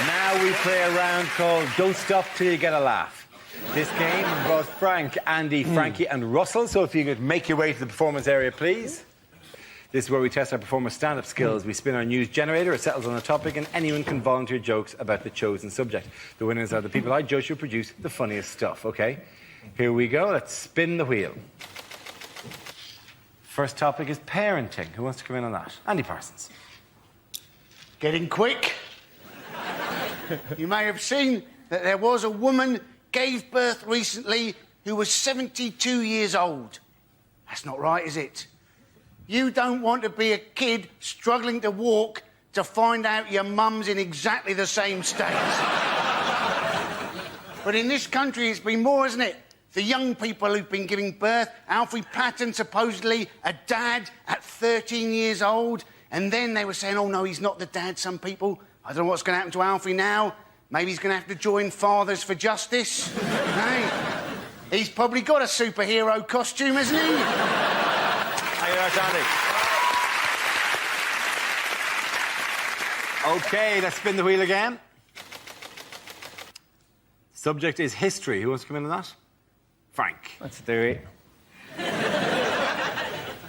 Now we play a round called Don't Stop Till You Get a Laugh. This game involves Frank, Andy, Frankie and Russell, so if you could make your way to the performance area, please. This is where we test our performers' stand-up skills. We spin our news generator, it settles on a topic, and anyone can volunteer jokes about the chosen subject. The winners are the people I judge who produce the funniest stuff, OK? Here we go, let's spin the wheel. First topic is parenting. Who wants to come in on that? Andy Parsons. Getting quick. You may have seen that there was a woman gave birth recently who was 72 years old. That's not right, is it? You don't want to be a kid struggling to walk to find out your mum's in exactly the same state. But in this country, it's been more, isn't it? The young people who've been giving birth. Alfie Patton, supposedly a dad at 13 years old. And then they were saying, oh, no, he's not the dad, some people. I don't know what's going to happen to Alfie now. Maybe he's going to have to join Fathers for Justice. Hey, he's probably got a superhero costume, hasn't he? Thank you very much, Andy. OK, let's spin the wheel again. Subject is history. Who wants to come in on that? Frank. Let's do it.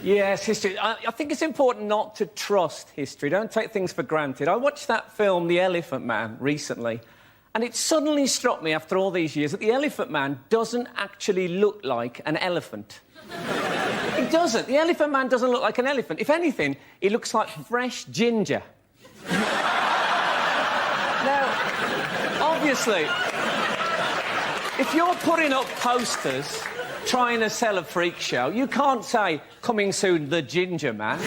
Yes, history. I think it's important not to trust history. Don't take things for granted. I watched that film, The Elephant Man, recently, and it suddenly struck me after all these years that the Elephant Man doesn't actually look like an elephant. He doesn't. The Elephant Man doesn't look like an elephant. If anything, he looks like fresh ginger. Now, obviously, if you're putting up posters trying to sell a freak show, you can't say, coming soon, the Ginger Man.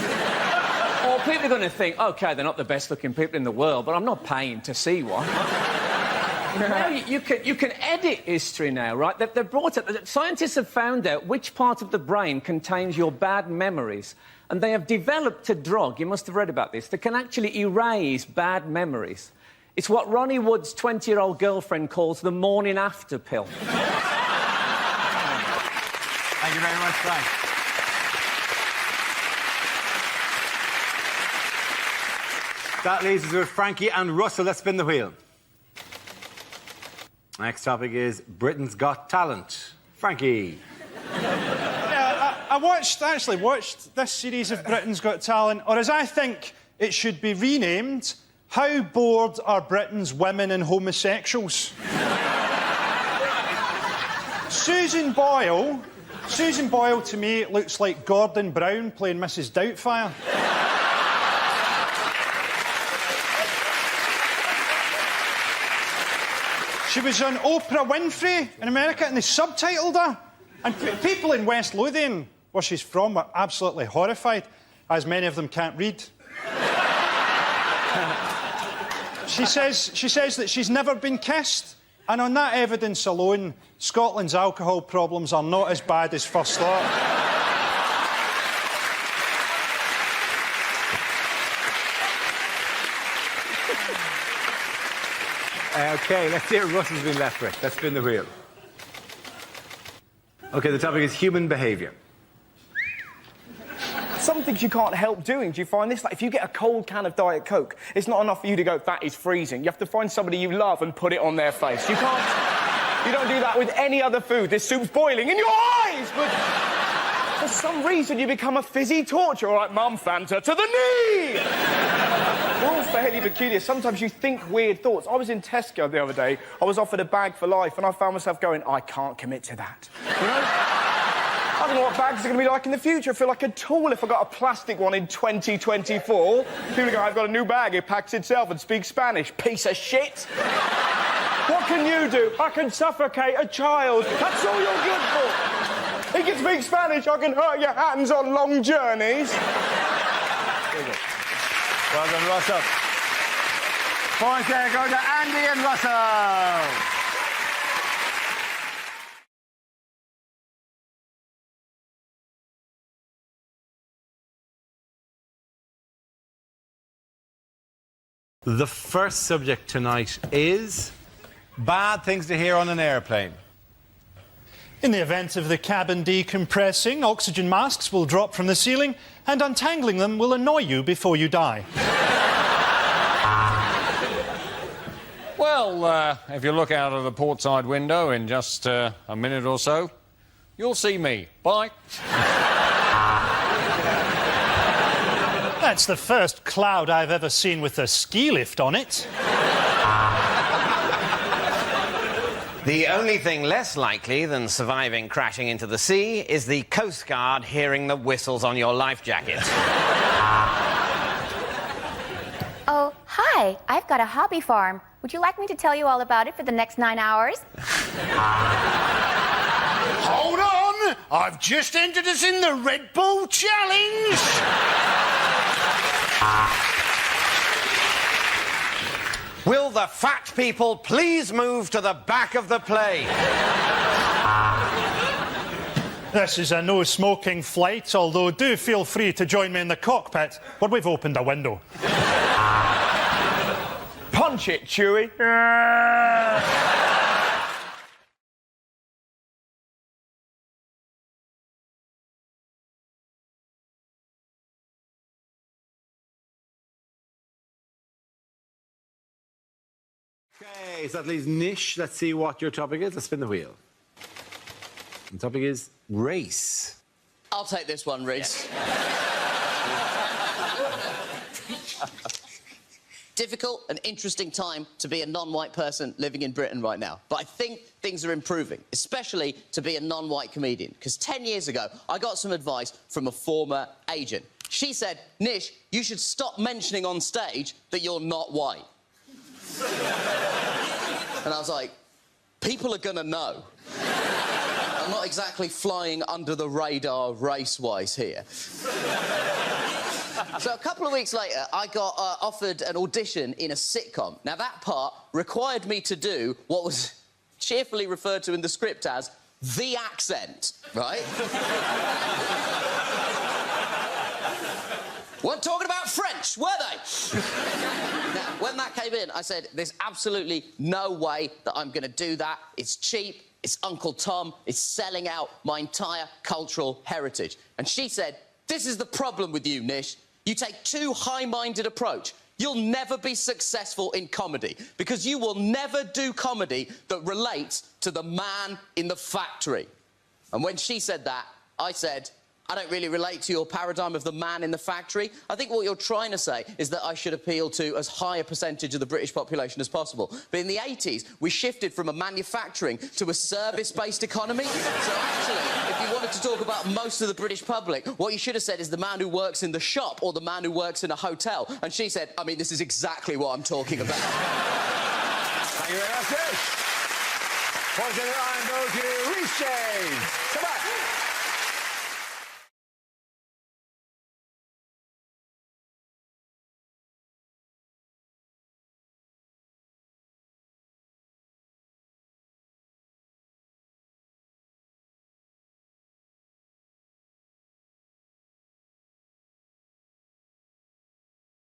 Or people are going to think, OK, they're not the best-looking people in the world, but I'm not paying to see one. Now, you can edit history now, right? They've brought it... Scientists have found out which part of the brain contains your bad memories, and they have developed a drug, you must have read about this, that can actually erase bad memories. It's what Ronnie Wood's 20-year-old girlfriend calls the morning after pill. Thank you very much, Frank. That leaves us with Frankie and Russell. Let's spin the wheel. Next topic is Britain's Got Talent. Frankie. Yeah, I actually watched this series of Britain's Got Talent, or as I think it should be renamed, How Bored Are Britain's Women and Homosexuals? Susan Boyle, to me, looks like Gordon Brown playing Mrs. Doubtfire. She was on Oprah Winfrey in America, and they subtitled her. And people in West Lothian, where she's from, were absolutely horrified, as many of them can't read. She says that she's never been kissed, and on that evidence alone, Scotland's alcohol problems are not as bad as first thought. OK, let's see what Russell's been left with. Let's spin the wheel. OK, the topic is human behaviour. Some things you can't help doing. Do you find this? Like, if you get a cold can of Diet Coke, it's not enough for you to go, that is freezing. You have to find somebody you love and put it on their face. You can't... You don't do that with any other food. This soup's boiling in your eyes, but... For some reason, you become a fizzy torch. All right, Mum, Fanta, to the knee! We're all fairly peculiar. Sometimes you think weird thoughts. I was in Tesco the other day. I was offered a bag for life, and I found myself going, I can't commit to that. You know? I don't know what bags are going to be like in the future. I feel like a tool if I got a plastic one in 2024. People go, I've got a new bag. It packs itself and speaks Spanish. Piece of shit. What can you do? I can suffocate a child. That's all you're good for. He can speak Spanish. I can hurt your hands on long journeys. Well done, Russell. Points there go to Andy and Russell. The first subject tonight is bad things to hear on an airplane. In the event of the cabin decompressing, oxygen masks will drop from the ceiling, and untangling them will annoy you before you die. Well, if you look out of the portside window in just a minute or so, you'll see me. Bye. That's the first cloud I've ever seen with a ski lift on it. The only thing less likely than surviving crashing into the sea is the Coast Guard hearing the whistles on your life jacket. Oh, hi. I've got a hobby farm. Would you like me to tell you all about it for the next 9 hours? Hold on! I've just entered us in the Red Bull Challenge! Will the fat people please move to the back of the plane? This is a no-smoking flight, although do feel free to join me in the cockpit where we've opened a window. Punch it, Chewie. Okay, so that leaves Nish. Let's see what your topic is. Let's spin the wheel. The topic is race. I'll take this one, Reese. Difficult and interesting time to be a non-white person living in Britain right now. But I think things are improving, especially to be a non-white comedian. Because 10 years ago, I got some advice from a former agent. She said, Nish, you should stop mentioning on stage that you're not white. And I was like, people are gonna know. I'm not exactly flying under the radar race-wise here. So a couple of weeks later, I got offered an audition in a sitcom. Now, that part required me to do what was cheerfully referred to in the script as the accent, right? Weren't talking about French, were they? Now, when that came in, I said, there's absolutely no way that I'm going to do that. It's cheap, it's Uncle Tom, it's selling out my entire cultural heritage. And she said, this is the problem with you, Nish. You take too high-minded approach. You'll never be successful in comedy because you will never do comedy that relates to the man in the factory. And when she said that, I said, I don't really relate to your paradigm of the man in the factory. I think what you're trying to say is that I should appeal to as high a percentage of the British population as possible. But in the 80s, we shifted from a manufacturing to a service-based economy. So actually, if you wanted to talk about most of the British public, what you should have said is the man who works in the shop or the man who works in a hotel. And she said, I mean, this is exactly what I'm talking about. Thank you very much, Nish. Points in the line go to Reece James. Come on.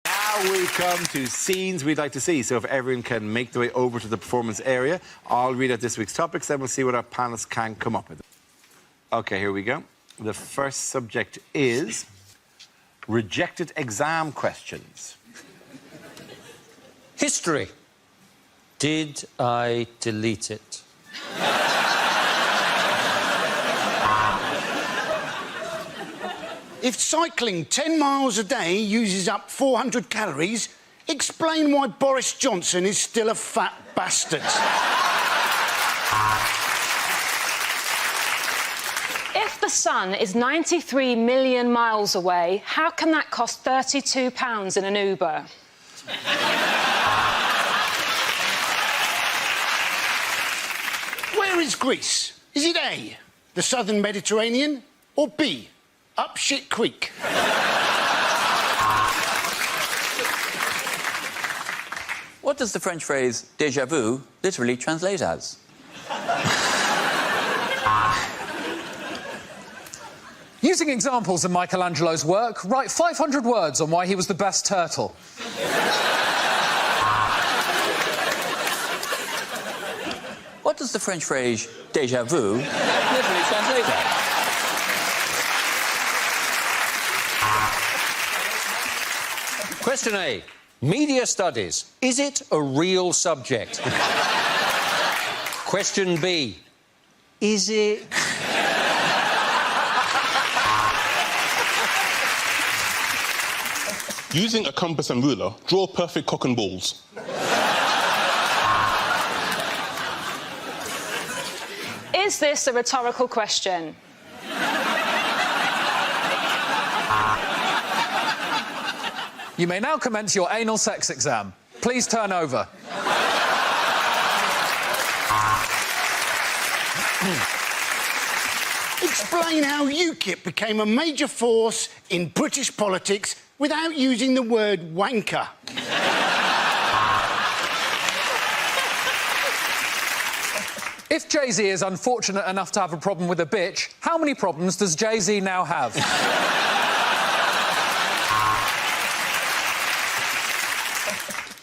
Now we come to scenes we'd like to see. So if everyone can make their way over to the performance area, I'll read out this week's topics, then we'll see what our panelists can come up with. OK, here we go. The first subject is rejected exam questions. History. Did I delete it? If cycling 10 miles a day uses up 400 calories, explain why Boris Johnson is still a fat bastard. If the sun is 93 million miles away, how can that cost £32 in an Uber? Where is Greece? Is it A, the southern Mediterranean, or B, up shit creek? What does the French phrase déjà vu literally translate as? Using examples in Michelangelo's work, write 500 words on why he was the best turtle. What does the French phrase déjà vu literally translate as? Question A. Media studies. Is it a real subject? Question B. Is it? Using a compass and ruler, draw perfect cock and balls. Is this a rhetorical question? You may now commence your anal sex exam. Please turn over. Explain how UKIP became a major force in British politics without using the word wanker. If Jay-Z is unfortunate enough to have a problem with a bitch, how many problems does Jay-Z now have?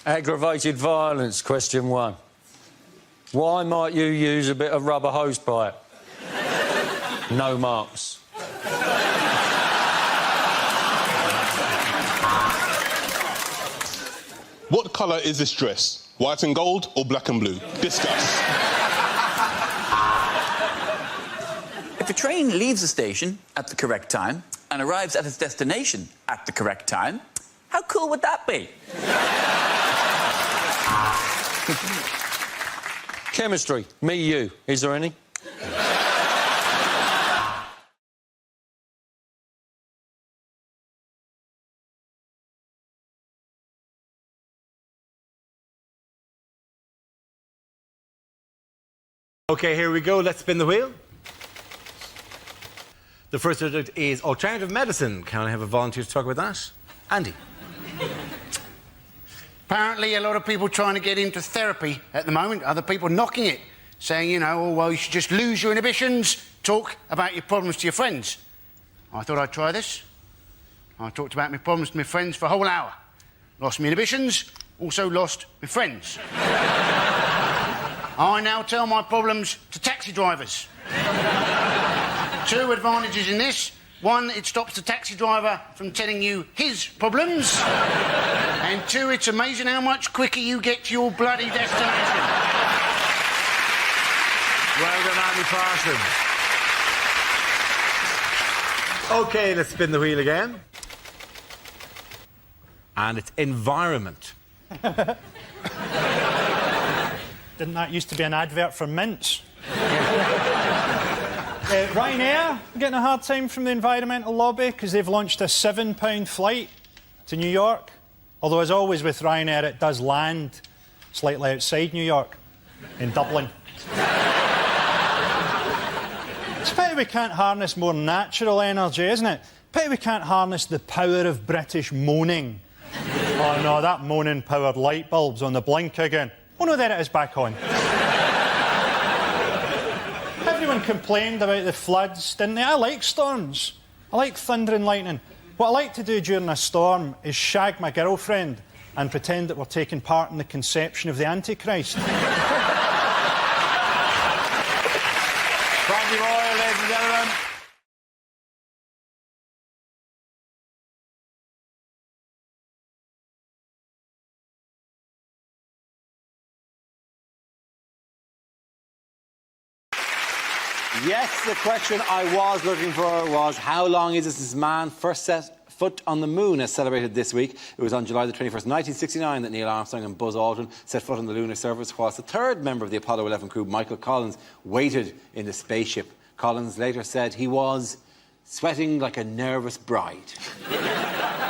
Aggravated violence, question 1. Why might you use a bit of rubber hosepipe? No marks. What colour is this dress? White and gold or black and blue? Discuss. If a train leaves the station at the correct time and arrives at its destination at the correct time, how cool would that be? Chemistry. Me, you. Is there any? OK, here we go. Let's spin the wheel. The first subject is alternative medicine. Can I have a volunteer to talk about that? Andy. Apparently, a lot of people trying to get into therapy at the moment, other people knocking it, saying, you know, oh, well, you should just lose your inhibitions, talk about your problems to your friends. I thought I'd try this. I talked about my problems to my friends for a whole hour. Lost my inhibitions, also lost my friends. I now tell my problems to taxi drivers. 2 advantages in this. 1, it stops the taxi driver from telling you his problems. And 2, it's amazing how much quicker you get to your bloody destination. Well done, Andy Parsons. OK, let's spin the wheel again. And it's environment. Didn't that used to be an advert for mints? Ryanair getting a hard time from the environmental lobby because they've launched a £7 flight to New York. Although, as always with Ryanair, it does land slightly outside New York, in Dublin. It's a pity we can't harness more natural energy, isn't it? Pity we can't harness the power of British moaning. Oh no, that moaning powered light bulb's on the blink again. Oh no, there it is, back on. Everyone complained about the floods, didn't they? I like storms. I like thunder and lightning. What I like to do during a storm is shag my girlfriend and pretend that we're taking part in the conception of the Antichrist. Frankie Royal, ladies and gentlemen. Yes, the question I was looking for was how long is it since man first set foot on the moon, as celebrated this week? It was on July the 21st, 1969, that Neil Armstrong and Buzz Aldrin set foot on the lunar surface, whilst the third member of the Apollo 11 crew, Michael Collins, waited in the spaceship. Collins later said he was sweating like a nervous bride.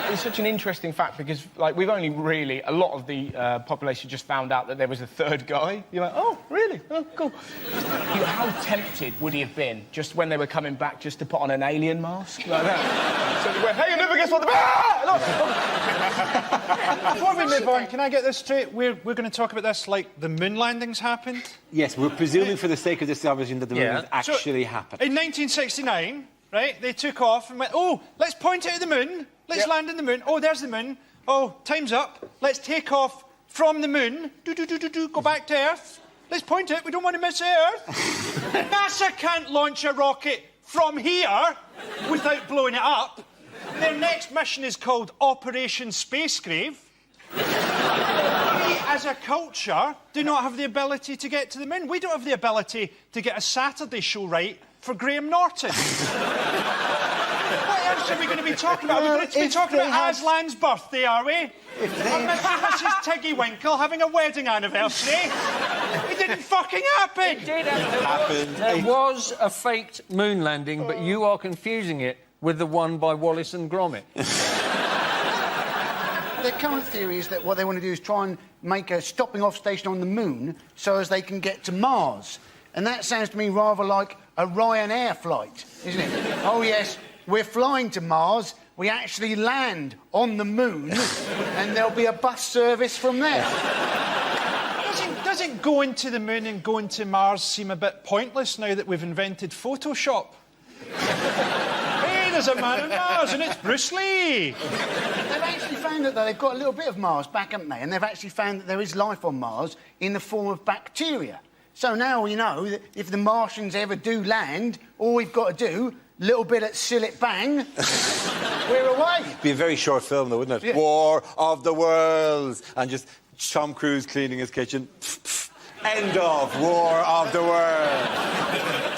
It's such an interesting fact because, like, we've only really... A lot of the population just found out that there was a third guy. You're like, oh, really? Oh, cool. How tempted would he have been just when they were coming back just to put on an alien mask like that? So they went, hey, you never guess what the... Before we move on, can I get this straight? We're going to talk about this like the moon landings happened? Yes, we're presuming for the sake of this establishing that the moon has actually happened. In 1969, right, they took off and went, oh, let's point out the moon. Let's land on the moon. Oh, there's the moon. Oh, time's up. Let's take off from the moon. Go back to Earth. Let's point it. We don't want to miss Earth. NASA can't launch a rocket from here without blowing it up. Their next mission is called Operation Space Grave. We, as a culture, do not have the ability to get to the moon. We don't have the ability to get a Saturday show right for Graham Norton. What else are we going to be talking about? We're going to be talking about Aslan's birthday, are we? Or Mrs. Tiggy Winkle having a wedding anniversary. It didn't fucking happen. It did happen. There was a faked moon landing, but you are confusing it with the one by Wallace and Gromit. Their current theory is that what they want to do is try and make a stopping-off station on the moon so as they can get to Mars. And that sounds to me rather like a Ryanair flight, isn't it? Oh, yes, we're flying to Mars, we actually land on the moon, and there'll be a bus service from there. Doesn't going to the moon and going to Mars seem a bit pointless now that we've invented Photoshop? Hey, there's a man on Mars, and it's Bruce Lee! They've actually found that they've got a little bit of Mars back, haven't they? And they've actually found that there is life on Mars in the form of bacteria. So now we know that if the Martians ever do land, all we've got to do, little bit at Sillet Bang, we're away. It'd be a very short film, though, wouldn't it? Yeah. War of the Worlds. And just Tom Cruise cleaning his kitchen. End of War of the World.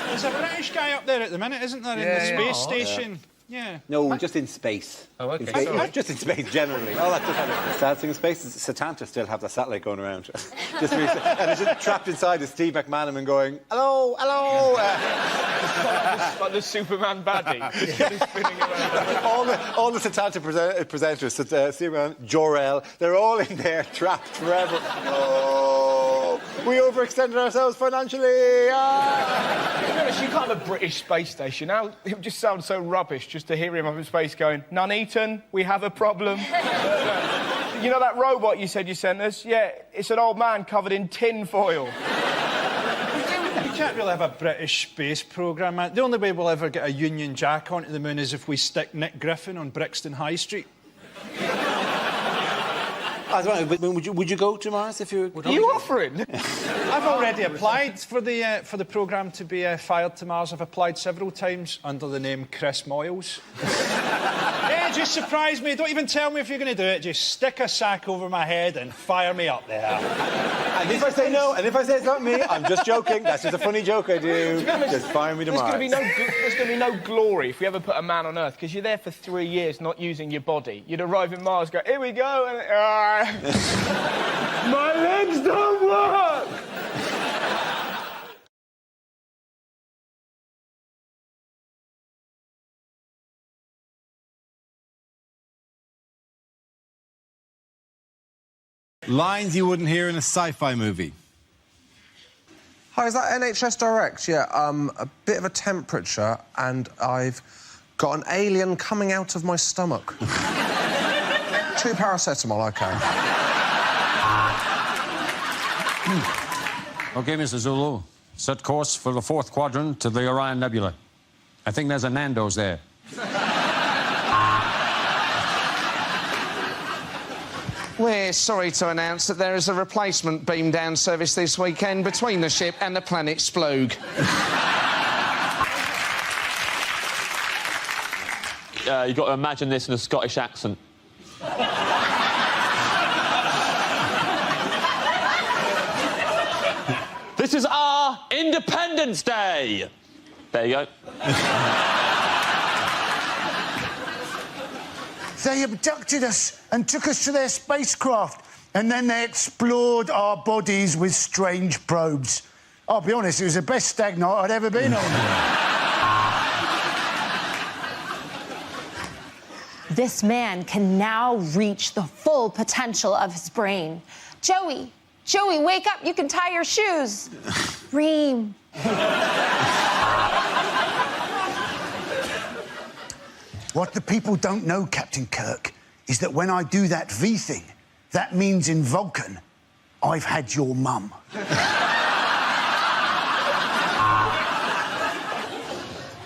There's a British guy up there at the minute, isn't there, in the space station? Yeah. No, just in space. Oh, OK. Just in space, generally. Oh, that's the sad thing in space is Satanta still have the satellite going around. Just recently. And it's just trapped inside is Steve McManaman going, hello, hello. Like the Superman baddie. Spinning around. all the Satanta presenters, Superman, Jor-El, they're all in there trapped forever. Oh, we overextended ourselves financially. To be honest, you can't have a British space station. Now, it would just sound so rubbish just to hear him up in space going, Nuneaton, we have a problem. You know that robot you said you sent us? Yeah, it's an old man covered in tin foil. You can't really have a British space programme, man. The only way we'll ever get a Union Jack onto the moon is if we stick Nick Griffin on Brixton High Street. Would you go to Mars if you... Are you offering? I've already applied for the programme to be fired to Mars. I've applied several times under the name Chris Moyles. Yeah, just surprise me. Don't even tell me if you're going to do it. Just stick a sack over my head and fire me up there. And if I say no, and if I say it's not me, I'm just joking. That's just a funny joke I do. Just fire me to Mars. There's going to be no glory if we ever put a man on Earth, because you're there for 3 years not using your body. You'd arrive in Mars, go, here we go, and... my legs don't work! Lines you wouldn't hear in a sci-fi movie. Hi, is that NHS Direct? Yeah, a bit of a temperature, and I've got an alien coming out of my stomach. 2 paracetamol, OK. OK, Mr. Zulu. Set course for the 4th quadrant to the Orion Nebula. I think there's a Nando's there. We're sorry to announce that there is a replacement beam down service this weekend between the ship and the planet Splooge. You've got to imagine this in a Scottish accent. This is our Independence Day. There you go. They abducted us and took us to their spacecraft, and then they explored our bodies with strange probes. I'll be honest, it was the best stag night I'd ever been on. This man can now reach the full potential of his brain. Joey, wake up, you can tie your shoes. Reem. What the people don't know, Captain Kirk, is that when I do that V thing, that means in Vulcan, I've had your mum.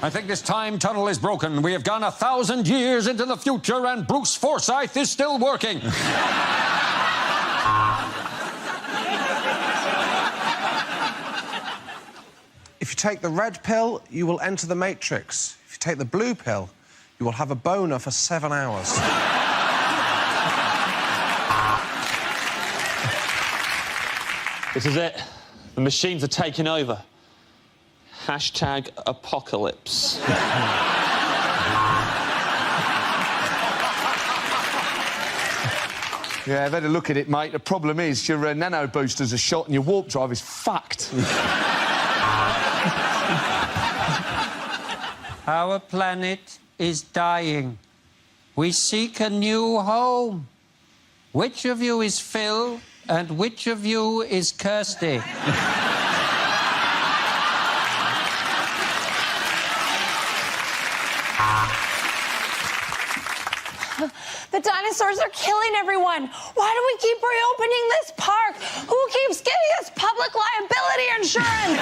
I think this time tunnel is broken. We have gone 1,000 years into the future and Bruce Forsyth is still working. If you take the red pill, you will enter the Matrix. If you take the blue pill, you will have a boner for 7 hours. This is it. The machines are taking over. Hashtag apocalypse. Yeah, I've had a look at it, mate. The problem is your nano boosters are shot and your warp drive is fucked. Our planet is dying. We seek a new home. Which of you is Phil and which of you is Kirsty? The dinosaurs are killing everyone. Why do we keep reopening this park? Who keeps giving us public liability insurance?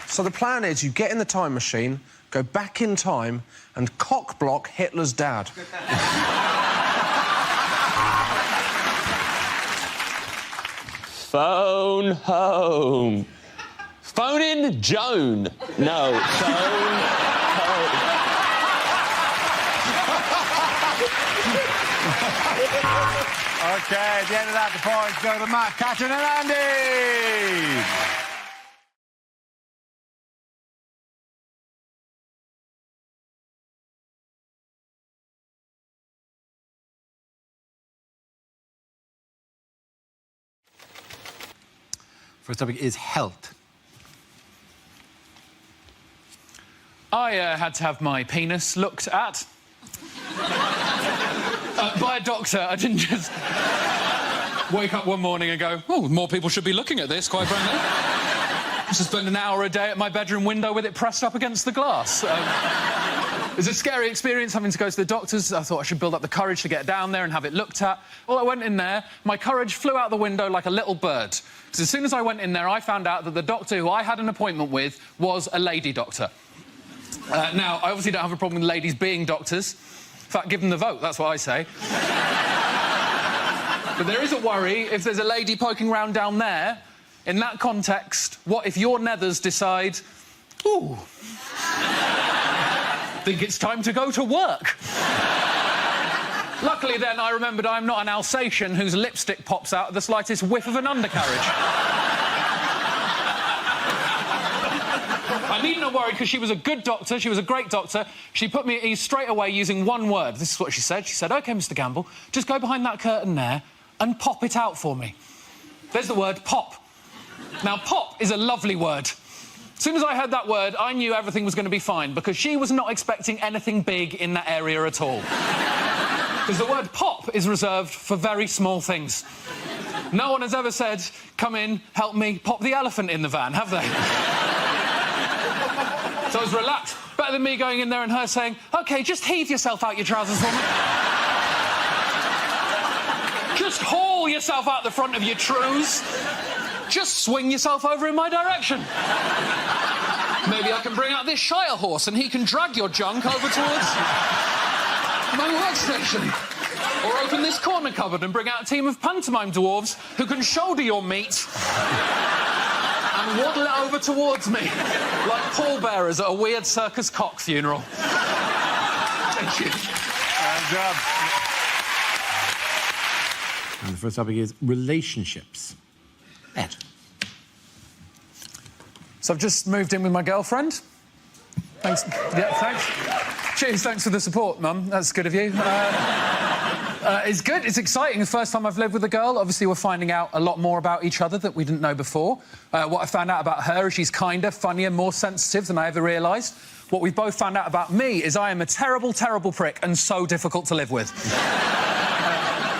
So the plan is you get in the time machine, go back in time, and cock-block Hitler's dad. Phone home. Phone in Joan. No, phone home. OK, at the end of that, the points go to Matt, Catherine and Andy. First topic is health. I had to have my penis looked at. By a doctor. I didn't just wake up one morning and go, oh, more people should be looking at this, quite frankly. I used to spend an hour a day at my bedroom window with it pressed up against the glass. It was a scary experience having to go to the doctors. I thought I should build up the courage to get down there and have it looked at. Well, I went in there, my courage flew out the window like a little bird. Because as soon as I went in there, I found out that the doctor who I had an appointment with was a lady doctor. Now, I obviously don't have a problem with ladies being doctors. In fact, give them the vote, that's what I say. But there is a worry if there's a lady poking round down there. In that context, what if your nethers decide, ooh, think it's time to go to work? Luckily, then, I remembered I'm not an Alsatian whose lipstick pops out at the slightest whiff of an undercarriage. I needn't have worried because she was a good doctor, she was a great doctor. She put me at ease straight away using one word. This is what she said. She said, OK, Mr Gamble, just go behind that curtain there and pop it out for me. There's the word pop. Now, pop is a lovely word. As soon as I heard that word, I knew everything was going to be fine because she was not expecting anything big in that area at all. Because the word pop is reserved for very small things. No one has ever said, come in, help me, pop the elephant in the van, have they? So I was relaxed. Better than me going in there and her saying, OK, just heave yourself out your trousers for me. Just haul yourself out the front of your trews. Just swing yourself over in my direction. Maybe I can bring out this Shire horse and he can drag your junk over towards my workstation. Or open this corner cupboard and bring out a team of pantomime dwarves who can shoulder your meat and waddle it over towards me, like pallbearers at a weird circus cock funeral. Thank you. Good job. And the first topic is relationships. Ed. So I've just moved in with my girlfriend. Thanks. Yeah, thanks. Cheers, thanks for the support, Mum. That's good of you. It's good, it's exciting. The first time I've lived with a girl. Obviously, we're finding out a lot more about each other that we didn't know before. What I found out about her is she's kinder, funnier, more sensitive than I ever realised. What we've both found out about me is I am a terrible, terrible prick and so difficult to live with.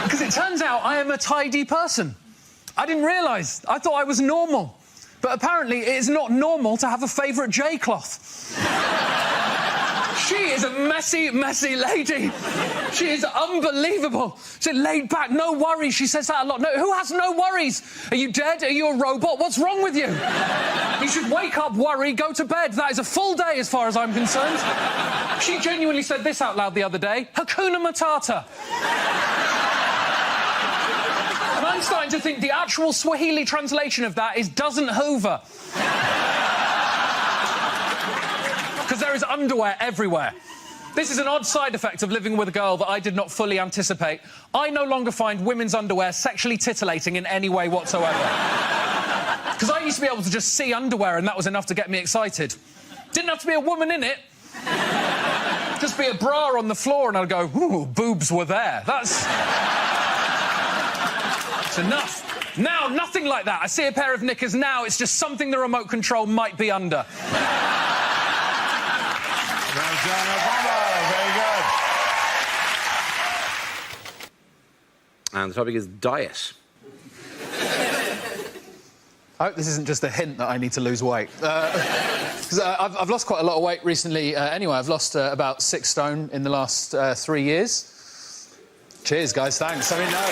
Because it turns out I am a tidy person. I didn't realise. I thought I was normal. But apparently it is not normal to have a favourite J-cloth. She is a messy, messy lady. She is unbelievable. She's laid back, no worries. She says that a lot. No, who has no worries? Are you dead? Are you a robot? What's wrong with you? You should wake up, worry, go to bed. That is a full day as far as I'm concerned. She genuinely said this out loud the other day. Hakuna Matata. And I'm starting to think the actual Swahili translation of that is doesn't hoover. Because there is underwear everywhere. This is an odd side effect of living with a girl that I did not fully anticipate. I no longer find women's underwear sexually titillating in any way whatsoever. Because I used to be able to just see underwear and that was enough to get me excited. Didn't have to be a woman in it. Just be a bra on the floor and I'd go, ooh, boobs were there. That's enough. Now, nothing like that. I see a pair of knickers now, it's just something the remote control might be under. Well done, Obama. Very good. And the topic is diet. I hope this isn't just a hint that I need to lose weight. I've lost quite a lot of weight recently anyway. I've lost about 6 stone in the last 3 years. Cheers, guys, thanks. I mean, no.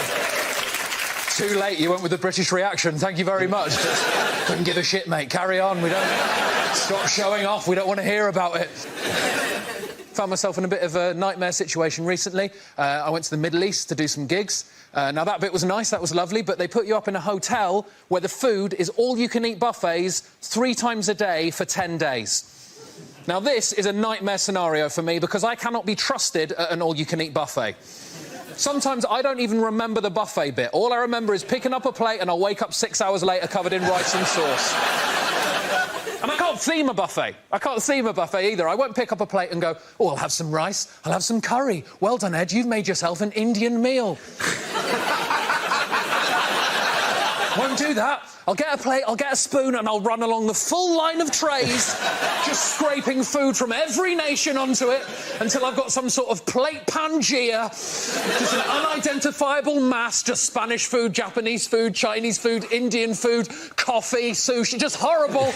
Too late, you went with the British reaction. Thank you very much. Just couldn't give a shit, mate. Carry on. We don't... Stop showing off. We don't want to hear about it. Found myself in a bit of a nightmare situation recently. I went to the Middle East to do some gigs. Now, that bit was nice, that was lovely, but they put you up in a hotel where the food is all-you-can-eat buffets 3 times a day for 10 days. Now, this is a nightmare scenario for me because I cannot be trusted at an all-you-can-eat buffet. Sometimes I don't even remember the buffet bit. All I remember is picking up a plate and I'll wake up 6 hours later covered in rice and sauce. And I can't theme a buffet. I can't theme a buffet either. I won't pick up a plate and go, oh, I'll have some rice, I'll have some curry. Well done, Ed, you've made yourself an Indian meal. Won't do that. I'll get a plate, I'll get a spoon, and I'll run along the full line of trays, just scraping food from every nation onto it until I've got some sort of plate Pangea, just an unidentifiable mass, just Spanish food, Japanese food, Chinese food, Indian food, coffee, sushi, just horrible.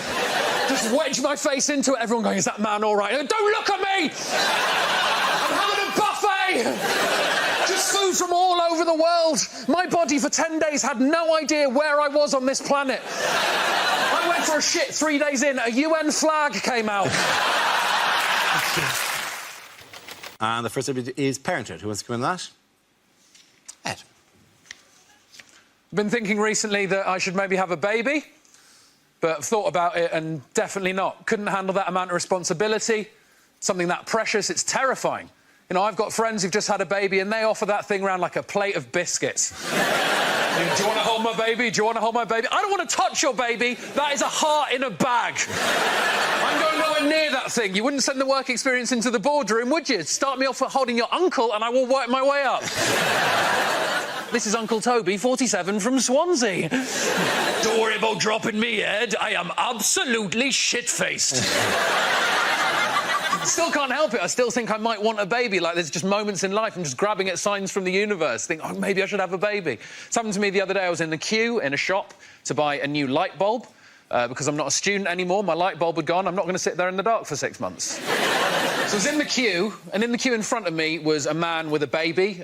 Just wedge my face into it, everyone going, is that man all right? Don't look at me! I'm having a buffet! Just food from all over the world. My body for 10 days had no idea where I was on this planet. I went for a shit 3 days in, a UN flag came out. And the first subject is parenthood. Who wants to come in that? Ed. I've been thinking recently that I should maybe have a baby, but I've thought about it and definitely not. Couldn't handle that amount of responsibility. Something that precious, it's terrifying. You know, I've got friends who've just had a baby and they offer that thing around like a plate of biscuits. Do you want to hold my baby? Do you want to hold my baby? I don't want to touch your baby. That is a heart in a bag. I'm going nowhere near that thing. You wouldn't send the work experience into the boardroom, would you? Start me off at holding your uncle and I will work my way up. This is Uncle Toby, 47, from Swansea. Don't worry about dropping me, Ed. I am absolutely shit-faced. Still can't help it. I still think I might want a baby. Like, there's just moments in life I'm just grabbing at signs from the universe. Think, oh, maybe I should have a baby. It's happened to me the other day. I was in the queue in a shop to buy a new light bulb because I'm not a student anymore. My light bulb had gone. I'm not going to sit there in the dark for 6 months. So I was in the queue, and in the queue in front of me was a man with a baby.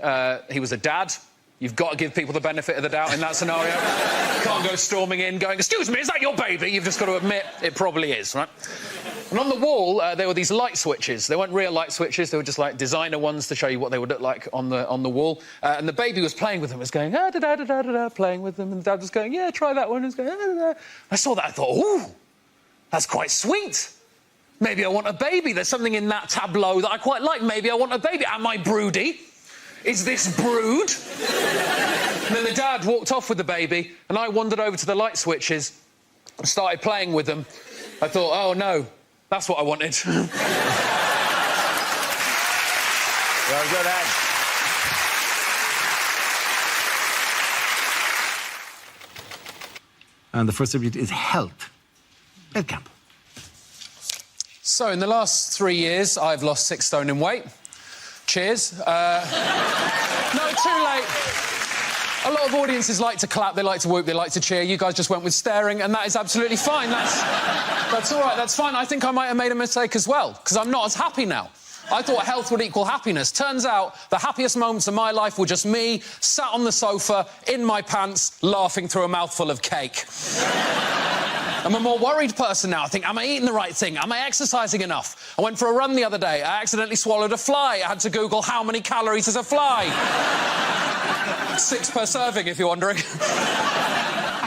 He was a dad. You've got to give people the benefit of the doubt in that scenario. You can't go storming in going, excuse me, is that your baby? You've just got to admit it probably is, right? And on the wall, there were these light switches. They weren't real light switches. They were just, like, designer ones to show you what they would look like on the wall. And the baby was playing with them. It was going, ah-da-da-da-da-da, playing with them. And the dad was going, yeah, try that one. And was going, ah-da-da. I saw that. I thought, ooh, that's quite sweet. Maybe I want a baby. There's something in that tableau that I quite like. Maybe I want a baby. Am I broody? Is this brood? And then the dad walked off with the baby, and I wandered over to the light switches and started playing with them. I thought, oh, no. That's what I wanted. Well good, Ed. And the first subject is health. Ed Campbell. So, in the last 3 years, I've lost 6 stone in weight. Cheers. No, too late. A lot of audiences like to clap, they like to whoop, they like to cheer. You guys just went with staring, and that is absolutely fine. That's all right, that's fine. I think I might have made a mistake as well, because I'm not as happy now. I thought health would equal happiness. Turns out the happiest moments of my life were just me, sat on the sofa, in my pants, laughing through a mouthful of cake. I'm a more worried person now. I think, am I eating the right thing? Am I exercising enough? I went for a run the other day. I accidentally swallowed a fly. I had to Google how many calories is a fly. 6 per serving, if you're wondering.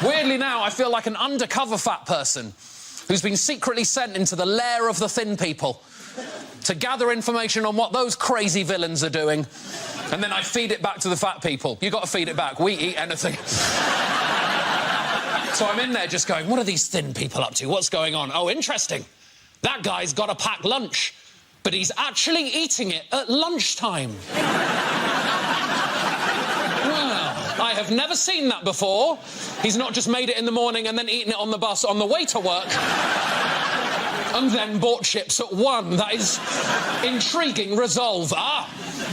Weirdly now, I feel like an undercover fat person who's been secretly sent into the lair of the thin people. to gather information on what those crazy villains are doing, and then I feed it back to the fat people. You got to feed it back. We eat anything. So I'm in there just going, what are these thin people up to? What's going on? Oh, interesting. That guy's got a packed lunch, but he's actually eating it at lunchtime. I have never seen that before. He's not just made it in the morning and then eaten it on the bus on the way to work and then bought chips at 1. That is intriguing resolve.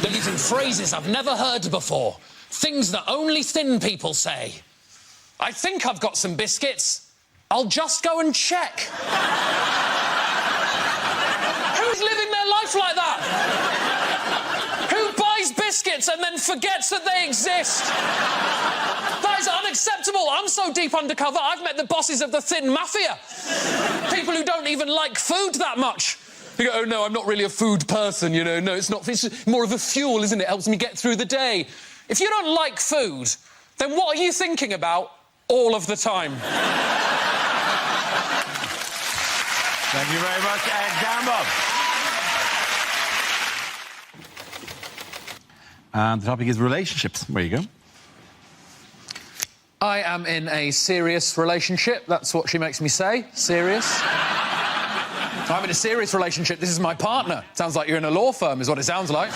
They're using phrases I've never heard before. Things that only thin people say. I think I've got some biscuits. I'll just go and check. Who's living their life like that? Who buys biscuits and then forgets that they exist? That is unacceptable. I'm so deep undercover, I've met the bosses of the thin mafia. People who don't even like food that much. You go, oh, no, I'm not really a food person, you know. No, it's not. It's more of a fuel, isn't it? It helps me get through the day. If you don't like food, then what are you thinking about all of the time? Thank you very much, Ed Gamble. And the topic is relationships. There you go. I am in a serious relationship. That's what she makes me say. Serious. I'm in a serious relationship. This is my partner. Sounds like you're in a law firm, is what it sounds like.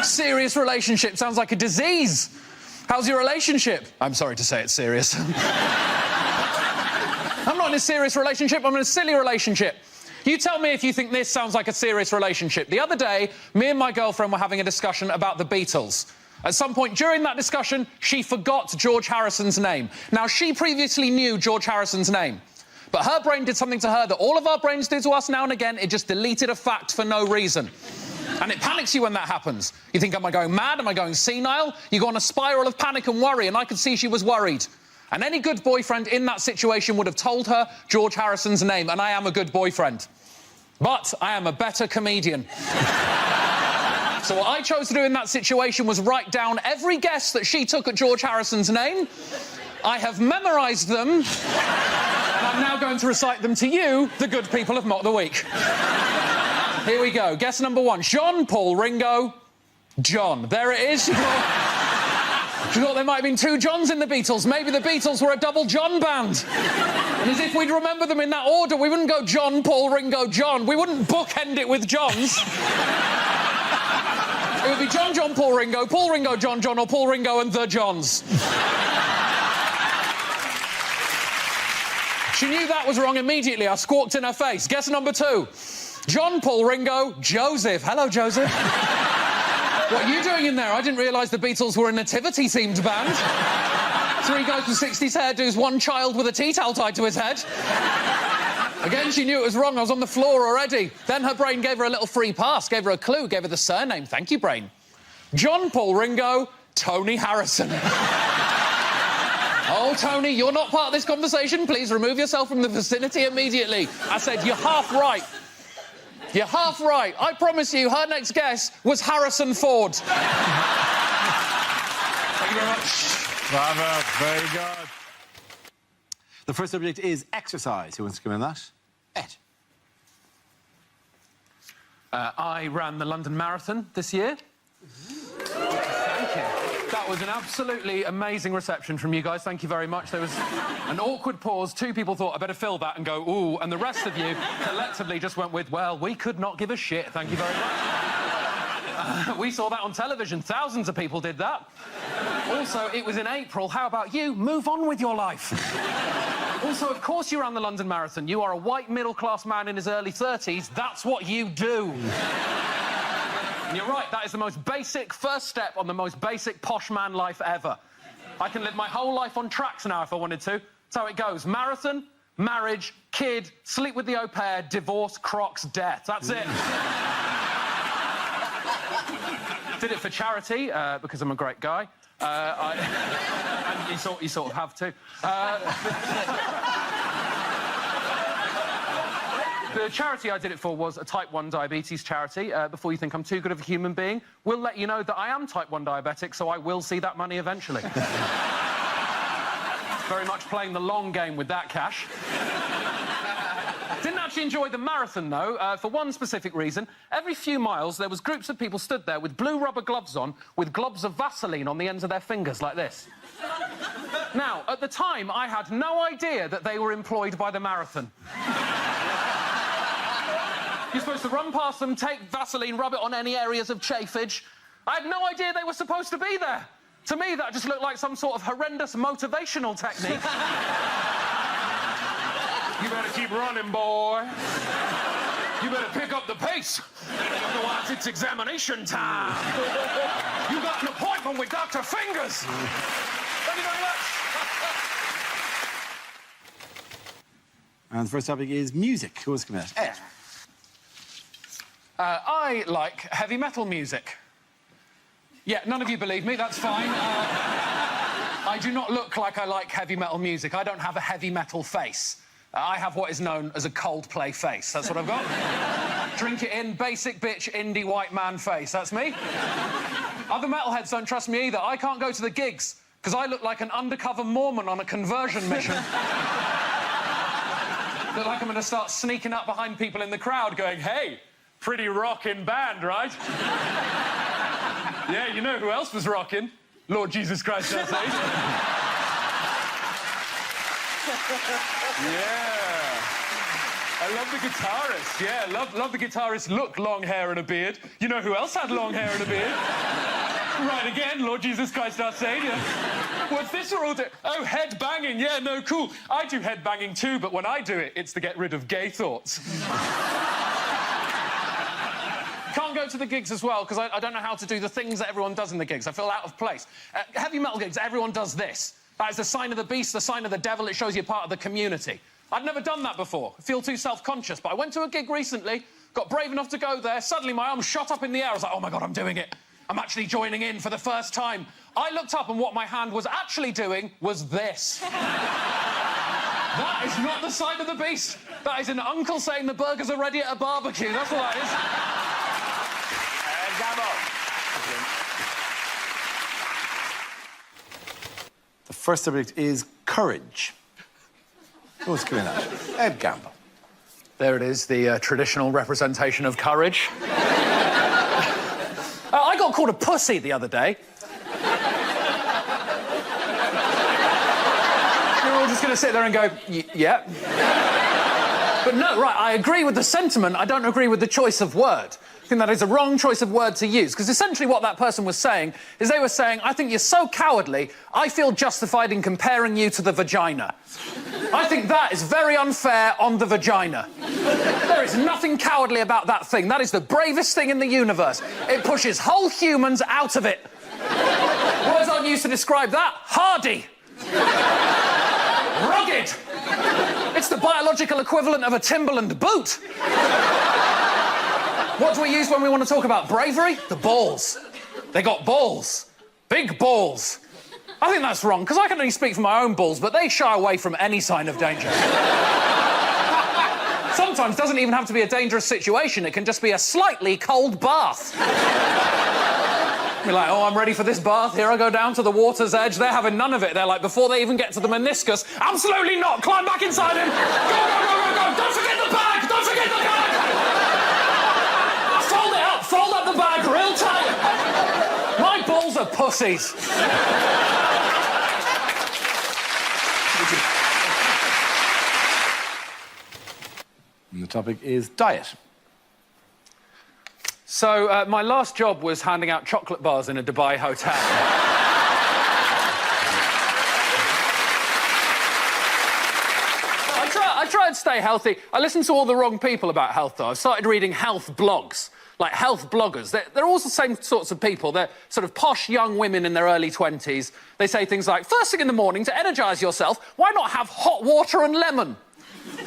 Serious relationship. Sounds like a disease. How's your relationship? I'm sorry to say it's serious. I'm not in a serious relationship. I'm in a silly relationship. You tell me if you think this sounds like a serious relationship. The other day, me and my girlfriend were having a discussion about the Beatles. At some point during that discussion, she forgot George Harrison's name. Now, she previously knew George Harrison's name, but her brain did something to her that all of our brains do to us now and again. It just deleted a fact for no reason. And it panics you when that happens. You think, am I going mad? Am I going senile? You go on a spiral of panic and worry, and I could see she was worried. And any good boyfriend in that situation would have told her George Harrison's name, and I am a good boyfriend. But I am a better comedian. So what I chose to do in that situation was write down every guess that she took at George Harrison's name. I have memorised them, and I'm now going to recite them to you, the good people of Mock the Week. Here we go. Guess number 1. John, Paul, Ringo, John. There it is. She thought there might have been 2 Johns in the Beatles. Maybe the Beatles were a double John band. And as if we'd remember them in that order, we wouldn't go John, Paul, Ringo, John. We wouldn't bookend it with Johns. It would be John, John, Paul, Ringo, John, John, or Paul, Ringo and the Johns. She knew that was wrong immediately. I squawked in her face. Guess number 2. John, Paul, Ringo, Joseph. Hello, Joseph. What are you doing in there? I didn't realise the Beatles were a nativity-themed band. 3 guys with 60s hairdos, 1 child with a tea towel tied to his head. Again, she knew it was wrong. I was on the floor already. Then her brain gave her a little free pass, gave her a clue, gave her the surname. Thank you, brain. John, Paul, Ringo, Tony Harrison. Oh, Tony, you're not part of this conversation. Please remove yourself from the vicinity immediately. I said, you're half right. You're half right. I promise you, her next guess was Harrison Ford. Thank you very much. Bravo. Very good. The first subject is exercise. Who wants to come in that? Ed. I ran the London Marathon this year. Thank you. That was an absolutely amazing reception from you guys. Thank you very much. There was an awkward pause. 2 people thought, I better fill that and go, ooh, and the rest of you collectively just went with, well, we could not give a shit. Thank you very much. We saw that on television. Thousands of people did that. Also, it was in April. How about you? Move on with your life. Also, of course you ran the London Marathon. You are a white middle-class man in his early 30s. That's what you do. And you're right, that is the most basic first step on the most basic posh man life ever. I can live my whole life on tracks now if I wanted to. That's how it goes. Marathon, marriage, kid, sleep with the au pair, divorce, Crocs, death. That's it. Did it for charity, because I'm a great guy. And you sort of have to. The charity I did it for was a type 1 diabetes charity. Before you think I'm too good of a human being, we'll let you know that I am type 1 diabetic, so I will see that money eventually. Very much playing the long game with that cash. Didn't actually enjoy the marathon, though, for one specific reason. Every few miles, there was groups of people stood there with blue rubber gloves on, with globs of Vaseline on the ends of their fingers, like this. Now, at the time, I had no idea that they were employed by the marathon. You're supposed to run past them, take Vaseline, rub it on any areas of chafage. I had no idea they were supposed to be there. To me, that just looked like some sort of horrendous motivational technique. You better keep running, boy. You better pick up the pace. Otherwise, it's examination time. You got an appointment with Dr. Fingers. Thank you very much. And the first topic is music. Who wants to come out? Ed. I like heavy metal music. Yeah, none of you believe me, that's fine. I do not look like I like heavy metal music. I don't have a heavy metal face. I have what is known as a Coldplay face. That's what I've got. Drink it in, basic bitch, indie white man face. That's me. Other metalheads don't trust me either. I can't go to the gigs because I look like an undercover Mormon on a conversion mission. Look like I'm going to start sneaking up behind people in the crowd going, hey, pretty rockin' band, right? Yeah, you know who else was rockin'? Lord Jesus Christ, our Savior. Yeah. I love the guitarist. Yeah, love the guitarist look, long hair and a beard. You know who else had long hair and a beard? Right again, Lord Jesus Christ, our Savior. What's this we're all doing? Oh, head banging. Yeah, no, cool. I do head banging too, but when I do it, it's to get rid of gay thoughts. Can't go to the gigs as well, because I don't know how to do the things that everyone does in the gigs. I feel out of place. Heavy metal gigs, everyone does this. That is the sign of the beast, the sign of the devil. It shows you're part of the community. I'd never done that before. I feel too self-conscious, but I went to a gig recently, got brave enough to go there. Suddenly, my arm shot up in the air. I was like, oh, my God, I'm doing it. I'm actually joining in for the first time. I looked up, and what my hand was actually doing was this. That is not the sign of the beast. That is an uncle saying the burgers are ready at a barbecue. That's what that is. The first subject is courage. Who's coming out? Ed Gamble. There it is, the traditional representation of courage. I got called a pussy the other day. You're all just going to sit there and go, yeah. But no, right, I agree with the sentiment. I don't agree with the choice of word. I think that is a wrong choice of word to use, because essentially what that person was saying is they were saying, I think you're so cowardly, I feel justified in comparing you to the vagina. I think that is very unfair on the vagina. There is nothing cowardly about that thing. That is the bravest thing in the universe. It pushes whole humans out of it. Words aren't used to describe that. Hardy. Rugged. It's the biological equivalent of a Timberland boot. What do we use when we want to talk about bravery? The balls. They got balls. Big balls. I think that's wrong, because I can only speak for my own balls, but they shy away from any sign of danger. Sometimes it doesn't even have to be a dangerous situation. It can just be a slightly cold bath. You're like, oh, I'm ready for this bath. Here I go down to the water's edge. They're having none of it. They're like, before they even get to the meniscus, absolutely not. Climb back inside him. Go, go, go, go, go. Don't forget the bag. Don't forget the bag. Fold it up. Fold up the bag real tight. My balls are pussies. And the topic is diet. So, my last job was handing out chocolate bars in a Dubai hotel. I try and stay healthy. I listen to all the wrong people about health, though. I've started reading health blogs, like health bloggers. They're all the same sorts of people. They're sort of posh young women in their early 20s. They say things like, first thing in the morning, to energise yourself, why not have hot water and lemon?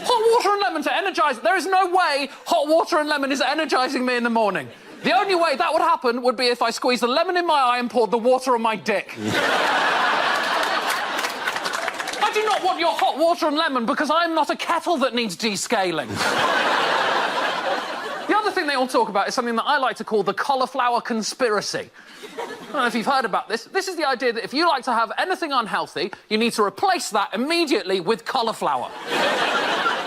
Hot water and lemon to energise... There is no way hot water and lemon is energising me in the morning. The only way that would happen would be if I squeezed the lemon in my eye and poured the water on my dick. I do not want your hot water and lemon because I'm not a kettle that needs descaling. The other thing they all talk about is something that I like to call the cauliflower conspiracy. I don't know if you've heard about this. This is the idea that if you like to have anything unhealthy, you need to replace that immediately with cauliflower.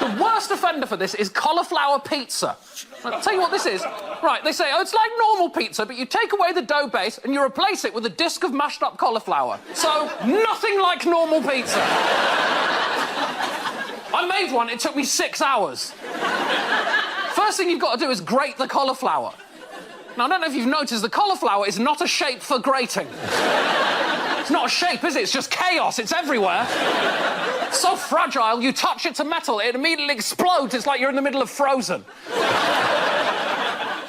The worst offender for this is cauliflower pizza. I'll tell you what this is. Right, they say, oh, it's like normal pizza, but you take away the dough base and you replace it with a disc of mashed up cauliflower. So, nothing like normal pizza. I made one, it took me 6 hours. First thing you've got to do is grate the cauliflower. Now, I don't know if you've noticed, the cauliflower is not a shape for grating. It's not a shape, is it? It's just chaos. It's everywhere. It's so fragile, you touch it to metal, it immediately explodes. It's like you're in the middle of Frozen.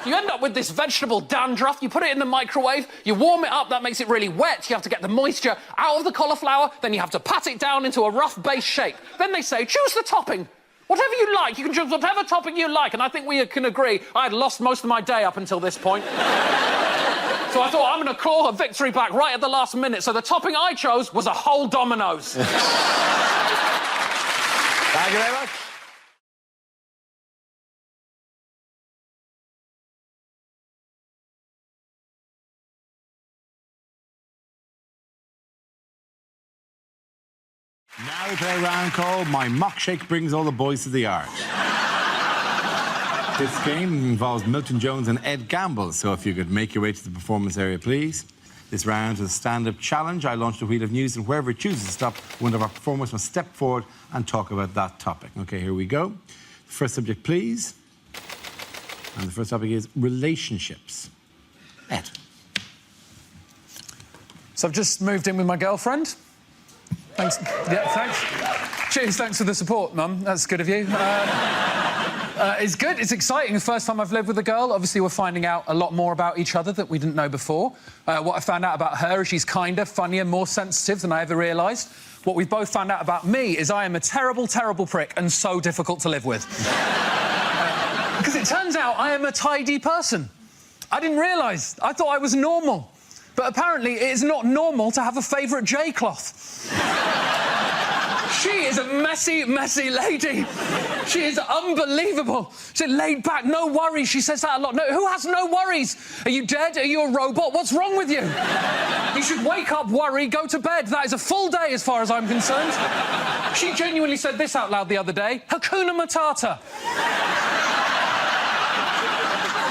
You end up with this vegetable dandruff, you put it in the microwave, you warm it up, that makes it really wet, you have to get the moisture out of the cauliflower, then you have to pat it down into a rough base shape. Then they say, choose the topping. Whatever you like, you can choose whatever topping you like, and I think we can agree I had lost most of my day up until this point. So I thought, I'm going to claw a victory back right at the last minute, so the topping I chose was a whole Domino's. Thank you very much. Now we play a round called My Mock Shake Brings All the Boys to the Arch. This game involves Milton Jones and Ed Gamble, so if you could make your way to the performance area, please. This round is a stand-up challenge. I launched a wheel of news, and wherever it chooses to stop, one of our performers must step forward and talk about that topic. OK, here we go. First subject, please. And the first topic is relationships. Ed. So I've just moved in with my girlfriend. Thanks. Yeah, thanks. Cheers, thanks for the support, Mum. That's good of you. It's good, it's exciting. The first time I've lived with a girl. Obviously, we're finding out a lot more about each other that we didn't know before. What I found out about her is she's kinder, funnier, more sensitive than I ever realised. What we've both found out about me is I am a terrible, terrible prick and so difficult to live with. Because it turns out I am a tidy person. I didn't realise. I thought I was normal. But apparently, it is not normal to have a favourite J-cloth. She is a messy, messy lady. She is unbelievable. She's laid back, no worries. She says that a lot. No, who has no worries? Are you dead? Are you a robot? What's wrong with you? You should wake up, worry, go to bed. That is a full day as far as I'm concerned. She genuinely said this out loud the other day. Hakuna Matata.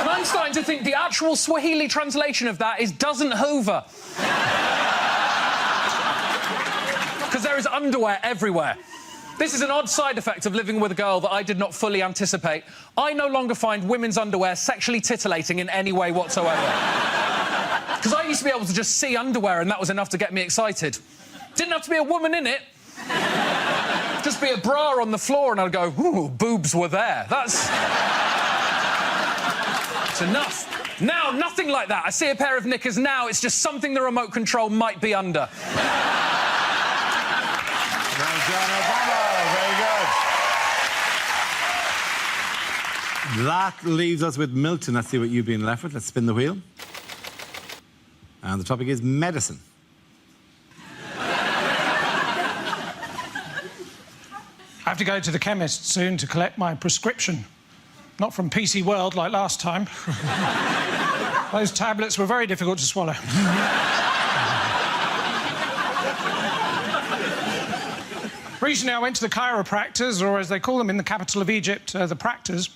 And I'm starting to think the actual Swahili translation of that is doesn't hoover. Because there is underwear everywhere. This is an odd side effect of living with a girl that I did not fully anticipate. I no longer find women's underwear sexually titillating in any way whatsoever. Because I used to be able to just see underwear and that was enough to get me excited. Didn't have to be a woman in it. Just be a bra on the floor and I'd go, ooh, boobs were there. That's... It's enough. Now, nothing like that. I see a pair of knickers now, it's just something the remote control might be under. Well done, Obama. Very good. That leaves us with Milton. Let's see what you've been left with. Let's spin the wheel. And the topic is medicine. I have to go to the chemist soon to collect my prescription. Not from PC World like last time. Those tablets were very difficult to swallow. Recently, I went to the chiropractors, or as they call them in the capital of Egypt, the practors.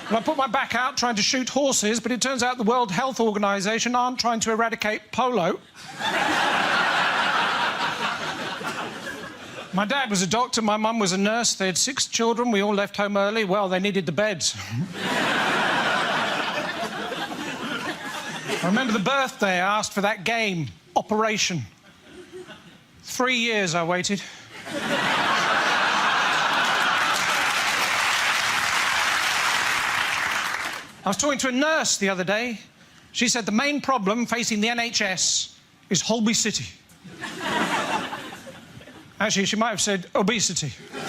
And I put my back out trying to shoot horses, but it turns out the World Health Organization aren't trying to eradicate polo. My dad was a doctor, my mum was a nurse. They had 6 children. We all left home early. Well, they needed the beds. I remember the birthday I asked for that game, Operation. 3 years I waited. I was talking to a nurse the other day. She said the main problem facing the NHS is Holby City. Actually, she might have said obesity. Well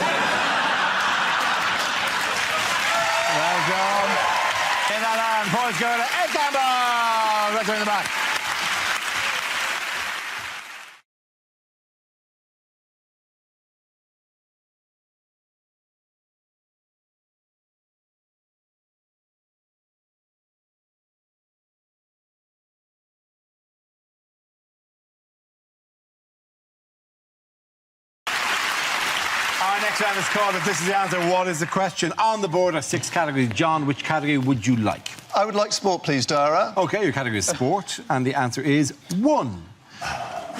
done. In that hand, points go to Ed Gamble. Let's go in the back. Our next round is called If This Is the Answer, What Is the Question? On the board are 6 categories. John, which category would you like? I would like sport, please, Dara. OK, your category is sport, and the answer is 1.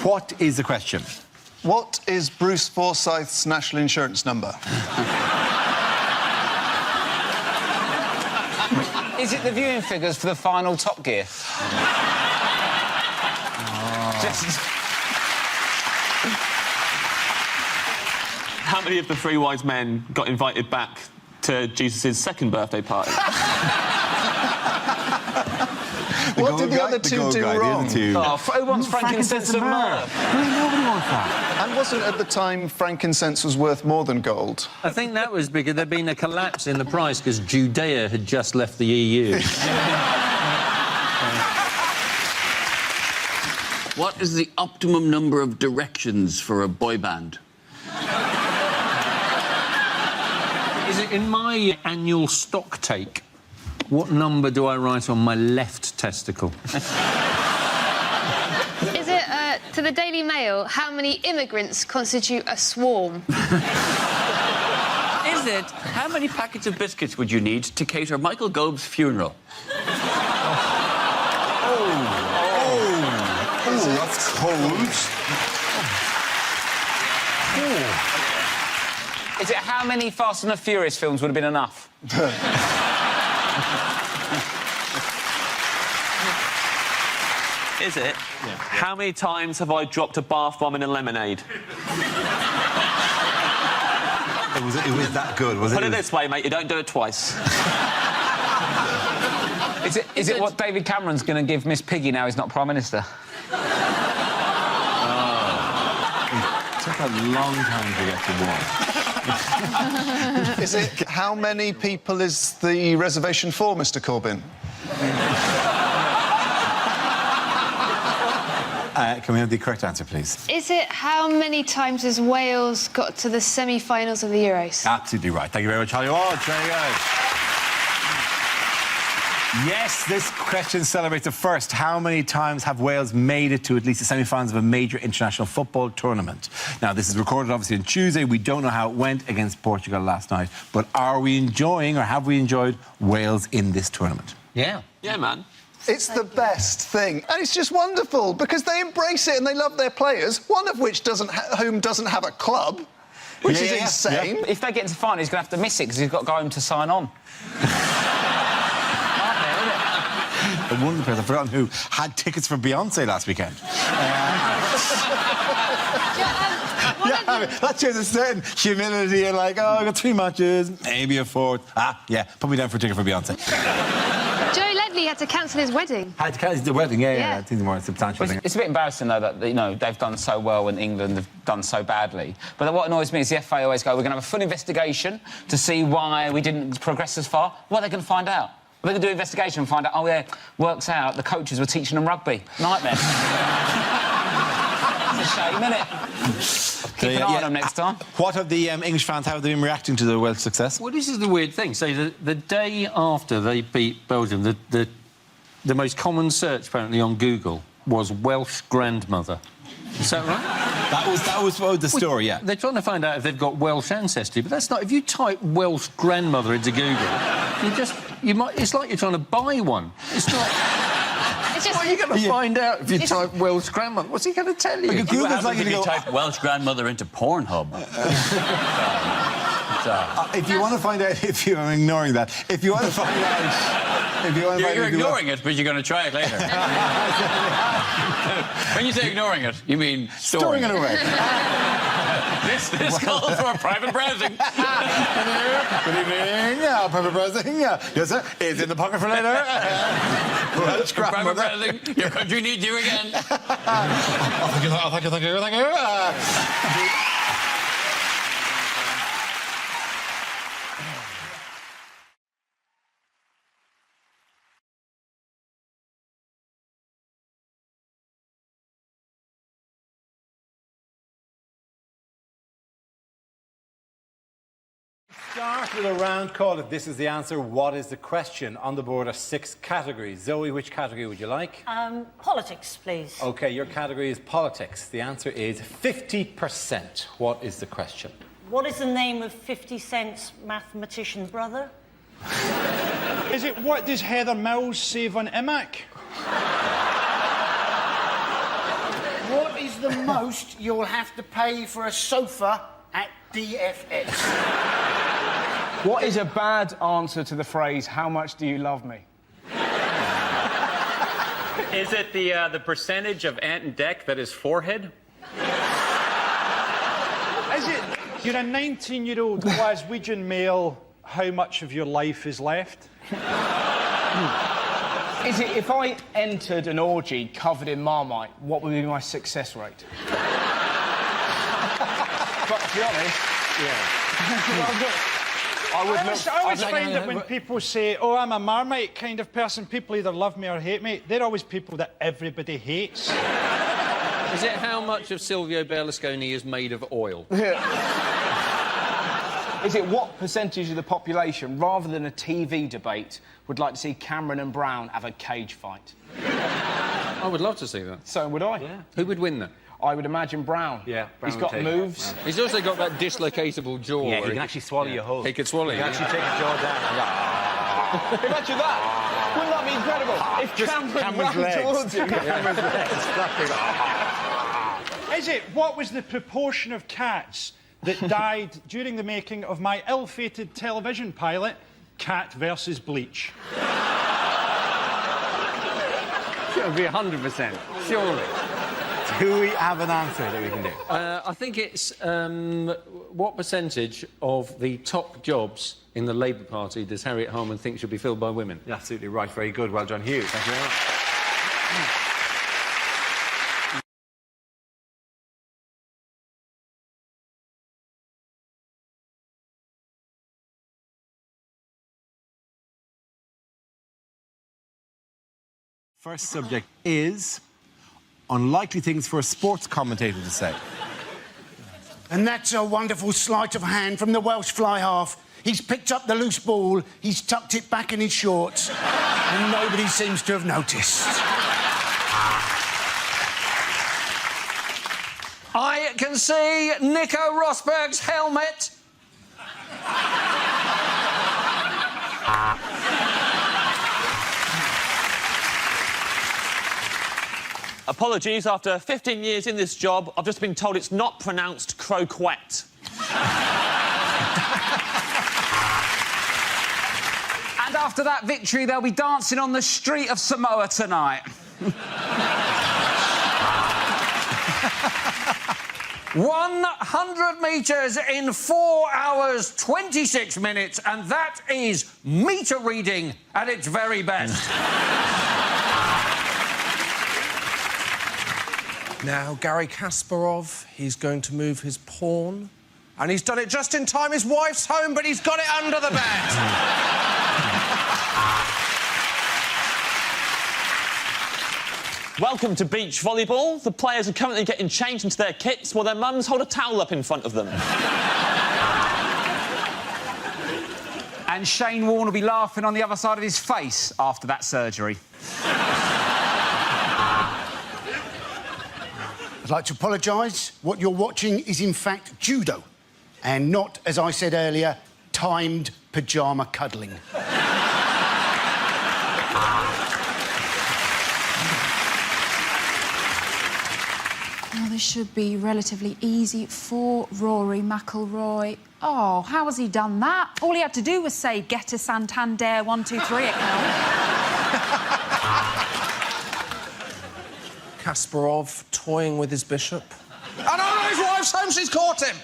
What is the question? What is Bruce Forsyth's national insurance number? Is it the viewing figures for the final Top Gear? Just... How many of the 3 wise men got invited back to Jesus' second birthday party? What did the other 2 do wrong? Oh, who wants frankincense and myrrh? Nobody wants that. And wasn't at the time frankincense was worth more than gold? I think that was because there'd been a collapse in the price because Judea had just left the EU. What is the optimum number of directions for a boy band? Is it in my annual stock take? What number do I write on my left testicle? Is it, to the Daily Mail, how many immigrants constitute a swarm? Is it how many packets of biscuits would you need to cater Michael Gove's funeral? Oh, that's cold. Is it how many Fast and the Furious films would have been enough? Is it? Yeah. How many times have I dropped a bath bomb in a lemonade? It was that good, was it? Put it this way, mate, you don't do it twice. Is it what David Cameron's going to give Miss Piggy now he's not Prime Minister? It took a long time to get to 1. Is it how many people is the reservation for, Mr Corbyn? Can we have the correct answer, please? Is it how many times has Wales got to the semi-finals of the Euros? Absolutely right. Thank you very much, Holly Ward. Very good. Yes, this question celebrates the first. How many times have Wales made it to at least the semi-finals of a major international football tournament? Now, this is recorded, obviously, on Tuesday. We don't know how it went against Portugal last night. But are we enjoying, or have we enjoyed, Wales in this tournament? Yeah. Yeah, man. It's the best thing, and it's just wonderful because they embrace it and they love their players. One of which doesn't have a club, which is insane. Yeah. If they get into the final, he's going to have to miss it because he's got to go home to sign on. One of the players, I've forgotten who, had tickets for Beyonce last weekend. That shows a certain humility. You're like, oh, I got 3 matches, maybe a 4th. Yeah, put me down for a ticket for Beyonce. Joe Ledley had to cancel his wedding. Had to cancel the wedding, yeah. I think the more substantial thing. It's a bit embarrassing, though, that they've done so well and England have done so badly. But what annoys me is the FA always go, we're going to have a full investigation to see why we didn't progress as far. What are they going to find out? Are they going to do an investigation and find out, oh, yeah, works out, the coaches were teaching them rugby. Nightmare. It's a shame, isn't it? Keep an eye on them next time. What have the English fans, how have they been reacting to the Welsh success? Well, this is the weird thing. So the day after they beat Belgium, the most common search, apparently, on Google was Welsh grandmother. Is that right? That was the story, yeah. They're trying to find out if they've got Welsh ancestry, but that's not... If you type Welsh grandmother into Google, it's like you're trying to buy one. It's not... What are you going to find out if you type Welsh grandmother? What's he going to tell you? Google's like if you type Welsh grandmother into Pornhub. If you want to find out I'm ignoring that. If you want to find out... You're ignoring it, but you're going to try it later. When you say ignoring it, you mean storing it away. This calls for private browsing. Good evening. Yeah, private browsing. Yeah. Yes, sir. It's in the pocket for later. Private browsing. Your country needs you again. Thank you. Start with a round called If This Is the Answer, What Is the Question? On the board are 6 categories. Zoe, which category would you like? Politics, please. OK, your category is politics. The answer is 50%. What is the question? What is the name of 50 Cent's mathematician brother? Is it what does Heather Mills save on IMAC? What is the most you'll have to pay for a sofa at DFS? What is a bad answer to the phrase, how much do you love me? Is it the percentage of Ant and Dec that is forehead? Is it you're a 19-year-old Glaswegian male, how much of your life is left? Is it if I entered an orgy covered in Marmite, what would be my success rate? But to be honest, I always find that when people say, oh, I'm a Marmite kind of person, people either love me or hate me. They're always people that everybody hates. Is it how much of Silvio Berlusconi is made of oil? Is it what percentage of the population, rather than a TV debate, would like to see Cameron and Brown have a cage fight? I would love to see that. So would I. Yeah. Who would win that? I would imagine Brown. Yeah, Brown He's got moves. Yeah. He's also got that dislocatable jaw. Yeah, he can actually swallow your whole. He could swallow you. He can actually take your jaw down. Imagine that. Wouldn't that be incredible? If Cameron ran towards you. Cameron's legs. Is it what was the proportion of cats that died during the making of my ill-fated television pilot, Cat versus Bleach? It would be 100%, surely. Do we have an answer that we can do? I think it's what percentage of the top jobs in the Labour Party does Harriet Harman think should be filled by women? You're absolutely right. Very good. Well done, Hugh. Thank you very much. First subject is unlikely things for a sports commentator to say. And that's a wonderful sleight of hand from the Welsh fly half. He's picked up the loose ball, he's tucked it back in his shorts, and nobody seems to have noticed. I can see Nico Rosberg's helmet. Apologies, after 15 years in this job, I've just been told it's not pronounced croquet. And after that victory, they'll be dancing on the street of Samoa tonight. 100 metres in 4 hours, 26 minutes, and that is metre reading at its very best. Now, Garry Kasparov, he's going to move his pawn. And he's done it just in time. His wife's home, but he's got it under the bed. Welcome to beach volleyball. The players are currently getting changed into their kits while their mums hold a towel up in front of them. And Shane Warne will be laughing on the other side of his face after that surgery. I'd like to apologise. What you're watching is, in fact, judo, and not, as I said earlier, timed pyjama cuddling. Well, this should be relatively easy for Rory McIlroy. Oh, how has he done that? All he had to do was say, get a Santander 123 account. Kasparov toying with his bishop. Oh, no, his wife's home, she's caught him!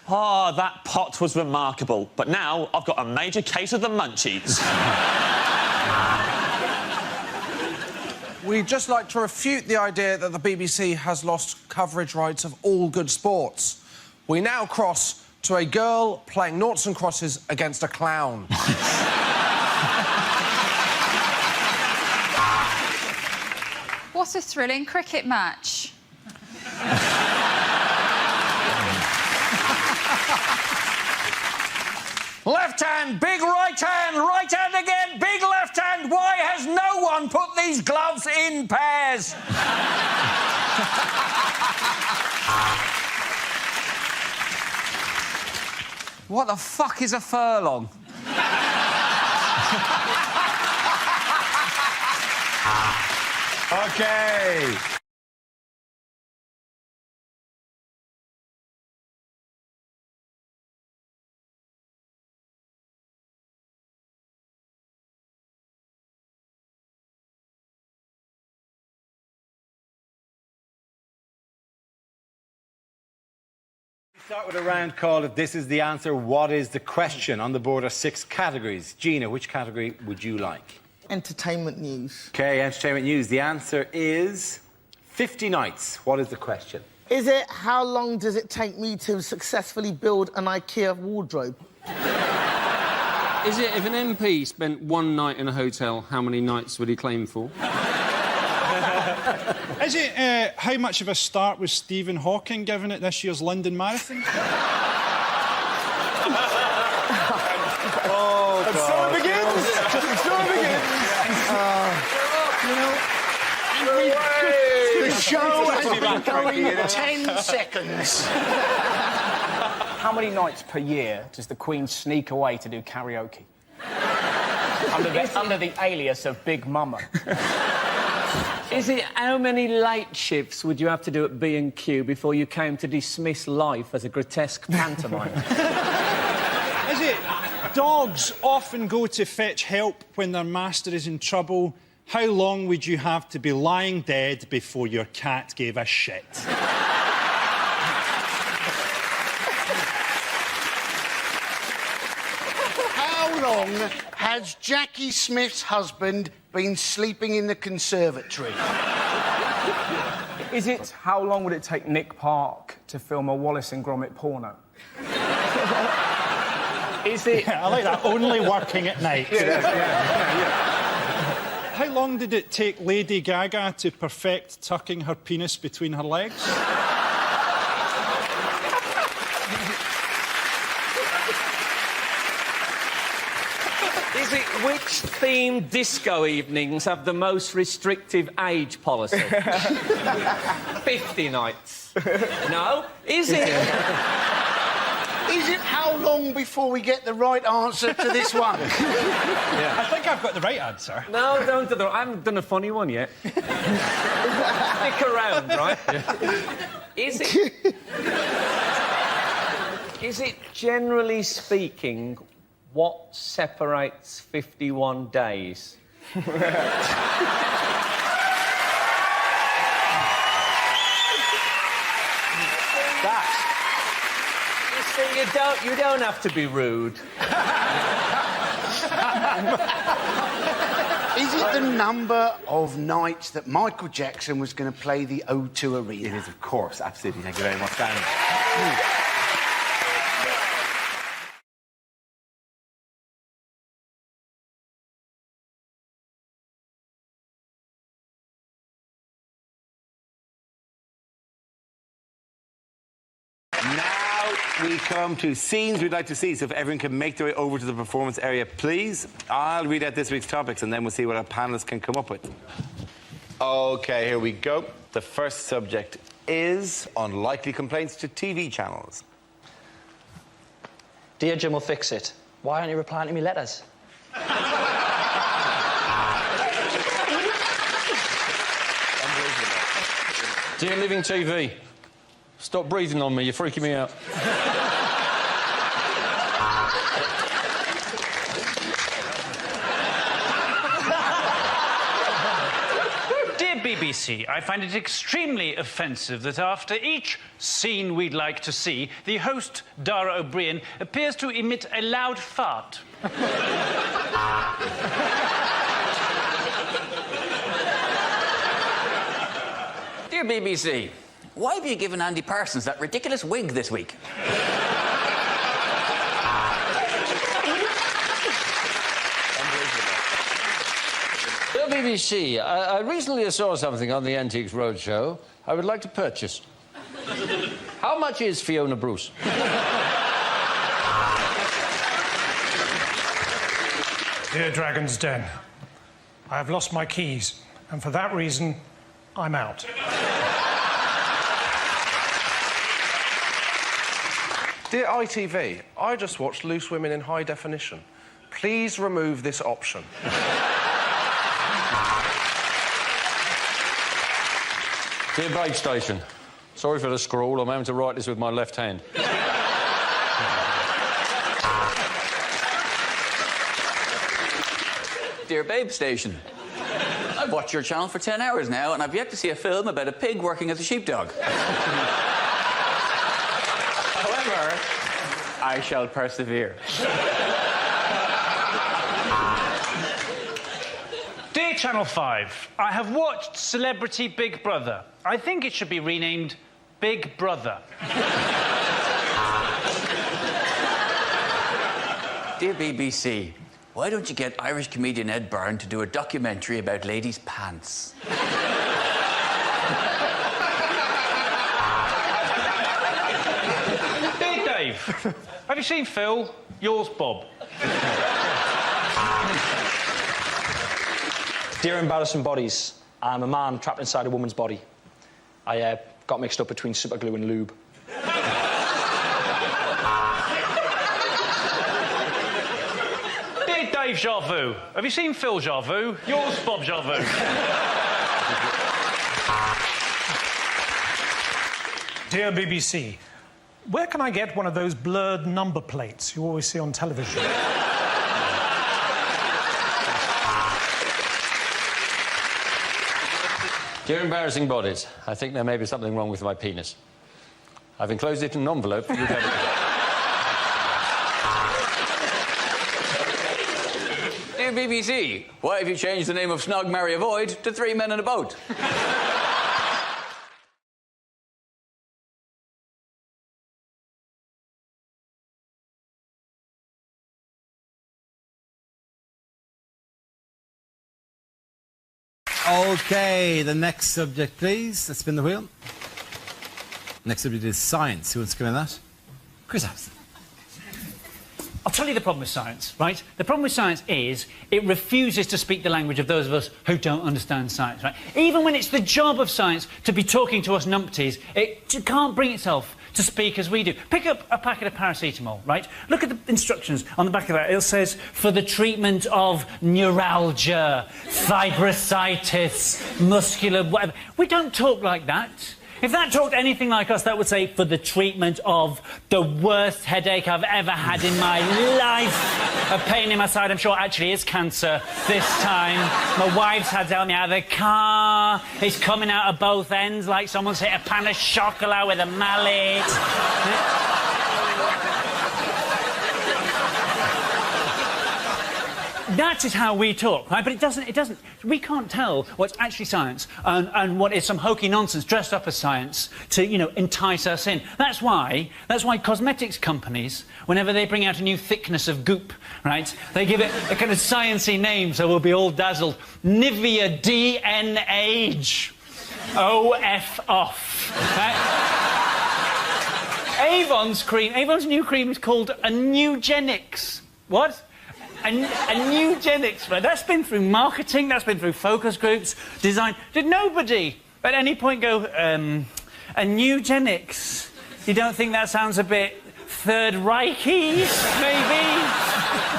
Ah, that pot was remarkable. But now I've got a major case of the munchies. We'd just like to refute the idea that the BBC has lost coverage rights of all good sports. We now cross to a girl playing noughts and crosses against a clown. What a thrilling cricket match. Left hand, big right hand again, big left hand. Why has no one put these gloves in pairs? What the fuck is a furlong? OK. Start with a round called If This Is the Answer, What Is the Question? On the board are 6 categories. Gina, which category would you like? Entertainment news. OK, entertainment news. The answer is 50 nights. What is the question? Is it how long does it take me to successfully build an IKEA wardrobe? Is it if an MP spent one night in a hotel, how many nights would he claim for? Is it how much of a start was Stephen Hawking given at this year's London Marathon? Oh, and so it begins! And so it begins! The show has been going 10 seconds. How many nights per year does the Queen sneak away to do karaoke? under the alias of Big Mama. Is it how many late shifts would you have to do at B&Q before you came to dismiss life as a grotesque pantomime? Is it dogs often go to fetch help when their master is in trouble? How long would you have to be lying dead before your cat gave a shit? How long has Jackie Smith's husband been sleeping in the conservatory? Is it how long would it take Nick Park to film a Wallace and Gromit porno? Is it... Yeah, I like that. Only working at night. How long did it take Lady Gaga to perfect tucking her penis between her legs? Is it which themed disco evenings have the most restrictive age policy? 50 nights. No? Is it? Is it how long before we get the right answer to this one? Yeah. I think I've got the right answer. No, don't do that. I haven't done a funny one yet. Stick around, right? Is it generally speaking what separates 51 days? You don't have to be rude. Is it the number of nights that Michael Jackson was going to play the O2 Arena? It is, of course. Absolutely. Thank you very much, Dan. We come to scenes we'd like to see, so if everyone can make their way over to the performance area, please. I'll read out this week's topics, and then we'll see what our panellists can come up with. OK, here we go. The first subject is unlikely complaints to TV channels. Dear Jim will fix it. Why aren't you replying to me letters? Dear Living TV, stop breathing on me, you're freaking me out. Dear BBC, I find it extremely offensive that after each scene we'd like to see, the host, Dara O'Brien, appears to emit a loud fart. Dear BBC, why have you given Andy Parsons that ridiculous wig this week? Dear BBC, I recently saw something on the Antiques Roadshow I would like to purchase. How much is Fiona Bruce? Dear Dragon's Den, I have lost my keys, and for that reason, I'm out. Dear ITV, I just watched Loose Women in High Definition. Please remove this option. Dear Babe Station, sorry for the scrawl. I'm having to write this with my left hand. Dear Babe Station, I've watched your channel for 10 hours now, and I've yet to see a film about a pig working as a sheepdog. However, I shall persevere. Dear Channel 5, I have watched Celebrity Big Brother. I think it should be renamed Big Brother. Dear BBC, why don't you get Irish comedian Ed Byrne to do a documentary about ladies' pants? Dear Dave, have you seen Phil? Yours, Bob. Dear Embarrassing Bodies, I'm a man trapped inside a woman's body. I got mixed up between super glue and lube. Dear Dave Jarvu, have you seen Phil Jarvu? Yours, Bob Jarvu. Dear BBC, where can I get one of those blurred number plates you always see on television? Dear Embarrassing Bodies, I think there may be something wrong with my penis. I've enclosed it in an envelope for you to have. Dear BBC, why have you changed the name of Snog, Marry, Avoid to 3 Men in a Boat? OK, the next subject, please. Let's spin the wheel. Next subject is science. Who wants to come in that? Chris Harrison. I'll tell you the problem with science, right? The problem with science is it refuses to speak the language of those of us who don't understand science, right? Even when it's the job of science to be talking to us numpties, it can't bring itself to speak as we do. Pick up a packet of paracetamol, right? Look at the instructions on the back of that. It says, for the treatment of neuralgia, fibrositis, muscular whatever. We don't talk like that. If that talked anything like us, that would say, for the treatment of the worst headache I've ever had in my life. A pain in my side, I'm sure, actually is cancer this time. My wife's had to help me out of the car. It's coming out of both ends like someone's hit a pan of chocolat with a mallet. That is how we talk, right? But it doesn't. We can't tell what's actually science and what is some hokey nonsense dressed up as science to, you know, entice us in. That's why cosmetics companies, whenever they bring out a new thickness of goop, right, they give it a kind of sciencey name so we'll be all dazzled. Nivea D-N-Age. O-F off. Right? Avon's new cream is called a Nugenics. What? A Nugenics, right? That's been through marketing, that's been through focus groups, design. Did nobody at any point go, a Nugenics? You don't think that sounds a bit Third Reich-y, maybe?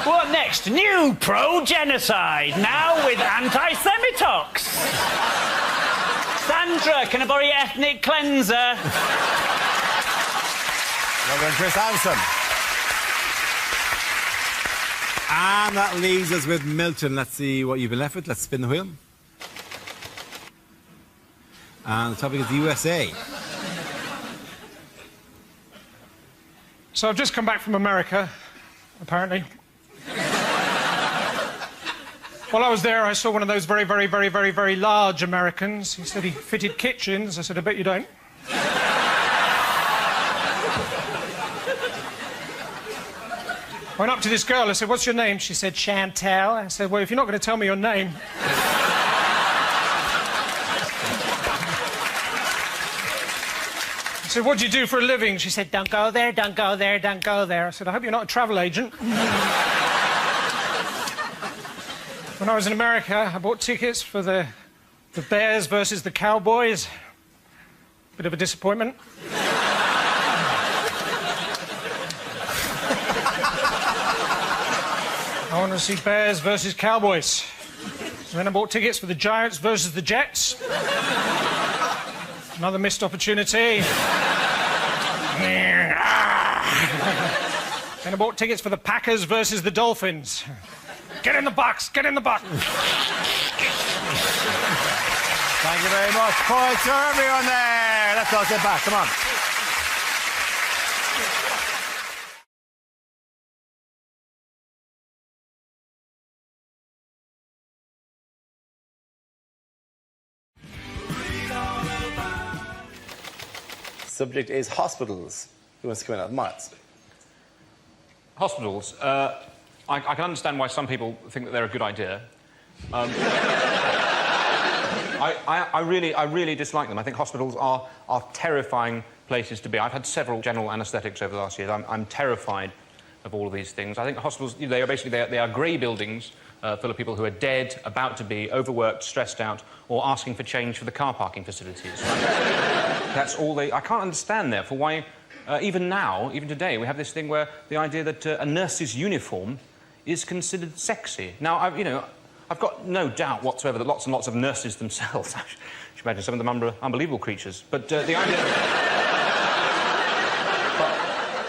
What next? New pro-genocide, now with anti-Semitox. Sandra, can I borrow your ethnic cleanser? Well done, Chris Harrison. And that leaves us with Milton. Let's see what you've been left with. Let's spin the wheel. And the topic is the USA. So I've just come back from America, apparently. While I was there, I saw one of those very, very, very, very, very large Americans. He said he fitted kitchens. I said, I bet you don't. I went up to this girl, I said, what's your name? She said, Chantal. I said, well, if you're not going to tell me your name... I said, what do you do for a living? She said, don't go there, don't go there, don't go there. I said, I hope you're not a travel agent. When I was in America, I bought tickets for the Bears versus the Cowboys. Bit of a disappointment. want to see Bears versus Cowboys. And then I bought tickets for the Giants versus the Jets. Another missed opportunity. Then I bought tickets for the Packers versus the Dolphins. Get in the box, get in the box. Thank you very much. Points for everyone there. Let's all sit back. Come on. Subject is hospitals. Who wants to come in? Miles. Hospitals. I can understand why some people think that they're a good idea. I really dislike them. I think hospitals are terrifying places to be. I've had several general anaesthetics over the last year. I'm terrified of all of these things. I think hospitals, they are basically they are grey buildings full of people who are dead, about to be, overworked, stressed out, or asking for change for the car parking facilities. That's all they... I can't understand, therefore, why, even now, even today, we have this thing where the idea that a nurse's uniform is considered sexy. Now, I've got no doubt whatsoever that lots and lots of nurses themselves, I should imagine some of them unbelievable creatures, but the idea...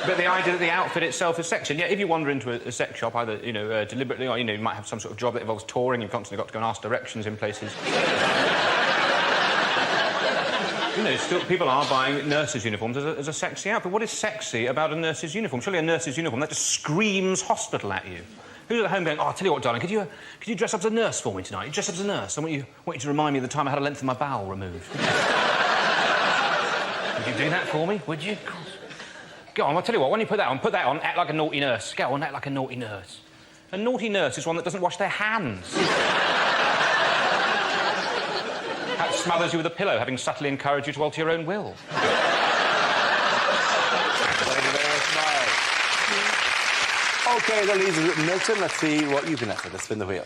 But the idea that the outfit itself is sexy. And yet, if you wander into a sex shop, either, deliberately or, you might have some sort of job that involves touring, you've constantly got to go and ask directions in places. Still, people are buying nurses' uniforms as a sexy outfit. What is sexy about a nurse's uniform? Surely a nurse's uniform, that just screams hospital at you. Who's at home going, oh, I'll tell you what, darling, could you dress up as a nurse for me tonight? You dress up as a nurse. I want you to remind me of the time I had a length of my bowel removed. Would you do that for me, would you? Go on, I'll tell you what, when you put that on, act like a naughty nurse. Go on, act like a naughty nurse. A naughty nurse is one that doesn't wash their hands. That smothers you with a pillow, having subtly encouraged you to alter your own will. Thank you very much, Miles. OK, that leaves us with Milton. Let's see what you can answer. Let's spin the wheel.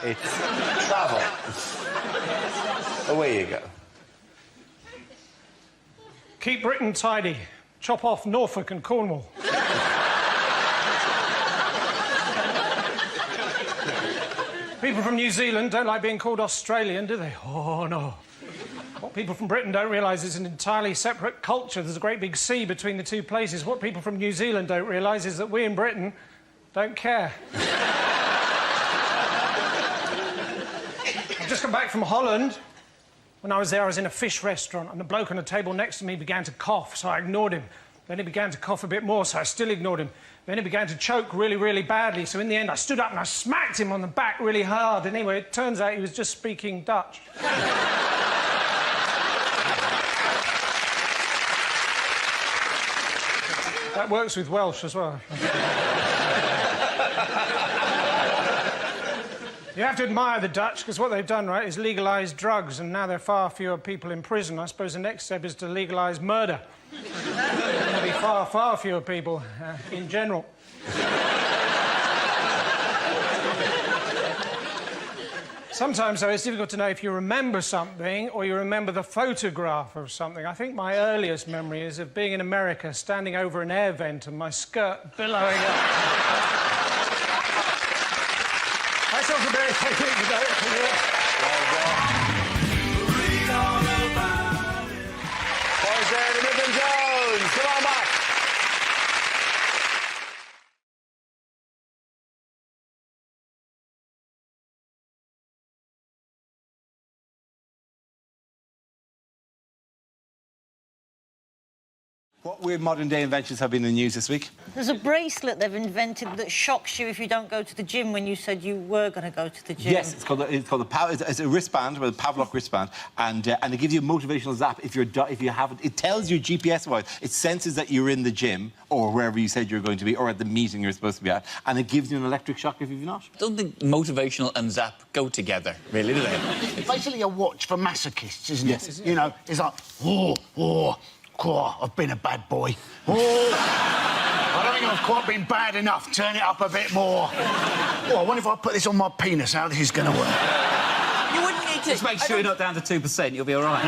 It's travel. Away you go. Keep Britain tidy. Chop off Norfolk and Cornwall. People from New Zealand don't like being called Australian, do they? Oh, no. What people from Britain don't realise is an entirely separate culture. There's a great big sea between the two places. What people from New Zealand don't realise is that we in Britain don't care. I've just come back from Holland. When I was there, I was in a fish restaurant, and the bloke on the table next to me began to cough, so I ignored him. Then he began to cough a bit more, so I still ignored him. Then he began to choke really, really badly, so in the end I stood up and I smacked him on the back really hard. Anyway, it turns out he was just speaking Dutch. That works with Welsh as well. You have to admire the Dutch, because what they've done, right, is legalise drugs, and now there are far fewer people in prison. I suppose the next step is to legalise murder. There'll be far, far fewer people in general. Sometimes, though, it's difficult to know if you remember something or you remember the photograph of something. I think my earliest memory is of being in America, standing over an air vent and my skirt billowing up. That's also very funny today. Read all about it. Boys there, the Midland Jones. Come on back. What weird modern-day inventions have been in the news this week? There's a bracelet they've invented that shocks you if you don't go to the gym when you said you were going to go to the gym. Yes, it's called it's a wristband, with a Pavlov wristband, and it gives you a motivational zap if you haven't. It tells you GPS-wise. It senses that you're in the gym or wherever you said you're going to be, or at the meeting you're supposed to be at, and it gives you an electric shock if you've not. I don't think motivational and zap go together, really, do they? It's basically a watch for masochists, isn't it? Yes. You know, it's like, I've been a bad boy. I don't think I've quite been bad enough. Turn it up a bit more. I wonder if I put this on my penis, how this is going to work. You wouldn't need to... Just make sure you're not down to 2%, you'll be all right.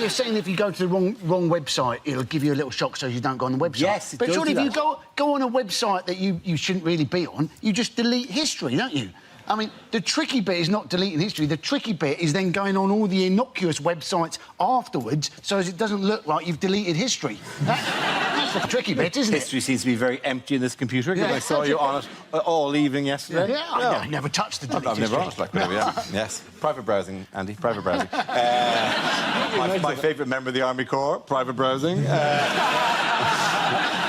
they're saying if you go to the wrong website, it'll give you a little shock so you don't go on the website. Yes, it but does surely do if you that. go on a website that you shouldn't really be on, you just delete history, don't you? I mean, the tricky bit is not deleting history. The tricky bit is then going on all the innocuous websites afterwards so as it doesn't look like you've deleted history. That's the tricky bit, isn't it? History seems to be very empty in this computer because Yeah, I saw you on it all evening yesterday. Yeah, I never touched the I've never on it like that, yeah. Yes. Private browsing, Andy, private browsing. My favourite member of the Army Corps, private browsing.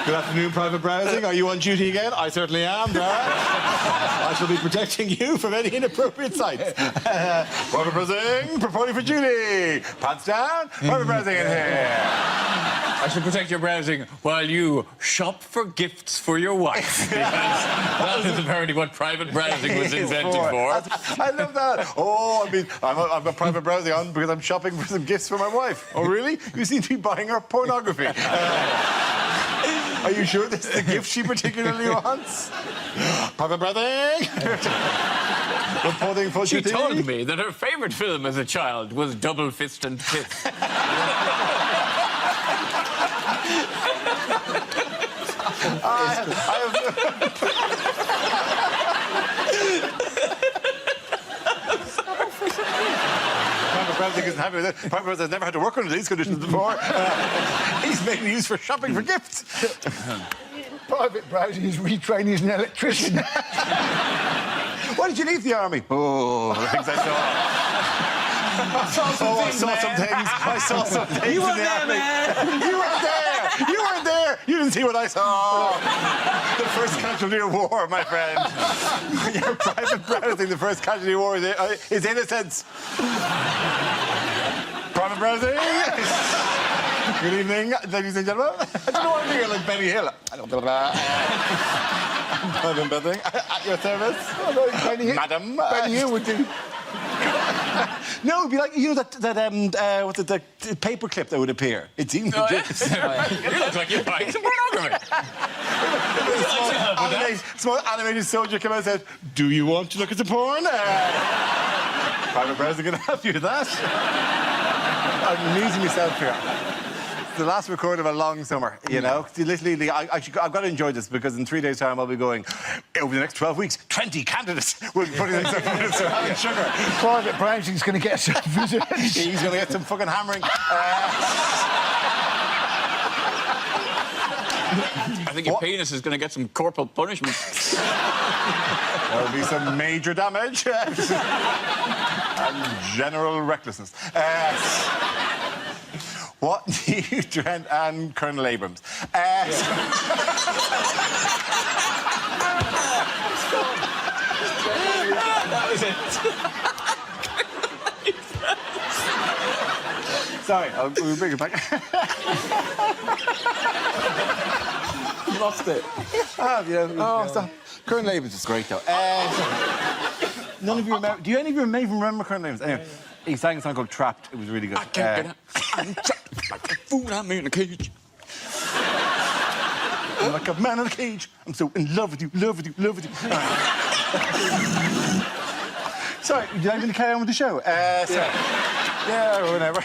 Good afternoon, private browsing. Are you on duty again? I certainly am, I shall be protecting you from any inappropriate sites. Private browsing, reporting for duty. Pants down, private browsing in here. I should protect your browsing while you shop for gifts for your wife. Because that is apparently what private browsing was invented for. I love that. Oh, I mean, I've got private browsing on because I'm shopping for some gifts for my wife. Oh, really? You seem to be buying her pornography. Are you sure this is the gift she particularly wants? Private browsing. Reporting for She duty. told me that her favourite film as a child was Double Fist and Fist. Private browsing isn't happy with it. Private browsing has never had to work under these conditions before. He's mainly used for shopping for gifts. Private browsing is retraining as an electrician. Why did you leave the army? Oh, the things I saw. I saw some things. I saw some things. You in weren't the there, army. man. You weren't there. You weren't there. You didn't see what I saw. The first casualty of war, my friend. Your private browsing, the first casualty of war is innocence. Private browsing. Good evening, ladies and gentlemen. I don't know anything like Benny Hill. Private browsing at your service. Madam. Benny Hill would do. No, it'd be like, you know, what's it, the paper clip that would appear. It seems Oh, ridiculous. You look like you're buying some pornography. Small animated soldier came out and said, do you want to look at the porn? Private browser can help you with that. I'm amusing myself here. It's the last record of a long summer, you know. Literally, I've got to enjoy this because in 3 days' time I'll be going, over the next 12 weeks, 20 candidates will be putting themselves in sugar. Private browsing's going to get some visitors. He's going to get some fucking hammering. I think your penis is going to get some corporal punishment. There'll be some major damage and general recklessness. What do you, Trent and Colonel Abrams? That was it. Sorry, we'll bring it back. You lost it. Stop. Colonel Abrams is great, though. None of you remember... Do any of you even remember Colonel Abrams? Anyway, he sang a song called Trapped. It was really good. I can't get out. I'm trapped like a fool. I'm in a cage. I'm like a man in a cage. I'm so in love with you, love with you, love with you. Sorry, do you like me to carry on with the show? Sorry. Yeah, or whatever.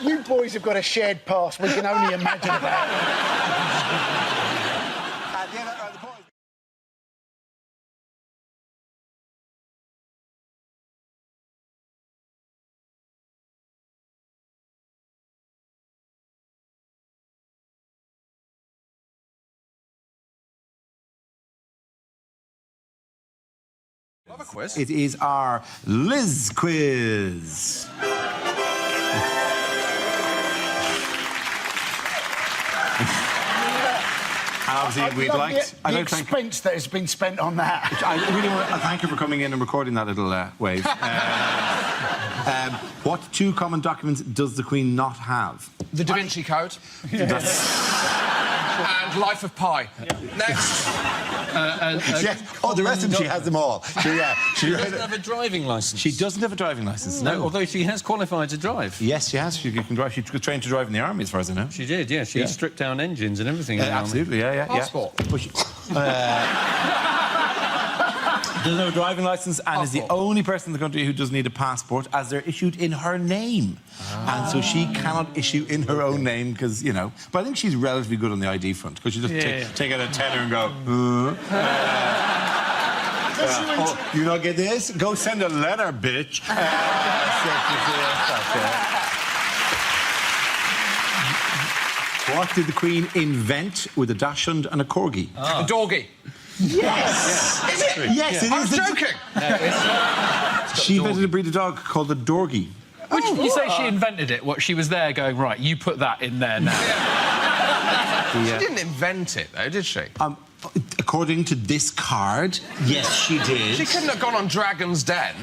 You boys have got a shared past we can only imagine about. Love a quiz. It is our Liz quiz. Obviously, we'd like the expense that has been spent on that. I really want to thank you for coming in and recording that little wave. What two common documents does the Queen not have? The Da Vinci Code. And Life of Pi. Next. Yes. Oh, the rest of them, she has them all. She doesn't have a driving licence. She doesn't have a driving licence, no. Although she has qualified to drive. Yes, she has. She can drive. She was trained to drive in the army, as far as I know. She did, yeah. She stripped down engines and everything. Absolutely, yeah. Passport. doesn't have a driving licence and is the only person in the country who doesn't need a passport, as they're issued in her name. And so she cannot issue in her own name because, you know... But I think she's relatively good on the ID front because she just take out a tenner and go... you not get this? Go send a letter, bitch. What did the Queen invent with a dachshund and a corgi? A doggy. Yes! Is it? Yes, it is. I was joking. No, she invented a breed of dog called the Dorgie. Which you say she invented it? What, she was there going, right, you put that in there now. She didn't invent it, though, did she? According to this card, yes, she did. She couldn't have gone on Dragon's Den.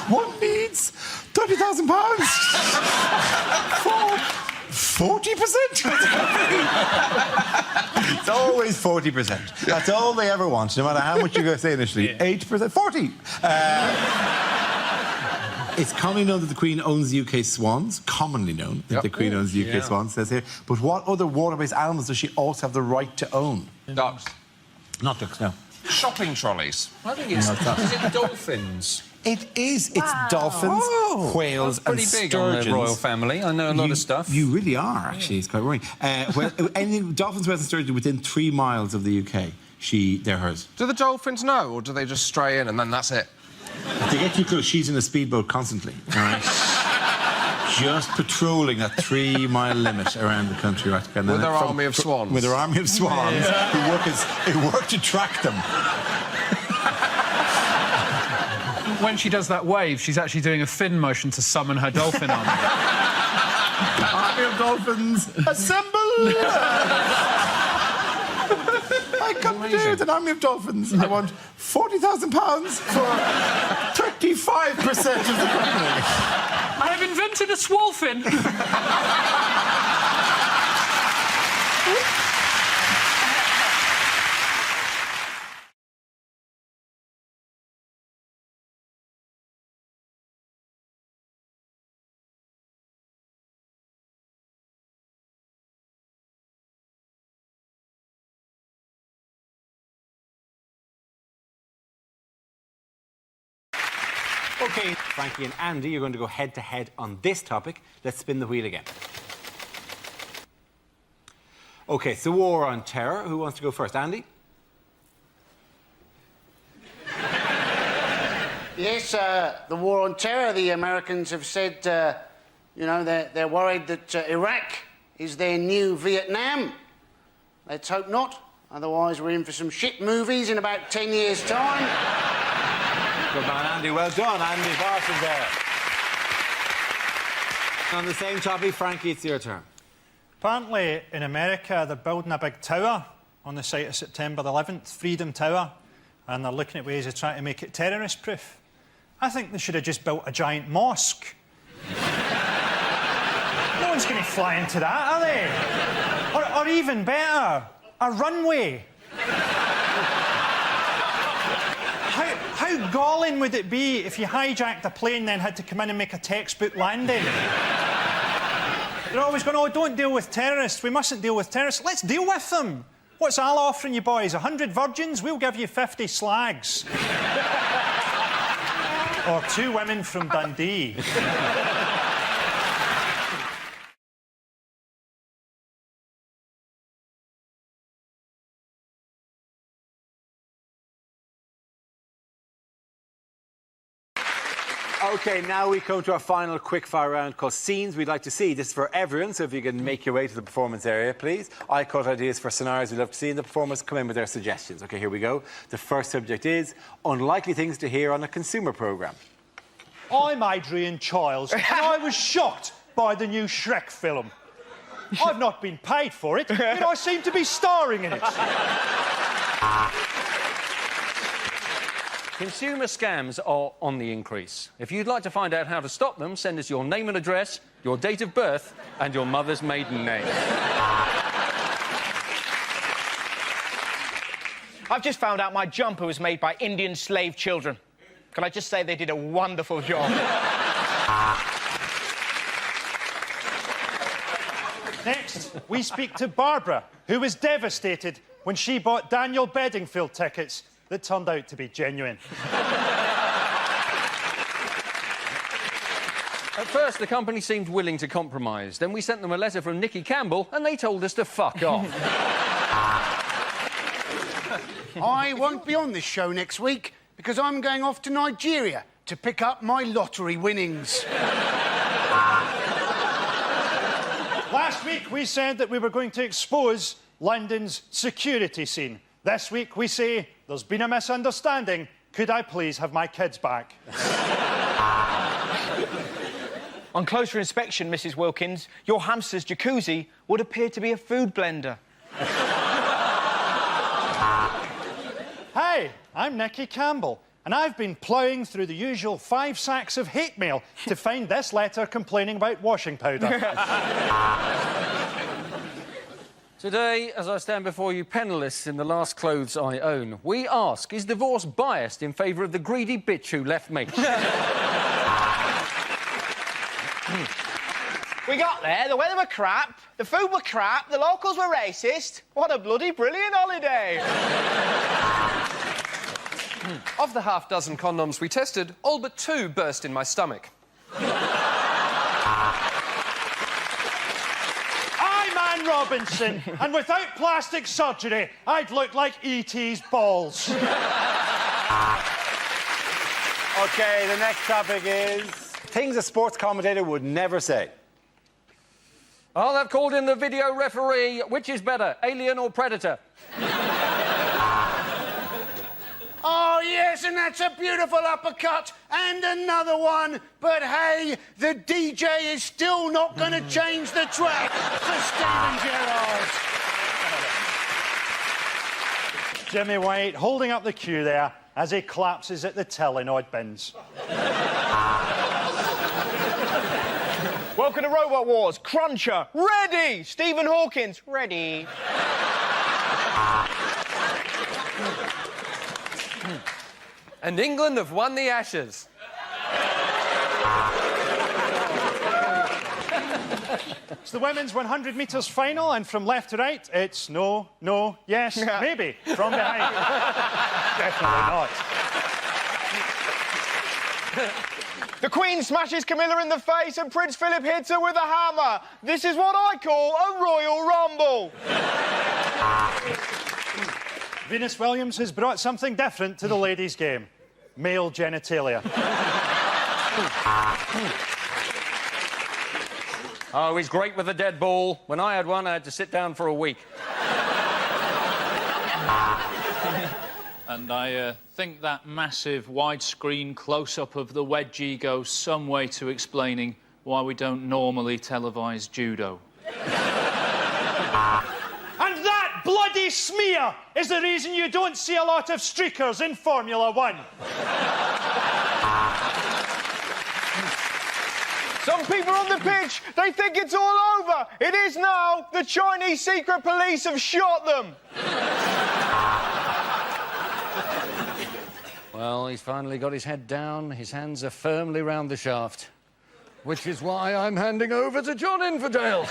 One needs £30,000 for 40%. It's always 40%. That's all they ever want, no matter how much you're going to say initially. 8%, 40. It's commonly known that the Queen owns the UK swans. Commonly known that the Queen owns the UK swans, says here. But what other water-based animals does she also have the right to own? Ducks. Not ducks, no. Shopping trolleys. I think it's... Is it dolphins? It is. It's dolphins, whales and pretty big sturgeons. on the royal family. I know a lot of stuff. You really are, actually. It's quite worrying. Anything, dolphins, whales and sturgeons within 3 miles of the UK, they're hers. Do the dolphins know, or do they just stray in and then that's it? If they get too close, she's in a speedboat constantly, all right? Just patrolling that 3-mile limit around the country, right? With her army of swans. With her army of swans who work to track them. When she does that wave, she's actually doing a fin motion to summon her dolphin army. Army of dolphins, assemble! I come to do with an army of dolphins. I want £40,000 for 35% of the company. I have invented a swolfin. OK, Frankie and Andy, you're going to go head-to-head on this topic. Let's spin the wheel again. OK, it's the war on terror. Who wants to go first? Andy? Yes, the war on terror. The Americans have said, you know, they're worried that Iraq is their new Vietnam. Let's hope not. Otherwise, we're in for some shit movies in about 10 years' time. Good man, Andy. Well done. Andy Barton there. On the same topic, Frankie, it's your turn. Apparently, in America, they're building a big tower on the site of September 11th, Freedom Tower, and they're looking at ways of trying to make it terrorist-proof. I think they should have just built a giant mosque. No one's going to fly into that, are they? Or even better, a runway. How galling would it be if you hijacked a plane then had to come in and make a textbook landing? They're always going, oh, don't deal with terrorists. We mustn't deal with terrorists. Let's deal with them. What's Al offering you boys? 100 virgins? We'll give you 50 slags. Or 2 women from Dundee. OK, now we come to our final quickfire round called Scenes We'd Like to See. This is for everyone, so if you can make your way to the performance area, please. I cut ideas for scenarios we'd love to see, and the performers come in with their suggestions. OK, here we go. The first subject is unlikely things to hear on a consumer programme. I'm Adrian Childs, and I was shocked by the new Shrek film. I've not been paid for it, yet I seem to be starring in it. Consumer scams are on the increase. If you'd like to find out how to stop them, send us your name and address, your date of birth, and your mother's maiden name. I've just found out my jumper was made by Indian slave children. Can I just say they did a wonderful job? Next, we speak to Barbara, who was devastated when she bought Daniel Bedingfield tickets that turned out to be genuine. At first, the company seemed willing to compromise. Then we sent them a letter from Nicky Campbell, and they told us to fuck off. I won't be on this show next week because I'm going off to Nigeria to pick up my lottery winnings. Last week, we said that we were going to expose London's security scene. This week, we say there's been a misunderstanding. Could I please have my kids back? On closer inspection, Mrs. Wilkins, your hamster's jacuzzi would appear to be a food blender. Hi, I'm Nicky Campbell, and I've been ploughing through the usual 5 sacks of hate mail to find this letter complaining about washing powder. Today, as I stand before you penniless in the last clothes I own, we ask, is divorce biased in favour of the greedy bitch who left me? We got there, the weather were crap, the food were crap, the locals were racist. What a bloody brilliant holiday! Of the half-dozen condoms we tested, all but 2 burst in my stomach. I'm Anne Robinson, and without plastic surgery, I'd look like E.T.'s balls. OK, the next topic is things a sports commentator would never say. Oh, they've called in the video referee. Which is better, Alien or Predator? Oh, yes, and that's a beautiful uppercut. And another one. But, hey, the DJ is still not going to change the track for Stephen Gerrard. Jimmy White holding up the cue there as he collapses at the Telenoid bins. Welcome to Robot Wars. Cruncher, ready! Stephen Hawkins, ready. And England have won the Ashes. It's the women's 100 metres final, and from left to right, it's no, no, yes, maybe, from behind. Definitely not. The Queen smashes Camilla in the face and Prince Philip hits her with a hammer. This is what I call a Royal Rumble. Venus Williams has brought something different to the ladies' game. Male genitalia. Oh, he's great with a dead ball. When I had one, I had to sit down for a week. And I think that massive widescreen close-up of the wedgie goes some way to explaining why we don't normally televise judo. And that bloody smear is the reason you don't see a lot of streakers in Formula 1. Some people on the pitch, they think it's all over. It is now. The Chinese secret police have shot them. Well, he's finally got his head down. His hands are firmly round the shaft. Which is why I'm handing over to John Infidel.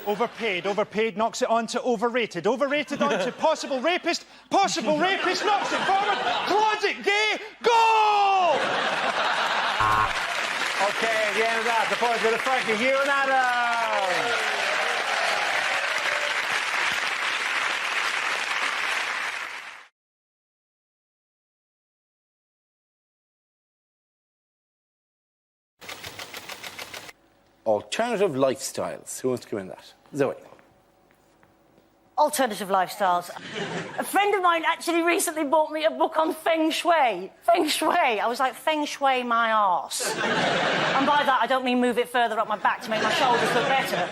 Overpaid knocks it on to overrated. Overrated on to possible rapist knocks it forward. Closet gay, goal! OK, at the end of that, the point goes to Frankie, Hugh and Adam. Alternative lifestyles. Who wants to come in that? Zoe. Alternative lifestyles. A friend of mine actually recently bought me a book on Feng Shui. Feng Shui. I was like, Feng Shui my arse. And by that, I don't mean move it further up my back to make my shoulders look better.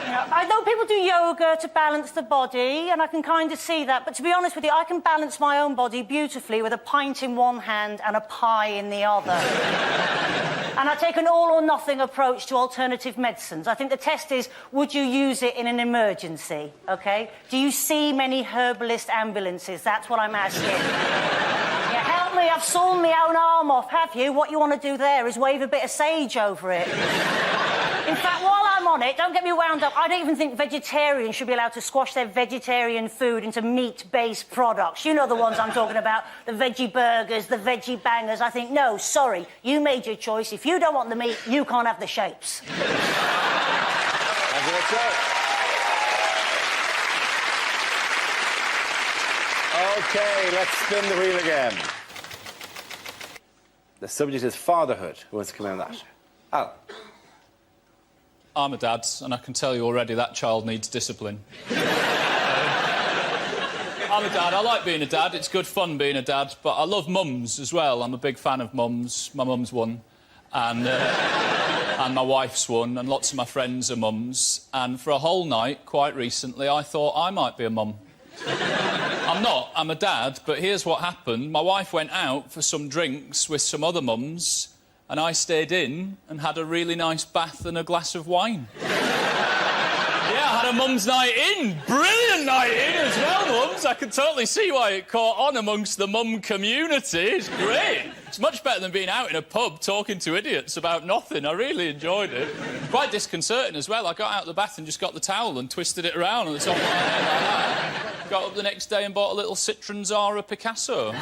You know, I know people do yoga to balance the body, and I can kind of see that. But to be honest with you, I can balance my own body beautifully with a pint in one hand and a pie in the other. And I take an all-or-nothing approach to alternative medicines. I think the test is, would you use it in an emergency, OK? Do you see many herbalist ambulances? That's what I'm asking. Yeah, help me me I've sawn my own arm off, have you? What you want to do there is wave a bit of sage over it. In fact, while I'm on it, don't get me wound up, I don't even think vegetarians should be allowed to squash their vegetarian food into meat-based products. You know the ones I'm talking about, the veggie burgers, the veggie bangers. I think, no, sorry, you made your choice. If you don't want the meat, you can't have the shapes. OK, let's spin the wheel again. The subject is fatherhood. Who wants to come in on that? Al. I'm a dad, and I can tell you already that child needs discipline. I'm a dad. I like being a dad. It's good fun being a dad, but I love mums as well. I'm a big fan of mums. My mum's one, and my wife's one, and lots of my friends are mums. And for a whole night, quite recently, I thought I might be a mum. I'm not. I'm a dad, but here's what happened. My wife went out for some drinks with some other mums, and I stayed in and had a really nice bath and a glass of wine. Yeah, I had a mum's night in. Brilliant night in as well, mums. I can totally see why it caught on amongst the mum community. It's great. It's much better than being out in a pub talking to idiots about nothing. I really enjoyed it. Quite disconcerting as well. I got out of the bath and just got the towel and twisted it around on the top of my head like that. Got up the next day and bought a little Citroen Zara Picasso.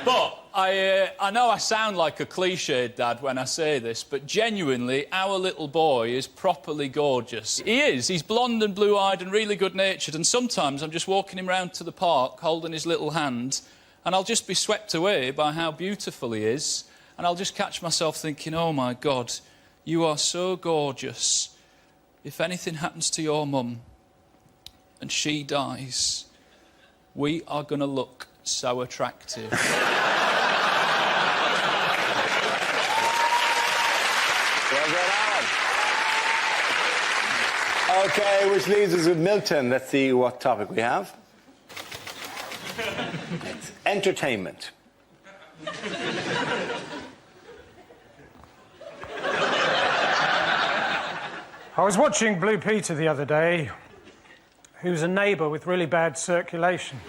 But I know I sound like a cliched dad when I say this, but genuinely, our little boy is properly gorgeous. He is. He's blonde and blue-eyed and really good-natured, and sometimes I'm just walking him round to the park, holding his little hand, and I'll just be swept away by how beautiful he is, and I'll just catch myself thinking, oh, my God, you are so gorgeous. If anything happens to your mum and she dies, we are going to look so attractive. Well done, Alan. OK, which leaves us with Milton. Let's see what topic we have. It's entertainment. I was watching Blue Peter the other day, who's a neighbour with really bad circulation.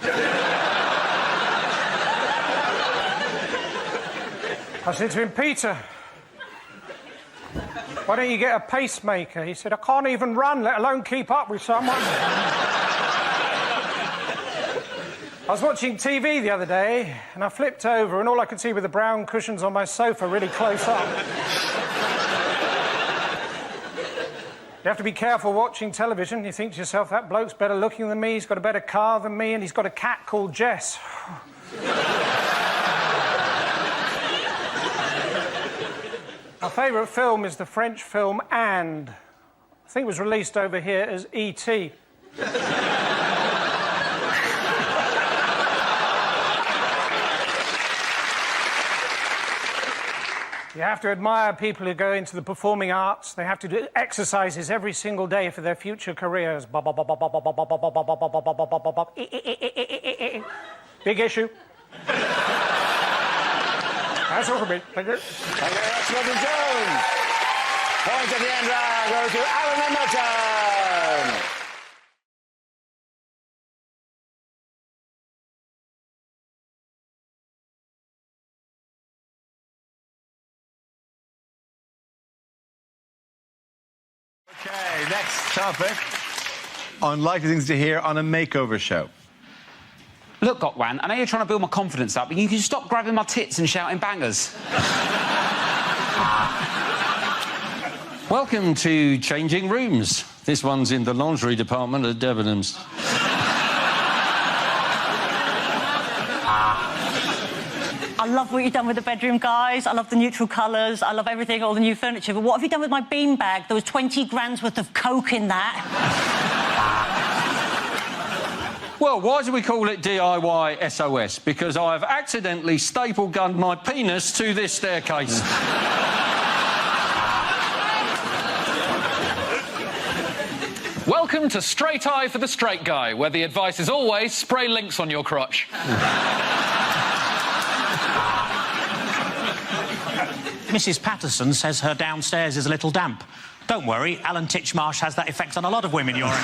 I said to him, Peter, why don't you get a pacemaker? He said, I can't even run, let alone keep up with someone. I was watching TV the other day, and I flipped over, and all I could see were the brown cushions on my sofa really close up. You have to be careful watching television. You think to yourself, that bloke's better looking than me, he's got a better car than me, and he's got a cat called Jess. My favourite film is the French film And. I think it was released over here as E.T. You have to admire people who go into the performing arts. They have to do exercises every single day for their future careers. Big issue. That's all for me. Thank you. Thank you very much, Milton Jones. Point at the end round goes to Alan and Milton. OK, next topic. Unlikely things to hear on a makeover show. Look, Gotwan, I know you're trying to build my confidence up, but you can stop grabbing my tits and shouting bangers. Welcome to Changing Rooms. This one's in the lingerie department at Debenhams. I love what you've done with the bedroom, guys. I love the neutral colours. I love everything, all the new furniture. But what have you done with my beanbag? There was 20 grand's worth of coke in that. Well, why do we call it DIY SOS? Because I have accidentally staple gunned my penis to this staircase. Welcome to Straight Eye for the Straight Guy, where the advice is always spray Lynx on your crotch. Mrs. Patterson says her downstairs is a little damp. Don't worry, Alan Titchmarsh has that effect on a lot of women your age.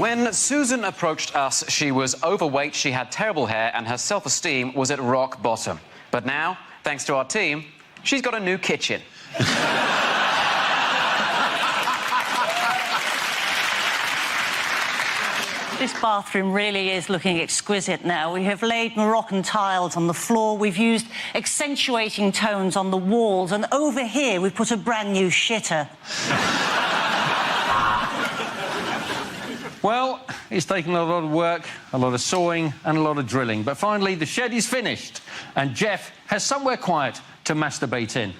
When Susan approached us, she was overweight, she had terrible hair, and her self-esteem was at rock bottom. But now, thanks to our team, she's got a new kitchen. This bathroom really is looking exquisite now. We have laid Moroccan tiles on the floor, we've used accentuating tones on the walls, and over here we've put a brand new shitter. Well, it's taken a lot of work, a lot of sawing and a lot of drilling. But finally, the shed is finished and Jeff has somewhere quiet to masturbate in.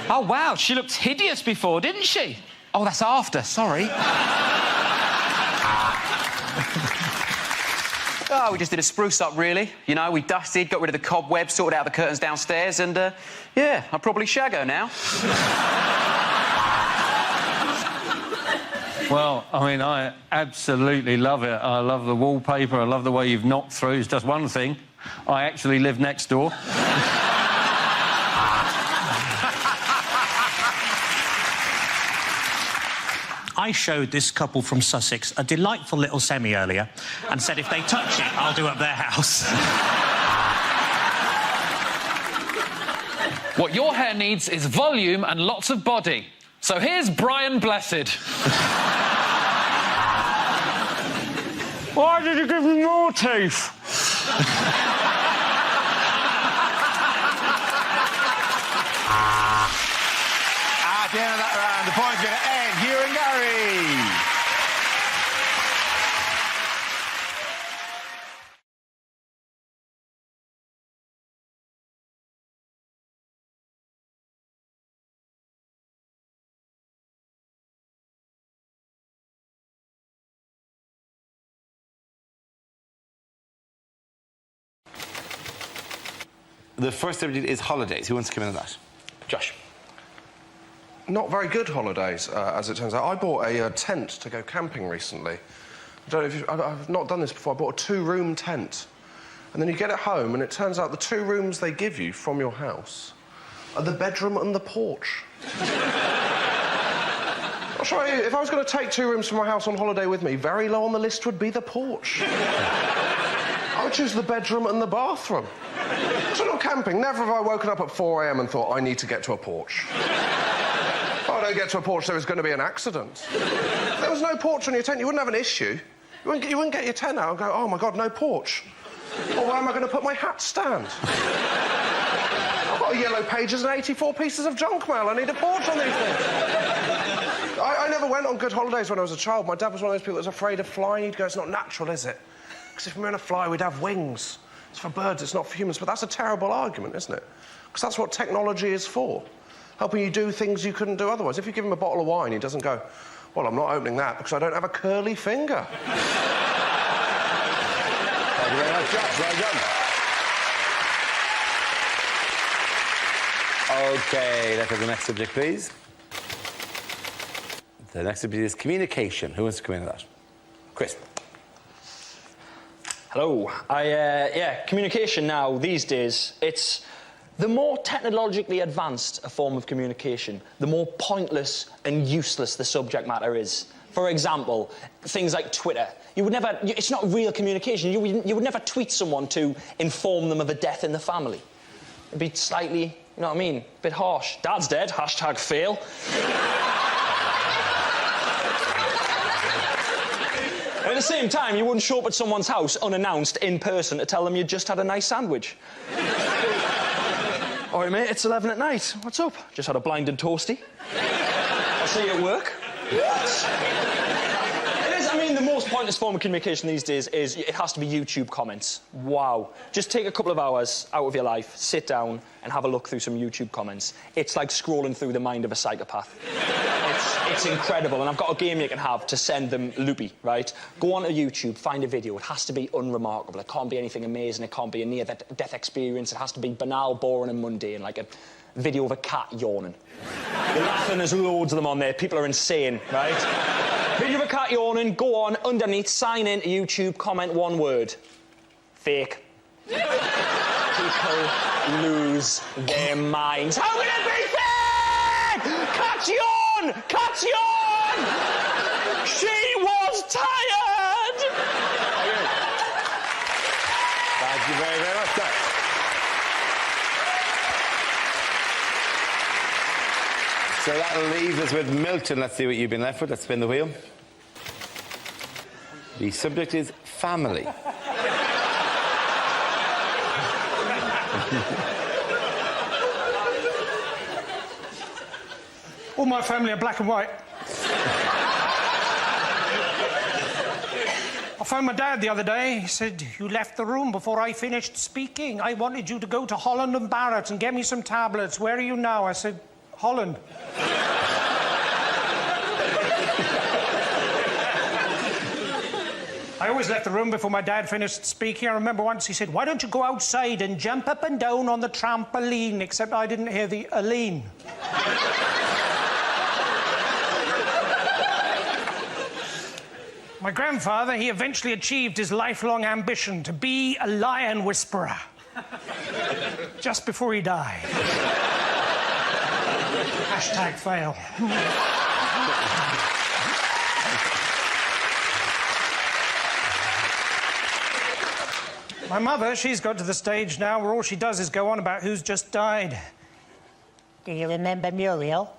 Oh, wow, she looked hideous before, didn't she? Oh, that's after, sorry. Oh, we just did a spruce up, really. You know, we dusted, got rid of the cobwebs, sorted out the curtains downstairs, and, yeah, I'll probably shag her now. Well, I mean, I absolutely love it. I love the wallpaper, I love the way you've knocked through. It's just one thing. I actually live next door. I showed this couple from Sussex a delightful little semi earlier and said if they touch it, I'll do up their house. What your hair needs is volume and lots of body. So here's Brian Blessed. Why did you give me more teeth? At the end of that round, the point's going to end. Hugh and Gary. The first subject is holidays. Who wants to come in on that? Josh. Not very good holidays, as it turns out. I bought a tent to go camping recently. I don't know if I've not done this before. I bought a 2-room tent. And then you get it home, and it turns out the 2 rooms they give you from your house are the bedroom and the porch. I'll show you. If I was going to take 2 rooms from my house on holiday with me, very low on the list would be the porch. I would choose the bedroom and the bathroom. So not camping. Never have I woken up at 4 a.m. and thought, I need to get to a porch. If I don't get to a porch, there is going to be an accident. If there was no porch on your tent, you wouldn't have an issue. You wouldn't get your tent out and go, oh, my God, no porch. Or where am I going to put my hat stand? I've got yellow pages and 84 pieces of junk mail. I need a porch on these things. I never went on good holidays when I was a child. My dad was one of those people that was afraid of flying. He'd go, it's not natural, is it? Because if we were going to fly, we'd have wings. It's for birds, it's not for humans. But that's a terrible argument, isn't it? Because that's what technology is for. Helping you do things you couldn't do otherwise. If you give him a bottle of wine, he doesn't go, well, I'm not opening that because I don't have a curly finger. Thank you very much, Josh. Well done. OK, let's have the next subject, please. The next subject is communication. Who wants to come in on that? Chris. Hello. Yeah, communication now, these days, it's the more technologically advanced a form of communication, the more pointless and useless the subject matter is. For example, things like Twitter. You would never... It's not real communication. You would never tweet someone to inform them of a death in the family. It'd be slightly, you know what I mean, a bit harsh. Dad's dead, hashtag fail. At the same time, you wouldn't show up at someone's house unannounced in person to tell them you just had a nice sandwich. All right, mate, it's 11 at night. What's up? Just had a blinded toasty. I'll see you at work. What? It is, I mean, the most pointless form of communication these days is it has to be YouTube comments. Wow. Just take a couple of hours out of your life, sit down and have a look through some YouTube comments. It's like scrolling through the mind of a psychopath. It's incredible, and I've got a game you can have to send them loopy, right? Go on to YouTube, find a video. It has to be unremarkable. It can't be anything amazing. It can't be a near-death experience. It has to be banal, boring and mundane, like a video of a cat yawning. You're laughing, there's loads of them on there. People are insane, right? Video of a cat yawning, go on, underneath, sign in to YouTube, comment one word. Fake. People lose their minds. How can it be fake? Cat yawn! yawn! Cut yawn! She was tired! Thank you very, very much, sir. So that leaves us with Milton. Let's see what you've been left with. Let's spin the wheel. The subject is family. All my family are black and white. I phoned my dad the other day. He said, "You left the room before I finished speaking. I wanted you to go to Holland and Barrett and get me some tablets. Where are you now?" I said, "Holland." I always left the room before my dad finished speaking. I remember once he said, "Why don't you go outside and jump up and down on the trampoline?" Except I didn't hear the Aline. My grandfather, he eventually achieved his lifelong ambition to be a lion whisperer. Just before he died. Hashtag fail. My mother, she's got to the stage now where all she does is go on about who's just died. Do you remember Muriel?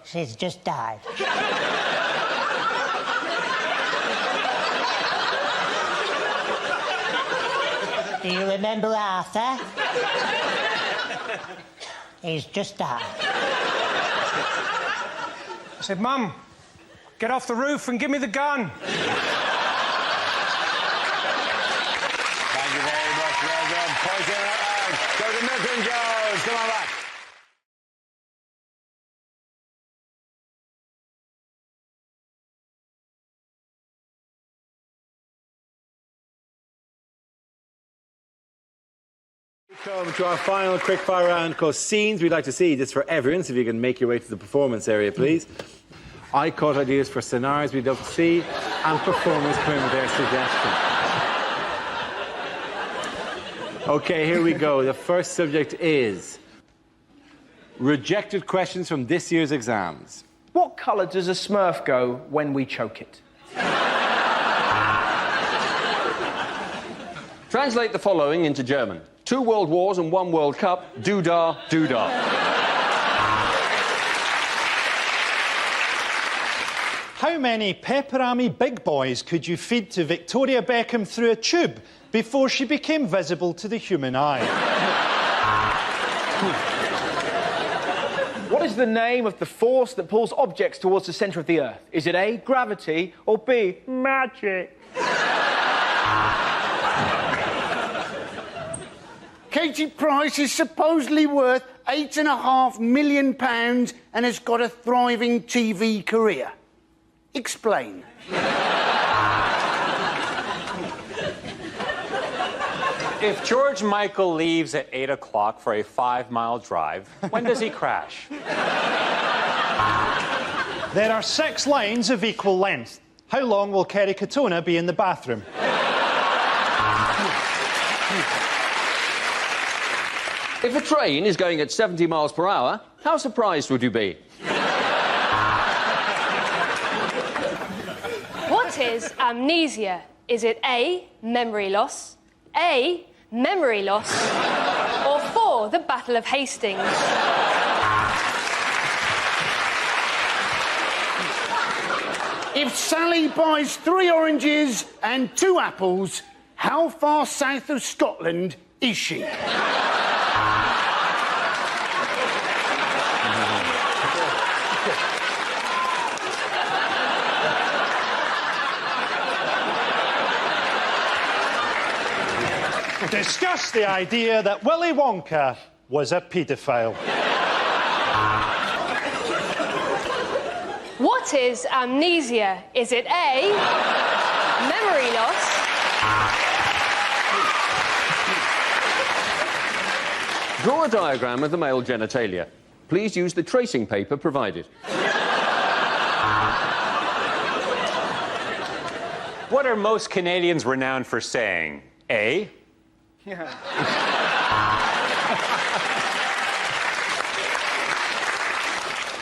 She's just died. Do you remember Arthur? He's just died. I said, "Mum, get off the roof and give me the gun." Thank you very much. Well done. Point in and out. Go to Milton Jones. Come on back. Come to our final quickfire round called Scenes We'd Like to See. This is for everyone, so if you can make your way to the performance area, please. I caught ideas for scenarios we'd love to see, and performers coming with their suggestions. OK, here we go. The first subject is rejected questions from this year's exams. What colour does a Smurf go when we choke it? Translate the following into German. 2 World Wars and 1 World Cup. Doo-dah, doo-dah. How many pepperami big boys could you feed to Victoria Beckham through a tube before she became visible to the human eye? What is the name of the force that pulls objects towards the centre of the Earth? Is it A, gravity, or B, magic? Katie Price is supposedly worth £8.5 million and has got a thriving TV career. Explain. If George Michael leaves at 8 o'clock for a 5-mile drive, when does he crash? There are 6 lines of equal length. How long will Kerry Katona be in the bathroom? If a train is going at 70 miles per hour, how surprised would you be? What is amnesia? Is it A, memory loss, A, memory loss, or 4, the Battle of Hastings? If Sally buys 3 oranges and 2 apples, how far south of Scotland is she? Discuss the idea that Willy Wonka was a paedophile. What is amnesia? Is it A, memory loss, Draw a diagram of the male genitalia. Please use the tracing paper provided. What are most Canadians renowned for saying? A,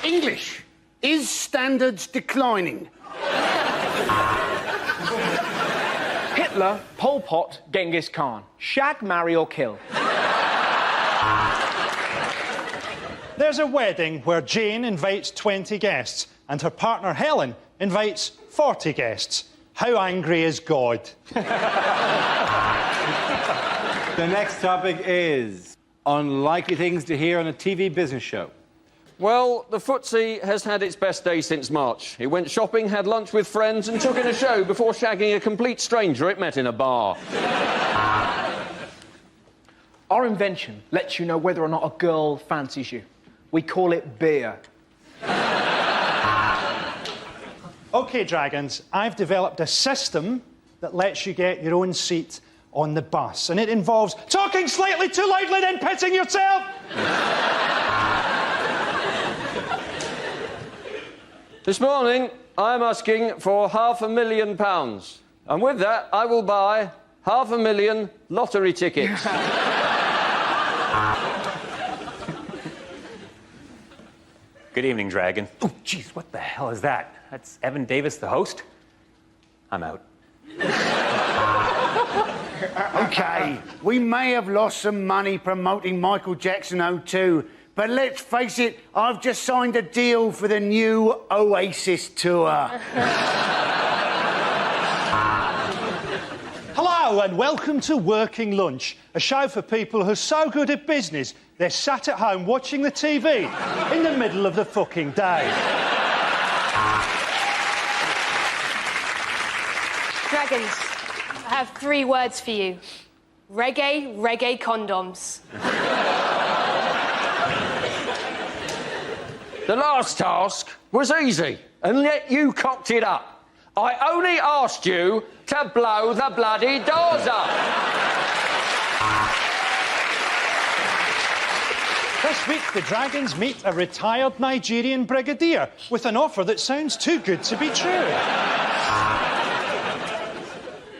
English. Is standards declining? Hitler, Pol Pot, Genghis Khan. Shag, marry or kill. There's a wedding where Jane invites 20 guests and her partner Helen invites 40 guests. How angry is God? The next topic is unlikely things to hear on a TV business show. Well, the footsie has had its best day since March. It went shopping, had lunch with friends and took in a show before shagging a complete stranger it met in a bar. Our invention lets you know whether or not a girl fancies you. We call it beer. OK, Dragons, I've developed a system that lets you get your own seat on the bus, and it involves talking slightly too loudly, then pissing yourself. This morning, I'm asking for £500,000. And with that, I will buy 500,000 lottery tickets. Good evening, Dragon. Oh, jeez, what the hell is that? That's Evan Davis, the host? I'm out. OK, we may have lost some money promoting Michael Jackson O2, but let's face it, I've just signed a deal for the new Oasis tour. Hello and welcome to Working Lunch, a show for people who are so good at business they're sat at home watching the TV in the middle of the fucking day. Dragons, I have 3 words for you. Reggae, reggae condoms. The last task was easy, and yet you cocked it up. I only asked you to blow the bloody doors up. This week, the Dragons meet a retired Nigerian brigadier with an offer that sounds too good to be true.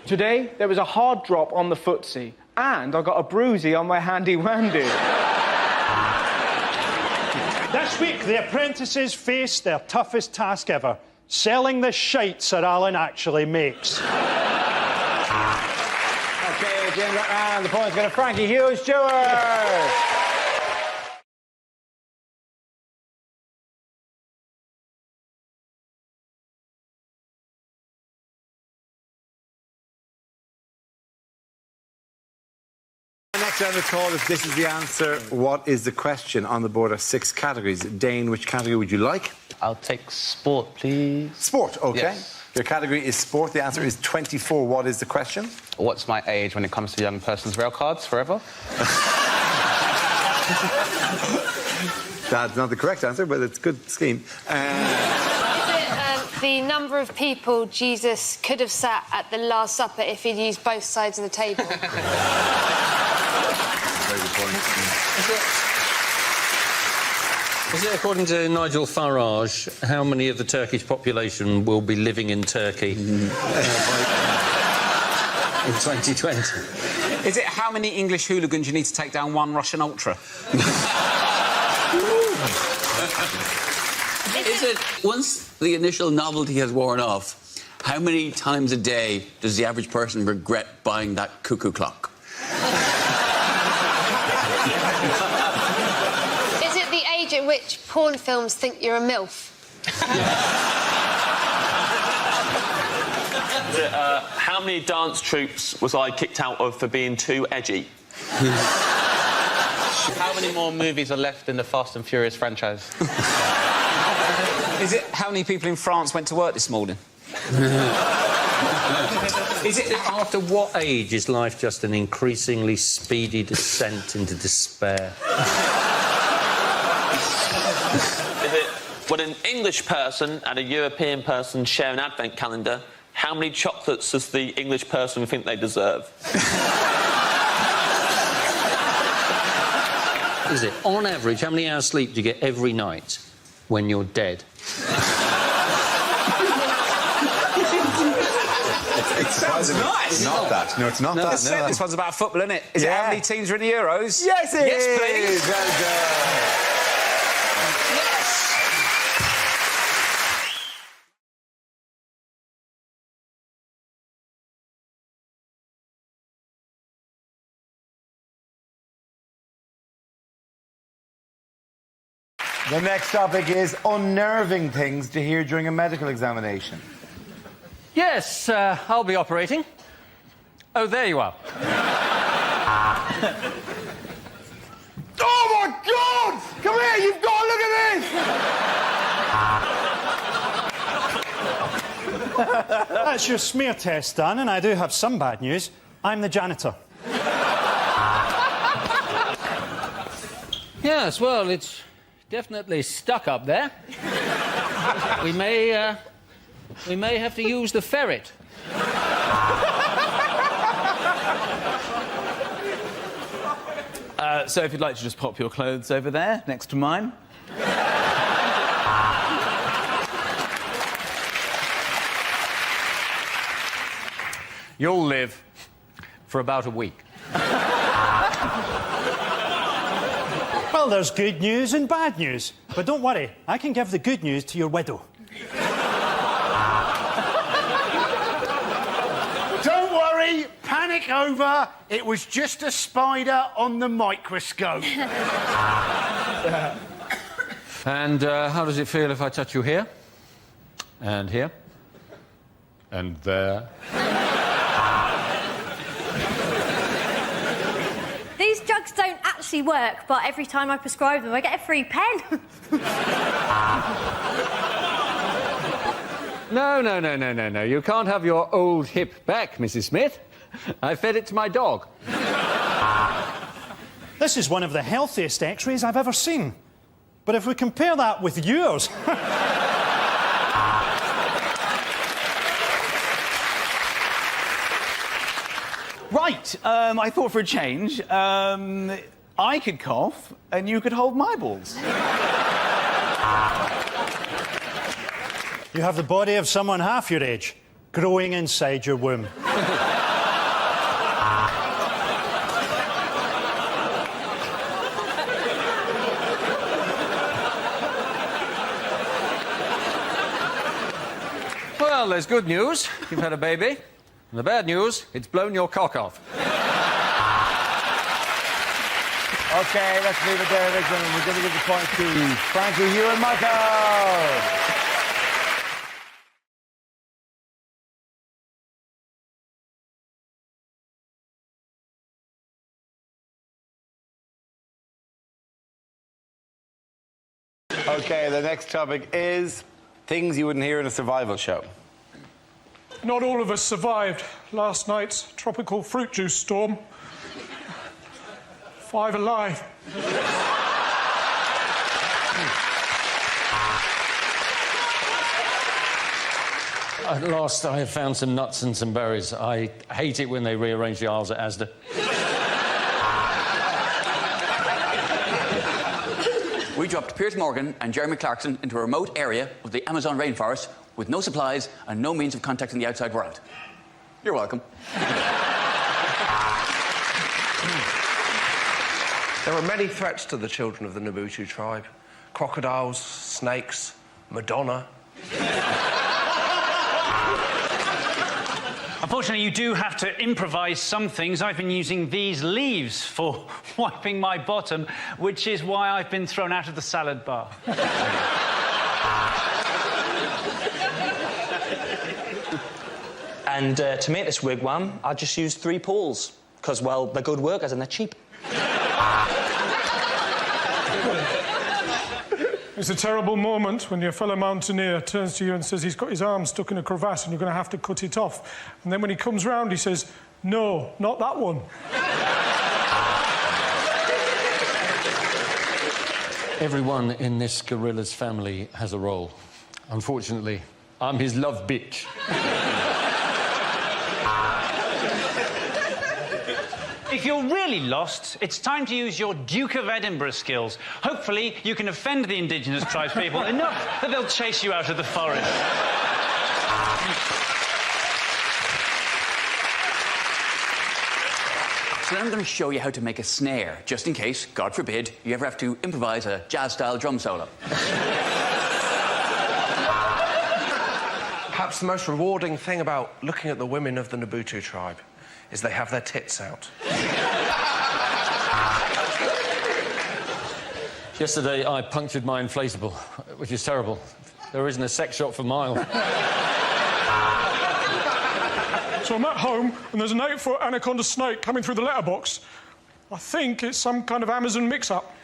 Today, there was a hard drop on the footsie, and I got a bruisey on my handy-wandy. This week, the apprentices face their toughest task ever, selling the shite Sir Alan actually makes. OK, James, and the points go to Frankie Hughes-Stewart. Next round of call is This Is the Answer. What is the question? On the board are 6 categories. Dane, which category would you like? I'll take sport, please. Sport, OK. Yes. Your category is sport. The answer is 24. What is the question? What's my age when it comes to young person's rail cards forever? That's not the correct answer, but it's a good scheme. Is it the number of people Jesus could have sat at the Last Supper if he'd used both sides of the table? Very good point. Is it, according to Nigel Farage, how many of the Turkish population will be living in Turkey in 2020? Is it how many English hooligans you need to take down one Russian ultra? Is it, once the initial novelty has worn off, how many times a day does the average person regret buying that cuckoo clock? Is it the age at which porn films think you're a MILF? Is it, how many dance troupes was I kicked out of for being too edgy? How many more movies are left in the Fast and Furious franchise? Is it how many people in France went to work this morning? Is it after what age is life just an increasingly speedy descent into despair? Is it when an English person and a European person share an advent calendar, how many chocolates does the English person think they deserve? Is it, on average, how many hours sleep do you get every night when you're dead? It sounds nice. Not that. No, it's not that. No, This one's about football, isn't it? Is it how many teams are in the Euros? Yes, it yes, is. please. Well done. Yes. The next topic is unnerving things to hear during a medical examination. Yes, I'll be operating. Oh, there you are. Oh, my God! Come here, you've got to look at this! That's your smear test done, and I do have some bad news. I'm the janitor. Yes, well, it's definitely stuck up there. We may have to use the ferret. So if you'd like to just pop your clothes over there, next to mine. You'll live for about a week. Well, there's good news and bad news. But don't worry, I can give the good news to your widow. Don't worry, panic over. It was just a spider on the microscope. And how does it feel if I touch you here? And here? And there? These drugs don't actually work, but every time I prescribe them, I get a free pen. No. You can't have your old hip back, Mrs. Smith. I fed it to my dog. This is one of the healthiest x-rays I've ever seen. But if we compare that with yours... Right, I thought for a change, I could cough and you could hold my balls. You have the body of someone half your age, growing inside your womb. Well, there's good news. You've had a baby. And the bad news, it's blown your cock off. OK, let's leave it there, ladies and gentlemen. We're going to give the point to Frankie, Hugh and Michael. OK, the next topic is things you wouldn't hear in a survival show. Not all of us survived last night's tropical fruit juice storm. 5 alive. At last, I have found some nuts and some berries. I hate it when they rearrange the aisles at Asda. We dropped Piers Morgan and Jeremy Clarkson into a remote area of the Amazon rainforest with no supplies and no means of contacting the outside world. You're welcome. There are many threats to the children of the Nabutu tribe. Crocodiles, snakes, Madonna. Unfortunately, you do have to improvise some things. I've been using these leaves for wiping my bottom, which is why I've been thrown out of the salad bar. And to make this wigwam, I just used 3 poles. Because, well, they're good workers and they're cheap. It's a terrible moment when your fellow mountaineer turns to you and says he's got his arm stuck in a crevasse and you're going to have to cut it off. And then when he comes round, he says, "No, not that one." Everyone in this gorilla's family has a role. Unfortunately, I'm his love bitch. If you're really lost, it's time to use your Duke of Edinburgh skills. Hopefully, you can offend the indigenous tribespeople enough that they'll chase you out of the forest. So now I'm going to show you how to make a snare, just in case, God forbid, you ever have to improvise a jazz-style drum solo. Perhaps the most rewarding thing about looking at the women of the Nabutu tribe is they have their tits out. Yesterday, I punctured my inflatable, which is terrible. There isn't a sex shop for miles. So I'm at home, and there's an 8-foot anaconda snake coming through the letterbox. I think it's some kind of Amazon mix-up.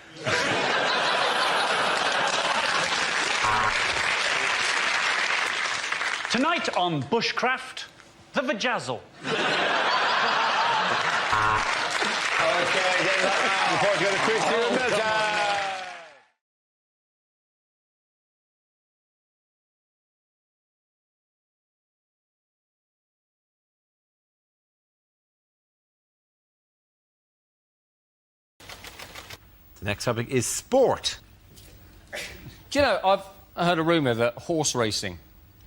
Tonight on Bushcraft, the vajazzle. OK, get that round before we go to Christy and Milton. The next topic is sport. Do you know, I've heard a rumour that horse racing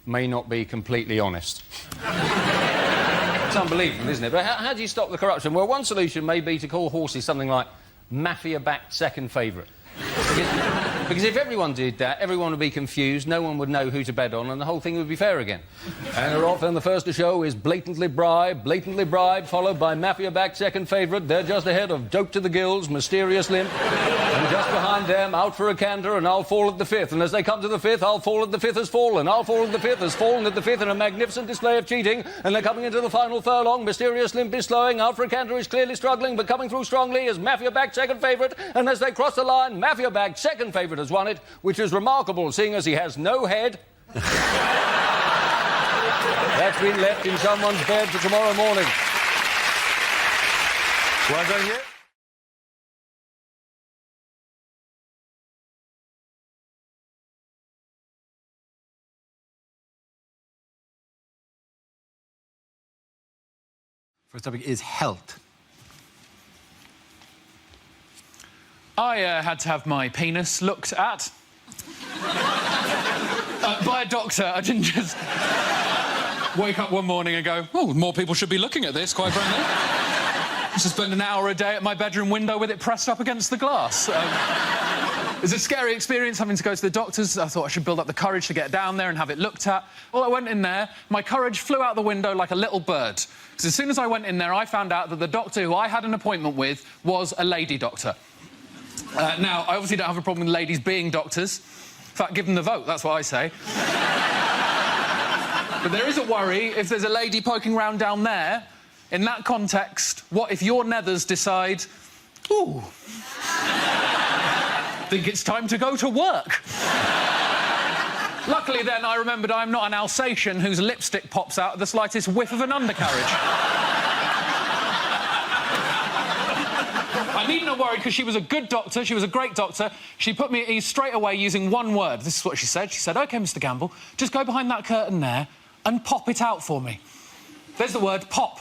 may not be completely honest. It's unbelievable, isn't it? But how do you stop the corruption? Well, one solution may be to call horses something like mafia-backed second favourite. Because if everyone did that, everyone would be confused, no one would know who to bet on, and the whole thing would be fair again. And often the first to show is blatantly bribed, followed by mafia-backed second favourite. They're just ahead of Joke to the Gills, Mysterious Limp, and just behind them, Out for a Canter, and I'll Fall at the Fifth. And as they come to the fifth, I'll Fall at the Fifth has fallen. I'll Fall at the Fifth has fallen at the fifth in a magnificent display of cheating. And they're coming into the final furlong. Mysterious Limp is slowing. Out for a Canter is clearly struggling, but coming through strongly is mafia-backed second favourite. And as they cross the line, mafia-backed second favourite has won it, which is remarkable, seeing as he has no head. That's been left in someone's bed for tomorrow morning. Well done, you. First topic is health. I had to have my penis looked at. By a doctor. I didn't just wake up one morning and go, oh, more people should be looking at this, quite frankly. I used to spend an hour a day at my bedroom window with it pressed up against the glass. It was a scary experience having to go to the doctors. I thought I should build up the courage to get down there and have it looked at. Well, I went in there, my courage flew out the window like a little bird. Because as soon as I went in there, I found out that the doctor who I had an appointment with was a lady doctor. Now, I obviously don't have a problem with ladies being doctors. In fact, give them the vote, that's what I say. But there is a worry if there's a lady poking round down there. In that context, what if your nethers decide, ooh, think it's time to go to work? Luckily, then, I remembered I'm not an Alsatian whose lipstick pops out at the slightest whiff of an undercarriage. I needn't have worried because she was a good doctor, she was a great doctor. She put me at ease straight away using one word. This is what she said. She said, OK, Mr Gamble, just go behind that curtain there and pop it out for me. There's the word pop.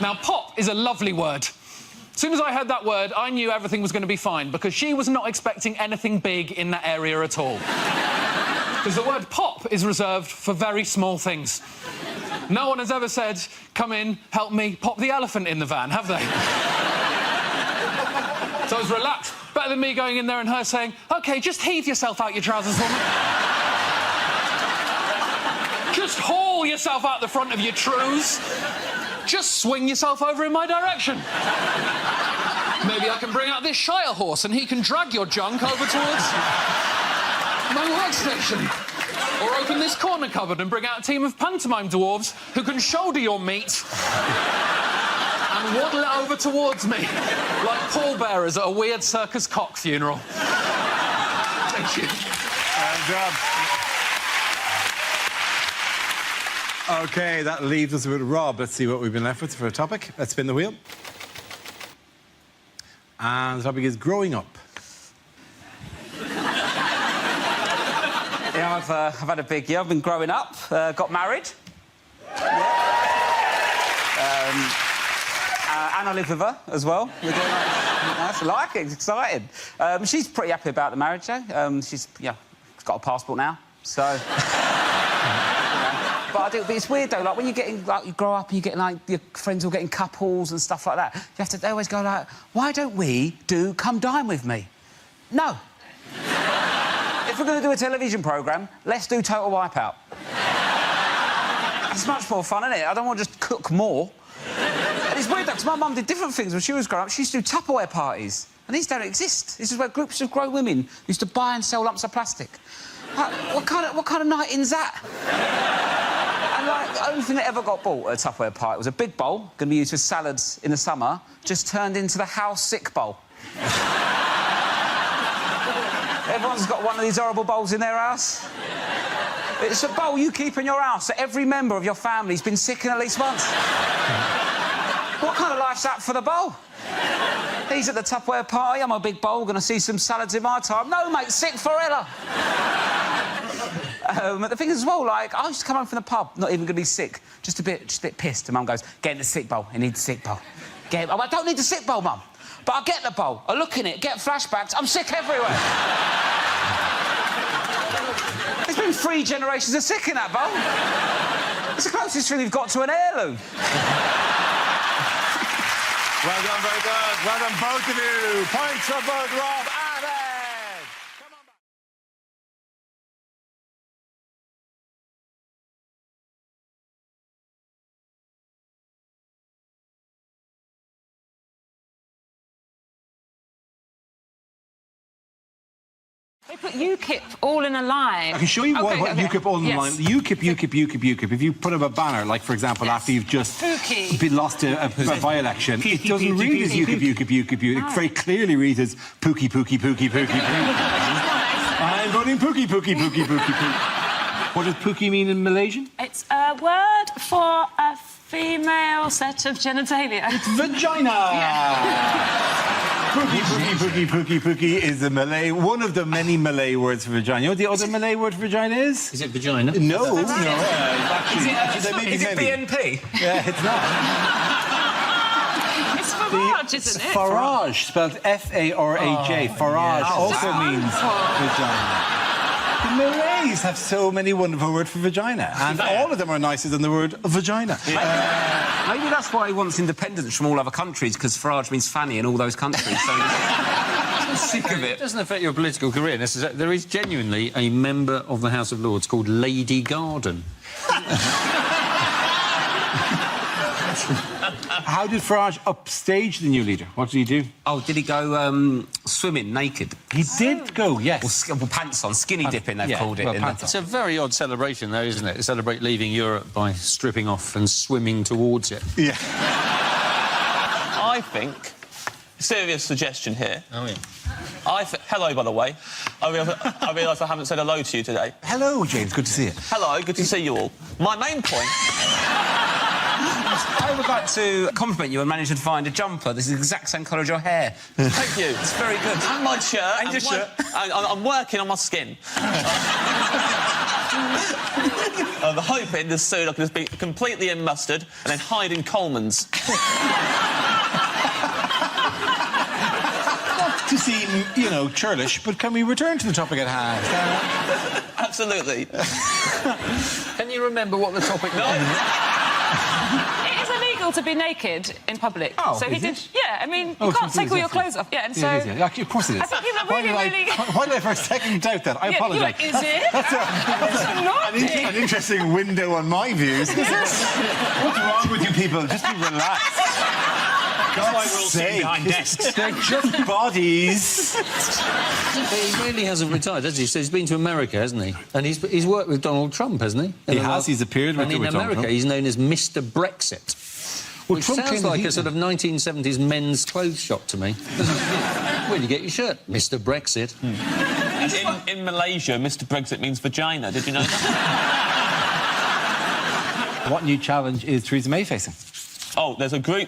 Now, pop is a lovely word. As soon as I heard that word, I knew everything was going to be fine because she was not expecting anything big in that area at all. Because the word pop is reserved for very small things. No one has ever said, come in, help me, pop the elephant in the van, have they? So I was relaxed. Better than me going in there and her saying, OK, just heave yourself out your trousers for me. Just haul yourself out the front of your trews. Just swing yourself over in my direction. Maybe I can bring out this Shire horse and he can drag your junk over towards my workstation. Or open this corner cupboard and bring out a team of pantomime dwarves who can shoulder your meat and waddle it over towards me, like pallbearers at a weird circus cock funeral. Thank you. Well done. OK, that leaves us with Rob. Let's see what we've been left with for a topic. Let's spin the wheel. And the topic is growing up. Yeah, I've had a big year. I've been growing up, got married. And I live with her as well. We're doing nice. I like it. It's exciting. She's pretty happy about the marriage, though. She's got a passport now, so. But it's weird though. Like when you're getting you grow up and you get like your friends all getting couples and stuff like that. They always go like, why don't we do Come Dine With Me? No. If we're going to do a television programme, let's do Total Wipeout. It's much more fun, isn't it? I don't want to just cook more. And it's weird, though, because my mum did different things when she was growing up. She used to do Tupperware parties. And these don't exist. This is where groups of grown women used to buy and sell lumps of plastic. Like, what kind of night-in's that? And, like, the only thing that ever got bought at a Tupperware party was a big bowl, going to be used for salads in the summer, just turned into the house sick bowl. Everyone's got one of these horrible bowls in their house. It's a bowl you keep in your house, so every member of your family's been sick in at least once. What kind of life's that for the bowl? He's at the Tupperware party, I'm a big bowl, going to see some salads in my time. No, mate, sick forever. But the thing is, as well, like, I used to come home from the pub, not even going to be sick, just a bit pissed, and Mum goes, get in the sick bowl, you need the sick bowl. Get it. I don't need the sick bowl, Mum, but I get the bowl, I look in it, get flashbacks, I'm sick everywhere. There's been 3 generations of sick in that bowl. It's the closest thing we've got to an heirloom. Well done, very good. Well done, both of you. Points for both Rob and Ed. Come on back. They put UKIP all in a line. I can show you what UKIP all in the line. UKIP. If you put up a banner, like, for example, after you've just been lost a by-election, it doesn't read as UKIP. It very clearly reads as Pookie. I'm voting Pookie. What does Pookie mean in Malaysian? It's a word for a female set of genitalia. It's vagina! Pookie is one of the many Malay words for vagina. You know what the other Malay word for vagina is? Is it vagina? No. Is it BNP? Yeah, it's not. It's Farage, isn't it? Farage, spelled F-A-R-A-J. Farage also means vagina. The Malays have so many wonderful words for vagina, and all of them are nicer than the word vagina. Maybe that's why he wants independence from all other countries, because Farage means fanny in all those countries, so he's sick of it. It doesn't affect your political career. There is genuinely a member of the House of Lords called Lady Garden. How did Farage upstage the new leader? What did he do? Oh, did he go swimming naked? He did go, yes. Or pants on, skinny dipping, they've called it. It's a very odd celebration, though, isn't it? To celebrate leaving Europe by stripping off and swimming towards it. Yeah. I think, serious suggestion here. Oh, yeah. Hello, by the way. I realise I haven't said hello to you today. Hello, James. Good to see you. Hello, good to see you all. My main point... I would like to compliment you on managing to find a jumper. This is the exact same colour as your hair. Thank you. It's very good. And my shirt. And your shirt. I'm working on my skin. I'm hoping this soon I can just be completely in mustard and then hide in Coleman's. To seem, churlish, but can we return to the topic at hand? Absolutely. Can you remember what the topic was? It is illegal to be naked in public. Oh, so he is did. it? Yeah, I mean, you can't take all your clothes off. Yeah, and so. Yeah, actually, of course it is. I think people are really. Why did I for a second doubt that? I apologise. You're like, is it? That's an interesting window on my views. What's wrong with you people? Just be relaxed. God's sake. Behind desks. They're just bodies. He really hasn't retired, has he? So he's been to America, hasn't he? And he's worked with Donald Trump, hasn't he? He has. He's appeared with Donald Trump. And in America, he's known as Mr. Brexit. Which sounds like a sort of 1970s men's clothes shop to me. Where do you get your shirt? Mr. Brexit. In Malaysia, Mr. Brexit means vagina. Did you know that? What new challenge is Theresa May facing? Oh, there's a group.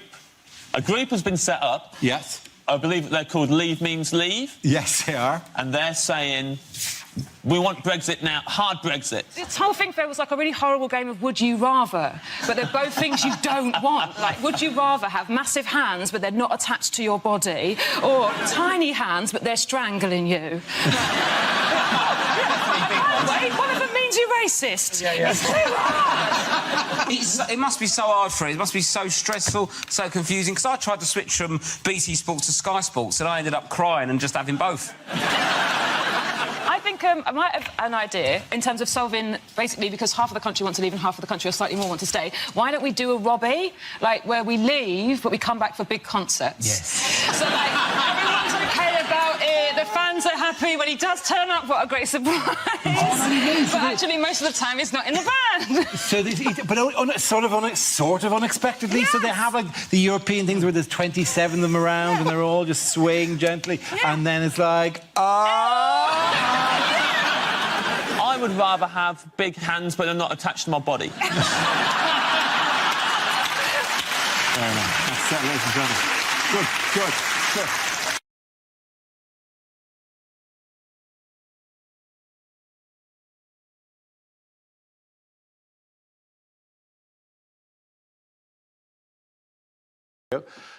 A group has been set up. Yes. I believe they're called Leave Means Leave. Yes, they are. And they're saying, we want Brexit now, hard Brexit. This whole thing feels like a really horrible game of would you rather, but they're both things you don't want. Like, would you rather have massive hands but they're not attached to your body, or tiny hands but they're strangling you? Wait, one of them means you're racist. Yeah. It's too hard. It must be so hard for him. It must be so stressful, so confusing. Because I tried to switch from BT Sports to Sky Sports, and I ended up crying and just having both. I think I might have an idea in terms of solving, basically, because half of the country want to leave and half of the country or slightly more want to stay. Why don't we do a Robbie, like, where we leave, but we come back for big concerts? Yes. So, like, everyone's OK so happy when he does turn up. What a great surprise. But actually, most of the time, he's not in the band. So, sort of unexpectedly. Yes. So they have like the European things where there's 27 of them around and they're all just swaying gently, and then it's like, I would rather have big hands, but they're not attached to my body. Fair enough. That's it, ladies and gentlemen. Good.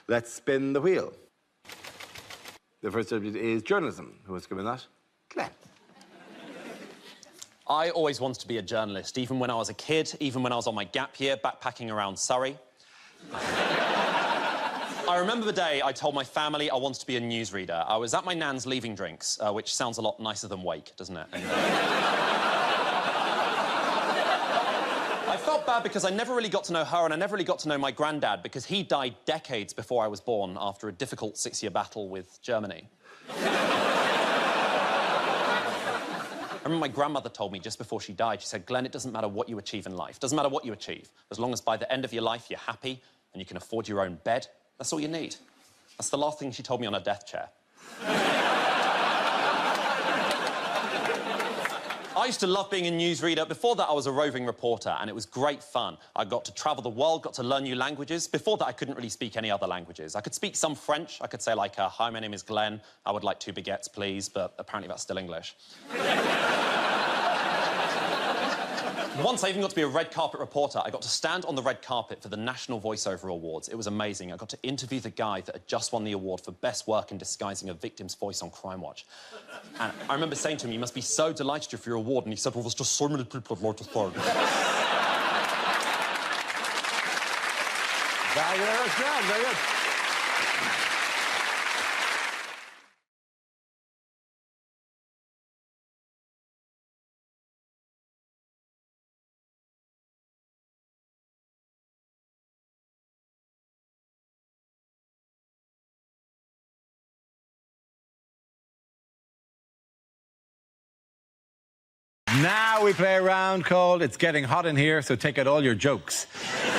Let's spin the wheel. The first subject is journalism. Who wants to come in that? Glenn. I always wanted to be a journalist, even when I was a kid, even when I was on my gap year, backpacking around Surrey. I remember the day I told my family I wanted to be a newsreader. I was at my nan's leaving drinks, which sounds a lot nicer than wake, doesn't it? I felt bad because I never really got to know her, and I never really got to know my granddad because he died decades before I was born after a difficult 6-year battle with Germany. I remember my grandmother told me just before she died, she said, Glenn, it doesn't matter what you achieve in life. It doesn't matter what you achieve. As long as by the end of your life you're happy and you can afford your own bed, that's all you need. That's the last thing she told me on her death chair. I used to love being a newsreader. Before that, I was a roving reporter, and it was great fun. I got to travel the world, got to learn new languages. Before that, I couldn't really speak any other languages. I could speak some French. I could say, like, hi, my name is Glenn. I would like 2 baguettes, please, but apparently that's still English. Once I even got to be a red carpet reporter. I got to stand on the red carpet for the National Voiceover Awards. It was amazing. I got to interview the guy that had just won the award for best work in disguising a victim's voice on Crime Watch. And I remember saying to him, you must be so delighted with your award. And he said, well, there's just so many people I'd like to thank. Very good, very good. Now we play a round called It's Getting Hot in Here, so take out all your jokes.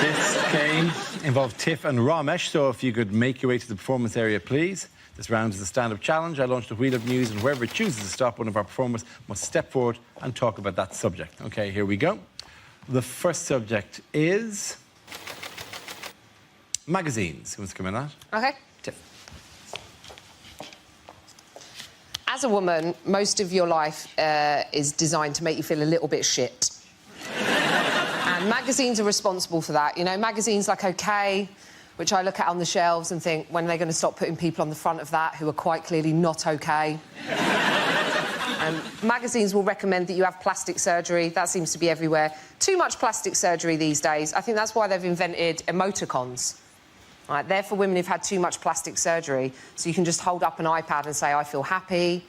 This game involved Tiff and Ramesh, so if you could make your way to the performance area, please. This round is a stand-up challenge. I launched a wheel of news, and whoever it chooses to stop, one of our performers must step forward and talk about that subject. OK, here we go. The first subject is magazines. Who wants to come in that? OK. Tiff. As a woman, most of your life is designed to make you feel a little bit shit. And magazines are responsible for that. You know, magazines like OK, which I look at on the shelves and think, when are they going to stop putting people on the front of that who are quite clearly not OK? Magazines will recommend that you have plastic surgery. That seems to be everywhere. Too much plastic surgery these days. I think that's why they've invented emoticons. Right, they're for women who've had too much plastic surgery, so you can just hold up an iPad and say, I feel happy,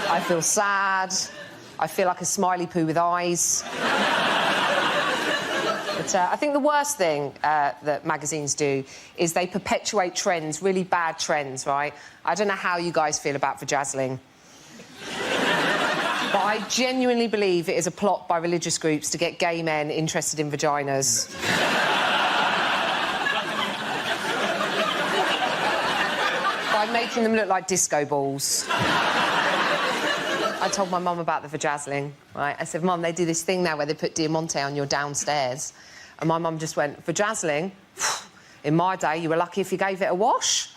I feel sad, I feel like a smiley poo with eyes. But I think the worst thing that magazines do is they perpetuate trends, really bad trends, right? I don't know how you guys feel about vajazzling. But I genuinely believe it is a plot by religious groups to get gay men interested in vaginas. By making them look like disco balls. I told my mum about the vajazzling, right? I said, Mum, they do this thing now where they put Diamante on your downstairs. And my mum just went, vajazzling? In my day, you were lucky if you gave it a wash.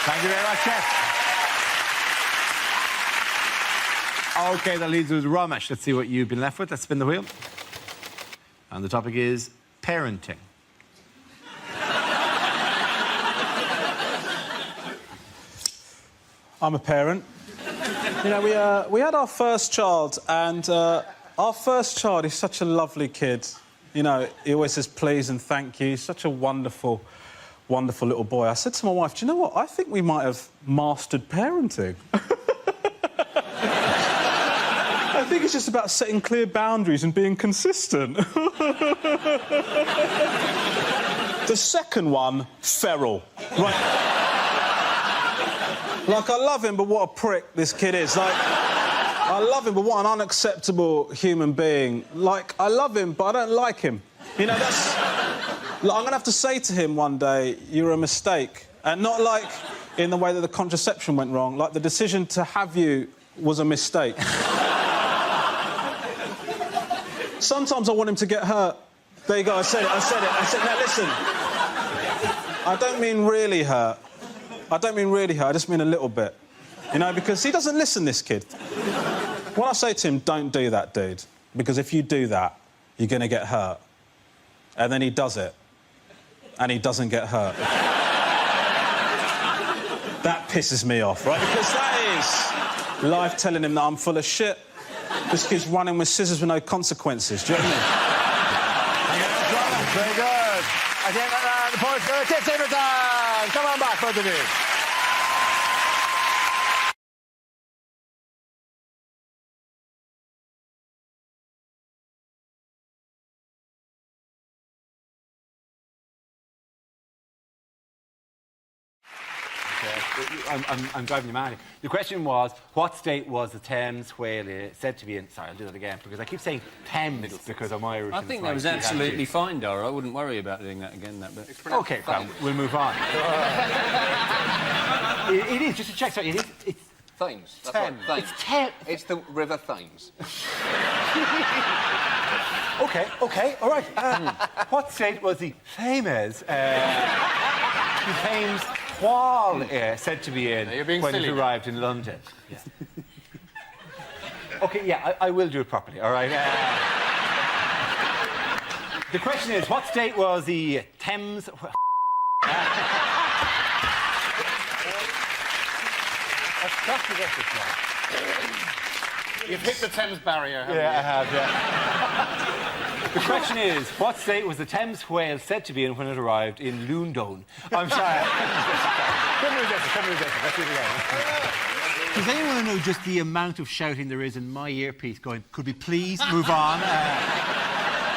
Thank you very much, Jeff. OK, that leaves us with Ramesh. Let's see what you've been left with. Let's spin the wheel. And the topic is parenting. I'm a parent. You know, we had our first child, and our first child is such a lovely kid. You know, he always says please and thank you. He's such a wonderful, wonderful little boy. I said to my wife, do you know what? I think we might have mastered parenting. I think it's just about setting clear boundaries and being consistent. The second one, feral. Right. Like, I love him, but what a prick this kid is. Like, I love him, but what an unacceptable human being. Like, I love him, but I don't like him. You know, that's... Like, I'm going to have to say to him one day, you're a mistake. And not like in the way that the contraception went wrong. Like, the decision to have you was a mistake. Sometimes I want him to get hurt. There you go, I said it. Now, listen. I don't mean really hurt. I just mean a little bit. You know, because he doesn't listen, this kid. When I say to him, don't do that, dude, because if you do that, you're going to get hurt. And then he does it, and he doesn't get hurt. That pisses me off, right? Because that is life telling him that I'm full of shit. This kid's running with scissors with no consequences. Do you know what I mean? Very good. Again, the point for Tip Saver time. Come on back, both of you. I'm driving you mad. The question was, what state was the Thames whale said to be in? Sorry, I'll do that again, because I keep saying Thames because I'm Irish. I think that was absolutely fine, Dara. I wouldn't worry about doing that again, that bit. OK, fine. We'll move on. It is, just to check, sorry, it's Thames. That's Thames. right, It's Thames. It's the River Thames. OK, all right. What state was the famous Thames whale said to be in when it arrived in London? Yeah. OK, yeah, I will do it properly, all right? The question is, what state was the Thames... You've hit the Thames barrier, haven't you? Yeah, I have, yeah. The question is, what state was the Thames whale said to be in when it arrived in London? I'm sorry. Come with this. Let's do it again. Does anyone know just the amount of shouting there is in my earpiece going, could we please move on?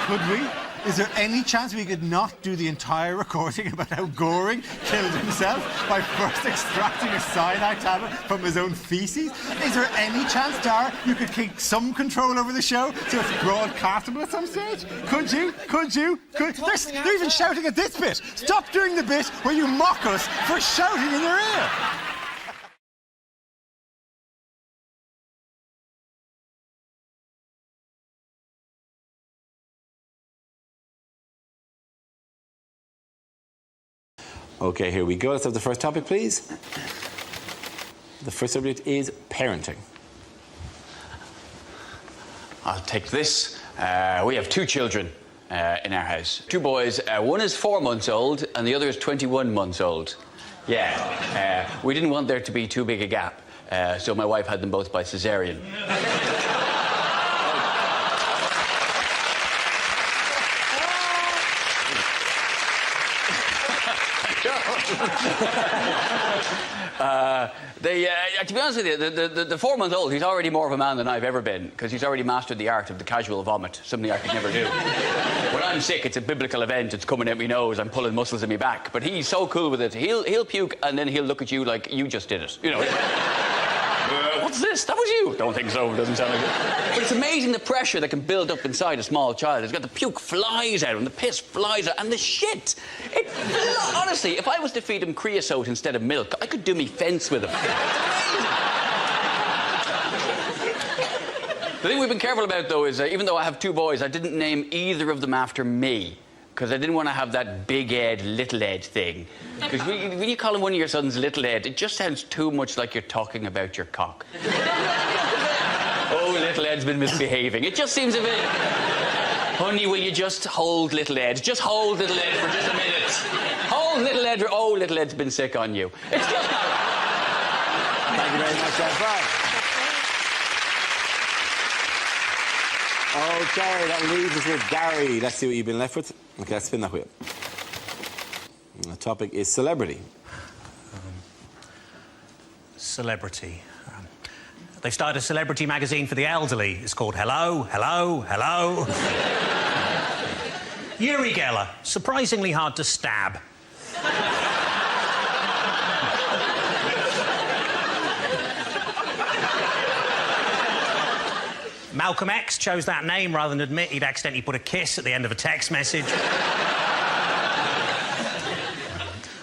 Could we? Is there any chance we could not do the entire recording about how Goring killed himself by first extracting a cyanide tablet from his own feces? Is there any chance, Dara, you could keep some control over the show so it's broadcastable at some stage? Could you? They're even shouting at this bit. Stop doing the bit where you mock us for shouting in their ear. OK, here we go. Let's have the first topic, please. The first subject is parenting. I'll take this. We have 2 children in our house. 2 boys. One is 4 months old and the other is 21 months old. Yeah. We didn't want there to be too big a gap, so my wife had them both by cesarean. To be honest with you, the 4-month-old, he's already more of a man than I've ever been, because he's already mastered the art of the casual vomit, something I could never do. When I'm sick, it's a biblical event, it's coming out my nose, I'm pulling muscles in my back, but he's so cool with it. He'll puke, and then he'll look at you like you just did it, you know. What's this? That was you? Don't think so, doesn't sound like it. But it's amazing the pressure that can build up inside a small child. It's got the puke flies out and the piss flies out and the shit. Honestly, if I was to feed him creosote instead of milk, I could do me fence with him. The thing we've been careful about, though, is even though I have 2 boys, I didn't name either of them after me. Because I didn't want to have that big Ed, little Ed thing. Because when you call him one of your sons Little Ed, it just sounds too much like you're talking about your cock. Oh, Little Ed's been misbehaving. It just seems a bit... Honey, will you just hold Little Ed? Just hold Little Ed for just a minute. Hold Little Ed. Oh, Little Ed's been sick on you. It's just not... Thank you very much, Frank. OK, that leaves us with Gary. Let's see what you've been left with. OK, let's spin that wheel. The topic is celebrity. Celebrity. They started a celebrity magazine for the elderly. It's called Hello, Hello, Hello. Uri Geller, surprisingly hard to stab. Malcolm X chose that name rather than admit he'd accidentally put a kiss at the end of a text message.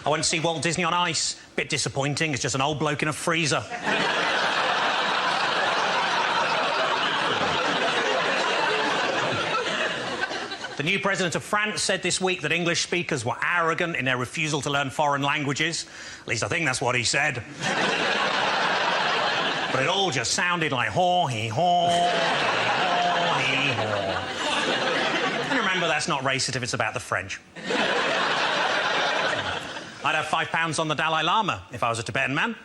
I went to see Walt Disney on Ice. Bit disappointing, it's just an old bloke in a freezer. The new president of France said this week that English speakers were arrogant in their refusal to learn foreign languages. At least I think that's what he said. But it all just sounded like haw-hee-haw, haw-hee-haw. And remember, that's not racist if it's about the French. I'd have £5 on the Dalai Lama if I was a Tibetan man.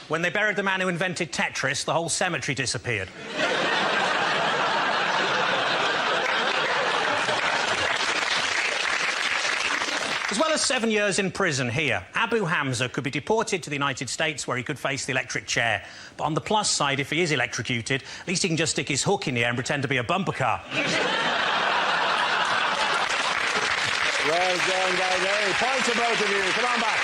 When they buried the man who invented Tetris, the whole cemetery disappeared. As well as 7 years in prison here, Abu Hamza could be deported to the United States where he could face the electric chair. But on the plus side, if he is electrocuted, at least he can just stick his hook in the air and pretend to be a bumper car. Well done, guys. Hey, point to both of you. Come on back.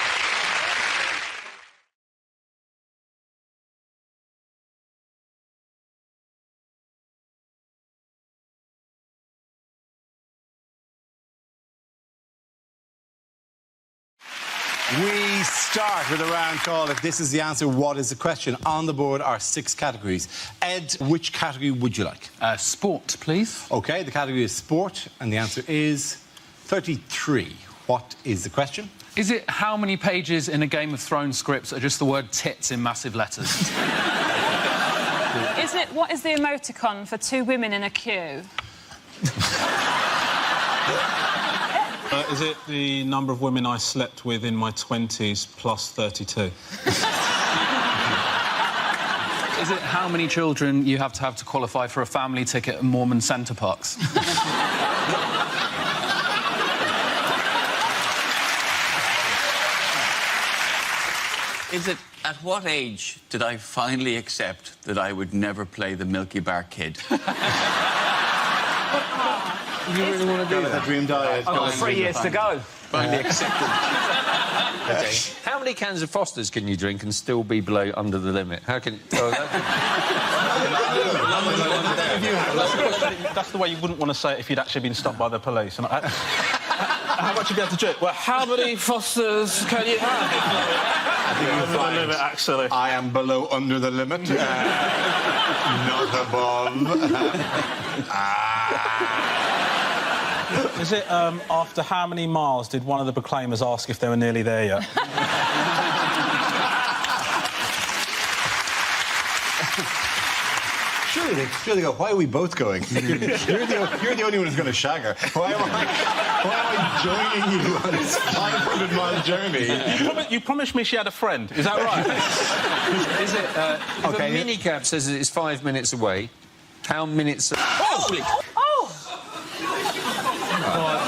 We start with a round call. If this is the answer, what is the question? On the board are 6 categories. Ed, which category would you like? Sport, please. OK, the category is sport, and the answer is 33. What is the question? Is it how many pages in a Game of Thrones script are just the word tits in massive letters? What is the emoticon for 2 women in a queue? Is it the number of women I slept with in my 20s plus 32? Is it how many children you have to qualify for a family ticket at Mormon Centre Parks? Is it at what age did I finally accept that I would never play the Milky Bar Kid? You really want to do that? Dream diet. I've got 3 years to go. Finally accepted. Okay. How many cans of Foster's can you drink and still be below under the limit? How can... That's the way you wouldn't want to say it if you'd actually been stopped by the police. And how much would you be able to drink? Well, how many Fosters can you have? I think you'll find limit, actually. I am below under the limit. Not above. Is it after how many miles did one of the proclaimers ask if they were nearly there yet? Surely they go, why are we both going? You're the only one who's going to shag her. Why am I joining you on this 500-mile journey? You promised me she had a friend. Is that right? Is it... if a minicab says it's 5 minutes away, how minutes... Holy...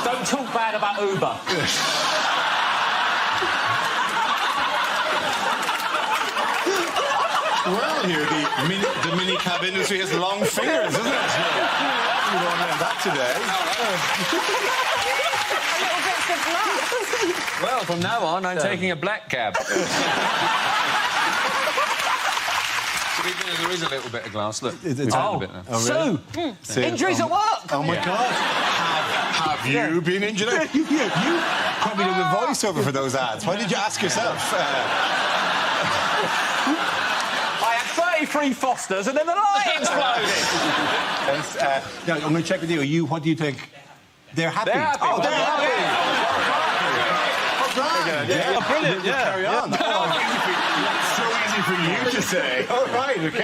Don't talk bad about Uber. Well, here, the minicab industry has long fingers, isn't it? You won't learn that today. Well, from now on, I'm taking a black cab. There is a little bit of glass. Look, it's a bit now. Sue! Injuries at work! Oh, my God. Have you been injured? You probably did the voiceover for those ads. Why did you ask yourself? I had 33 Fosters and then the light exploded! I'm going to check with you. What do you think? They're happy. They're happy. Oh, they're happy. Yeah, brilliant, yeah. Carry on. So easy for you to say. All right, OK.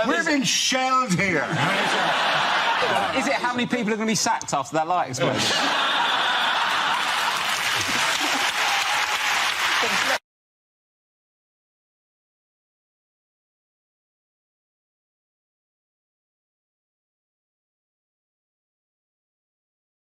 We're being shelled here. Is it how many people are going to be sacked after that light explosion?